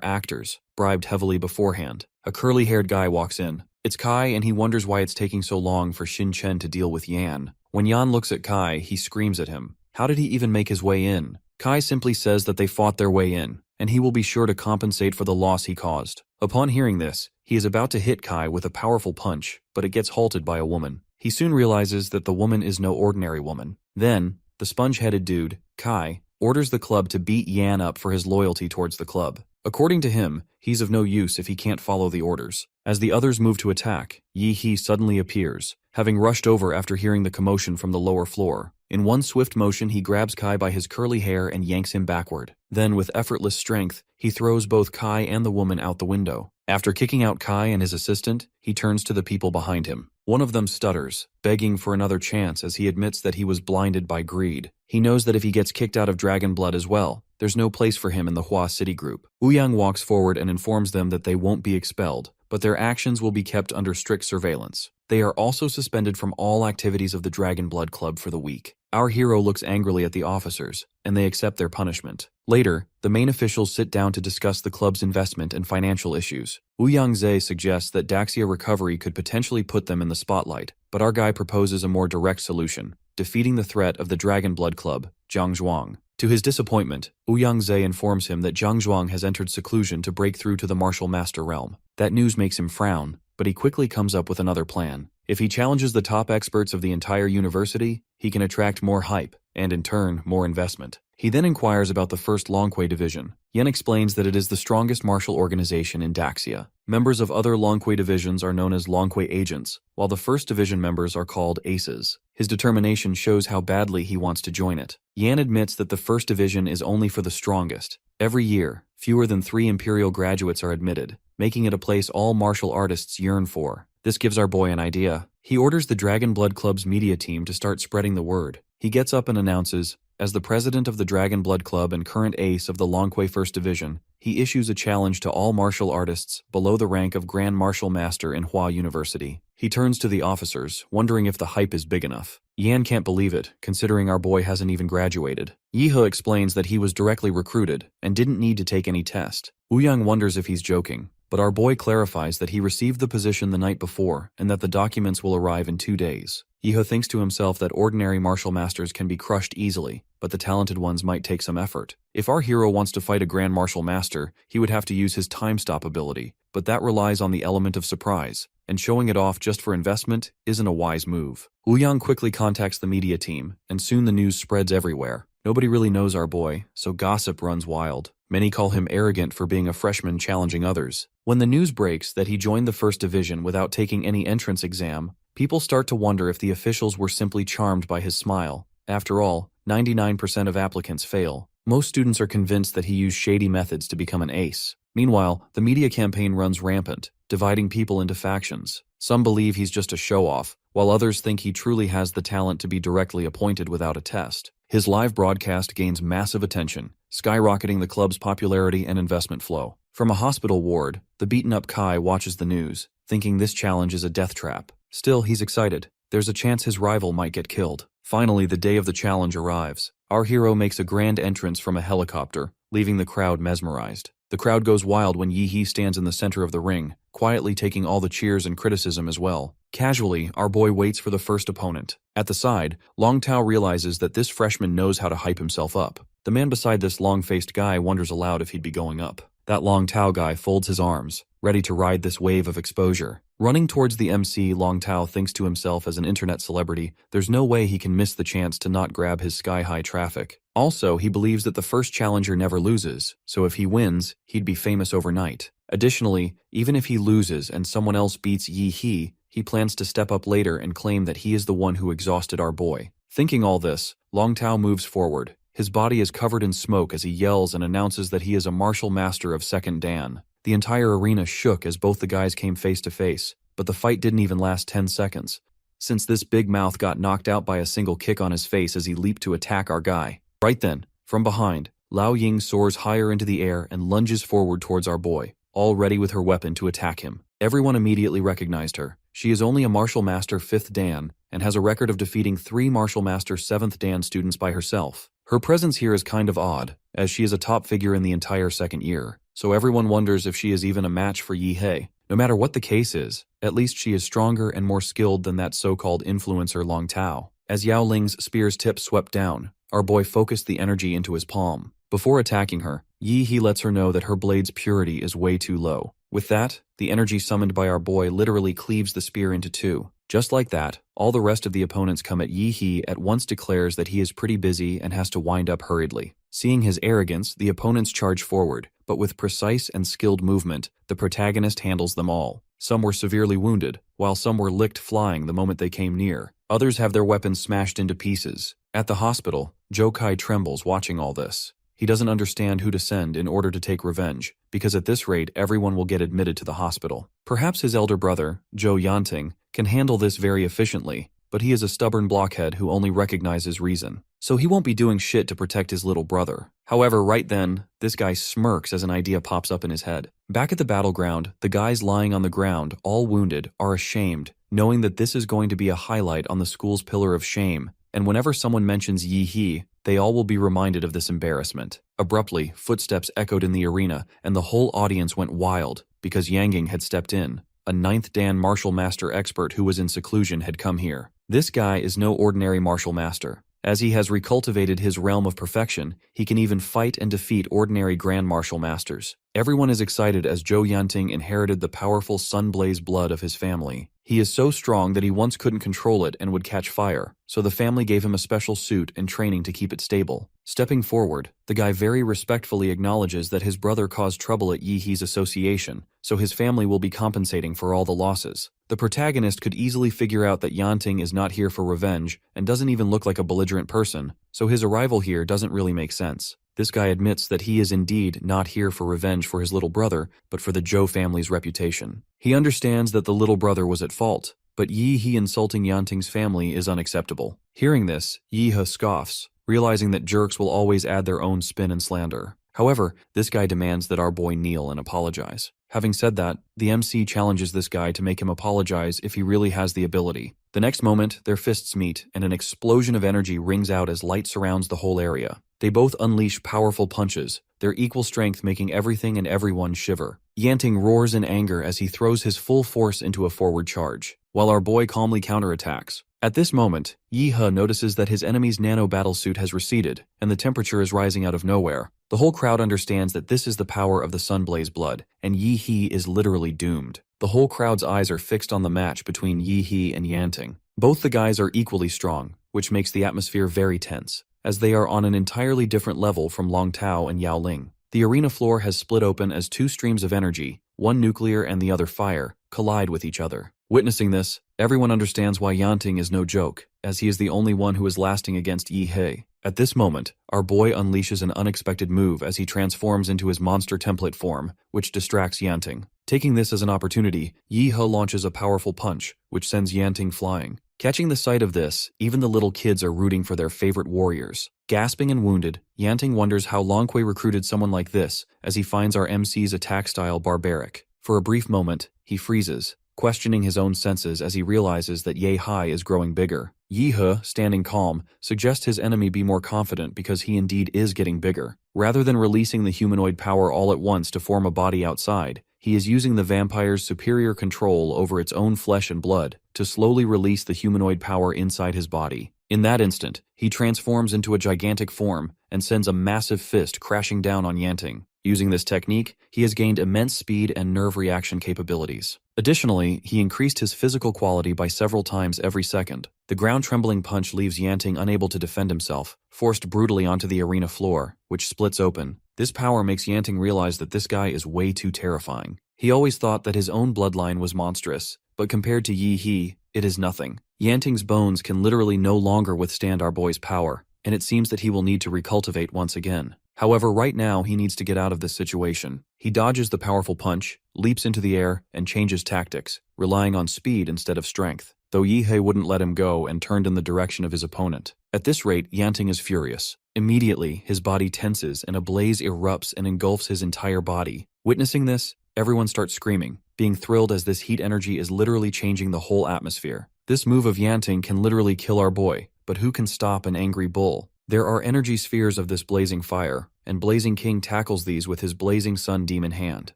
actors, bribed heavily beforehand. A curly-haired guy walks in. It's Kai, and he wonders why it's taking so long for Xinchen to deal with Yan. When Yan looks at Kai, he screams at him. How did he even make his way in? Kai simply says that they fought their way in, and he will be sure to compensate for the loss he caused. Upon hearing this, he is about to hit Kai with a powerful punch, but it gets halted by a woman. He soon realizes that the woman is no ordinary woman. Then, the sponge-headed dude, Kai, orders the club to beat Yan up for his loyalty towards the club. According to him, he's of no use if he can't follow the orders. As the others move to attack, Yi He suddenly appears, having rushed over after hearing the commotion from the lower floor. In one swift motion, he grabs Kai by his curly hair and yanks him backward. Then, with effortless strength, he throws both Kai and the woman out the window. After kicking out Kai and his assistant, he turns to the people behind him. One of them stutters, begging for another chance as he admits that he was blinded by greed. He knows that if he gets kicked out of Dragon Blood as well, there's no place for him in the Hua City group. Ouyang walks forward and informs them that they won't be expelled, but their actions will be kept under strict surveillance. They are also suspended from all activities of the Dragon Blood Club for the week. Our hero looks angrily at the officers, and they accept their punishment. Later, the main officials sit down to discuss the club's investment and financial issues. Ouyang Ze suggests that Daxia recovery could potentially put them in the spotlight, but our guy proposes a more direct solution, defeating the threat of the Dragon Blood Club, Zhang Zhuang. To his disappointment, Ouyang Ze informs him that Zhang Zhuang has entered seclusion to break through to the martial master realm. That news makes him frown, but he quickly comes up with another plan. If he challenges the top experts of the entire university, he can attract more hype, and in turn, more investment. He then inquires about the first Longquay division. Yen explains that it is the strongest martial organization in Daxia. Members of other Longquay divisions are known as Longquay agents, while the first division members are called aces. His determination shows how badly he wants to join it. Yan admits that the first division is only for the strongest. Every year, fewer than 3 Imperial graduates are admitted, making it a place all martial artists yearn for. This gives our boy an idea. He orders the Dragon Blood Club's media team to start spreading the word. He gets up and announces, as the president of the Dragon Blood Club and current ace of the Longquay First Division, he issues a challenge to all martial artists below the rank of Grand Martial Master in Hua University. He turns to the officers, wondering if the hype is big enough. Yan can't believe it, considering our boy hasn't even graduated. Yihe explains that he was directly recruited and didn't need to take any test. Ouyang wonders if he's joking, but our boy clarifies that he received the position the night before and that the documents will arrive in 2 days. Yihe thinks to himself that ordinary martial masters can be crushed easily, but the talented ones might take some effort. If our hero wants to fight a Grand Martial Master, he would have to use his time stop ability, but that relies on the element of surprise, and showing it off just for investment isn't a wise move. Ouyang quickly contacts the media team, and soon the news spreads everywhere. Nobody really knows our boy, so gossip runs wild. Many call him arrogant for being a freshman challenging others. When the news breaks that he joined the first division without taking any entrance exam, people start to wonder if the officials were simply charmed by his smile. After all, 99% of applicants fail. Most students are convinced that he used shady methods to become an ace. Meanwhile, the media campaign runs rampant, dividing people into factions. Some believe he's just a show-off, while others think he truly has the talent to be directly appointed without a test. His live broadcast gains massive attention, skyrocketing the club's popularity and investment flow. From a hospital ward, the beaten-up Kai watches the news, thinking this challenge is a death trap. Still, he's excited. There's a chance his rival might get killed. Finally, the day of the challenge arrives. Our hero makes a grand entrance from a helicopter, leaving the crowd mesmerized. The crowd goes wild when Yi-He stands in the center of the ring, quietly taking all the cheers and criticism as well. Casually, our boy waits for the first opponent. At the side, Long Tao realizes that this freshman knows how to hype himself up. The man beside this long-faced guy wonders aloud if he'd be going up. That Long Tao guy folds his arms, ready to ride this wave of exposure. Running towards the MC, Long Tao thinks to himself as an internet celebrity, there's no way he can miss the chance to not grab his sky-high traffic. Also, he believes that the first challenger never loses, so if he wins, he'd be famous overnight. Additionally, even if he loses and someone else beats Yi-He, he plans to step up later and claim that he is the one who exhausted our boy. Thinking all this, Long Tao moves forward. His body is covered in smoke as he yells and announces that he is a martial master of Second Dan. The entire arena shook as both the guys came face to face, but the fight didn't even last 10 seconds, since this big mouth got knocked out by a single kick on his face as he leaped to attack our guy. Right then, from behind, Lao Ying soars higher into the air and lunges forward towards our boy, all ready with her weapon to attack him. Everyone immediately recognized her. She is only a Martial Master 5th Dan and has a record of defeating 3 Martial Master 7th Dan students by herself. Her presence here is kind of odd, as she is a top figure in the entire second year, so everyone wonders if she is even a match for Yi-He. No matter what the case is, at least she is stronger and more skilled than that so-called influencer Long Tao. As Yao Ling's spear's tip swept down, our boy focused the energy into his palm. Before attacking her, Yi-He lets her know that her blade's purity is way too low. With that, the energy summoned by our boy literally cleaves the spear into two. Just like that, all the rest of the opponents come at Yi-He at once declares that he is pretty busy and has to wind up hurriedly. Seeing his arrogance, the opponents charge forward, but with precise and skilled movement, the protagonist handles them all. Some were severely wounded, while some were licked flying the moment they came near. Others have their weapons smashed into pieces. At the hospital, Jokai trembles watching all this. He doesn't understand who to send in order to take revenge, because at this rate everyone will get admitted to the hospital. Perhaps his elder brother, Jo Yanting, can handle this very efficiently, but he is a stubborn blockhead who only recognizes reason. So he won't be doing shit to protect his little brother. However, right then, this guy smirks as an idea pops up in his head. Back at the battleground, the guys lying on the ground, all wounded, are ashamed, knowing that this is going to be a highlight on the school's pillar of shame, and whenever someone mentions Yi-He, they all will be reminded of this embarrassment. Abruptly, footsteps echoed in the arena, and the whole audience went wild, because Yanting had stepped in. A 9th Dan martial master expert who was in seclusion had come here. This guy is no ordinary martial master. As he has recultivated his realm of perfection, he can even fight and defeat ordinary grand martial masters. Everyone is excited as Jo Yanting inherited the powerful sun-blaze blood of his family. He is so strong that he once couldn't control it and would catch fire, so the family gave him a special suit and training to keep it stable. Stepping forward, the guy very respectfully acknowledges that his brother caused trouble at Yi-He's association, so his family will be compensating for all the losses. The protagonist could easily figure out that Yanting is not here for revenge and doesn't even look like a belligerent person, so his arrival here doesn't really make sense. This guy admits that he is indeed not here for revenge for his little brother, but for the Jo family's reputation. He understands that the little brother was at fault, but Yi-He insulting Yanting's family is unacceptable. Hearing this, Yi-He scoffs, realizing that jerks will always add their own spin and slander. However, this guy demands that our boy kneel and apologize. Having said that, the MC challenges this guy to make him apologize if he really has the ability. The next moment, their fists meet, and an explosion of energy rings out as light surrounds the whole area. They both unleash powerful punches, their equal strength making everything and everyone shiver. Yanting roars in anger as he throws his full force into a forward charge, while our boy calmly counterattacks. At this moment, Yi-He notices that his enemy's nano battlesuit has receded, and the temperature is rising out of nowhere. The whole crowd understands that this is the power of the Sunblaze blood, and Yi-He is literally doomed. The whole crowd's eyes are fixed on the match between Yi-He and Yanting. Both the guys are equally strong, which makes the atmosphere very tense, as they are on an entirely different level from Long Tao and Yao Ling. The arena floor has split open as two streams of energy, one nuclear and the other fire, collide with each other. Witnessing this, everyone understands why Yanting is no joke, as he is the only one who is lasting against Yi-He. At this moment, our boy unleashes an unexpected move as he transforms into his monster template form, which distracts Yanting. Taking this as an opportunity, Yi-He launches a powerful punch, which sends Yanting flying. Catching the sight of this, even the little kids are rooting for their favorite warriors. Gasping and wounded, Yanting wonders how Longquay recruited someone like this, as he finds our MC's attack style barbaric. For a brief moment, he freezes, questioning his own senses as he realizes that Ye-Hai is growing bigger. Yi-He, standing calm, suggests his enemy be more confident because he indeed is getting bigger. Rather than releasing the humanoid power all at once to form a body outside, he is using the vampire's superior control over its own flesh and blood to slowly release the humanoid power inside his body. In that instant, he transforms into a gigantic form and sends a massive fist crashing down on Yanting. Using this technique, he has gained immense speed and nerve reaction capabilities. Additionally, he increased his physical quality by several times every second. The ground-trembling punch leaves Yanting unable to defend himself, forced brutally onto the arena floor, which splits open. This power makes Yanting realize that this guy is way too terrifying. He always thought that his own bloodline was monstrous, but compared to Yi-He, it is nothing. Yanting's bones can literally no longer withstand our boy's power, and it seems that he will need to recultivate once again. However, right now he needs to get out of this situation. He dodges the powerful punch, leaps into the air, and changes tactics, relying on speed instead of strength, though Yi-He wouldn't let him go and turned in the direction of his opponent. At this rate, Yanting is furious. Immediately, his body tenses and a blaze erupts and engulfs his entire body. Witnessing this, everyone starts screaming, being thrilled as this heat energy is literally changing the whole atmosphere. This move of Yanting can literally kill our boy, but who can stop an angry bull? There are energy spheres of this blazing fire, and Blazing King tackles these with his blazing sun demon hand.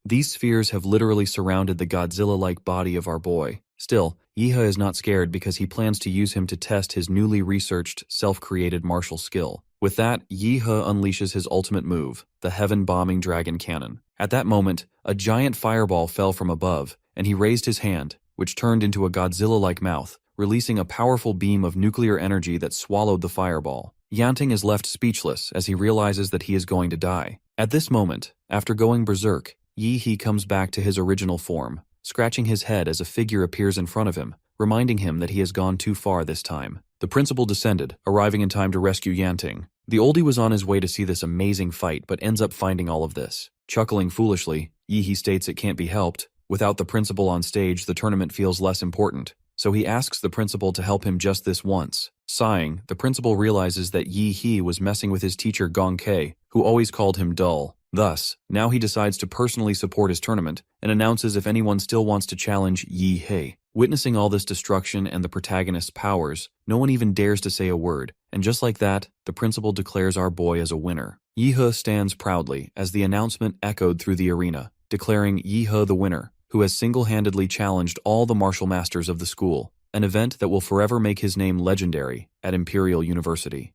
These spheres have literally surrounded the Godzilla-like body of our boy. Still, Yi-He is not scared because he plans to use him to test his newly researched, self-created martial skill. With that, Yi-He unleashes his ultimate move, the Heaven-Bombing Dragon Cannon. At that moment, a giant fireball fell from above, and he raised his hand, which turned into a Godzilla-like mouth, releasing a powerful beam of nuclear energy that swallowed the fireball. Yanting is left speechless as he realizes that he is going to die. At this moment, after going berserk, Yi-He comes back to his original form, scratching his head as a figure appears in front of him, reminding him that he has gone too far this time. The principal descended, arriving in time to rescue Yanting. The oldie was on his way to see this amazing fight but ends up finding all of this. Chuckling foolishly, Yi-He states it can't be helped. Without the principal on stage, the tournament feels less important, so he asks the principal to help him just this once. Sighing, the principal realizes that Yi-He was messing with his teacher Gong-Kei, who always called him dull. Thus, now he decides to personally support his tournament and announces if anyone still wants to challenge Yi-He. Witnessing all this destruction and the protagonist's powers, no one even dares to say a word, and just like that, the principal declares our boy as a winner. Yi-He stands proudly as the announcement echoed through the arena, declaring Yi-He the winner, who has single-handedly challenged all the martial masters of the school, an event that will forever make his name legendary at Imperial University.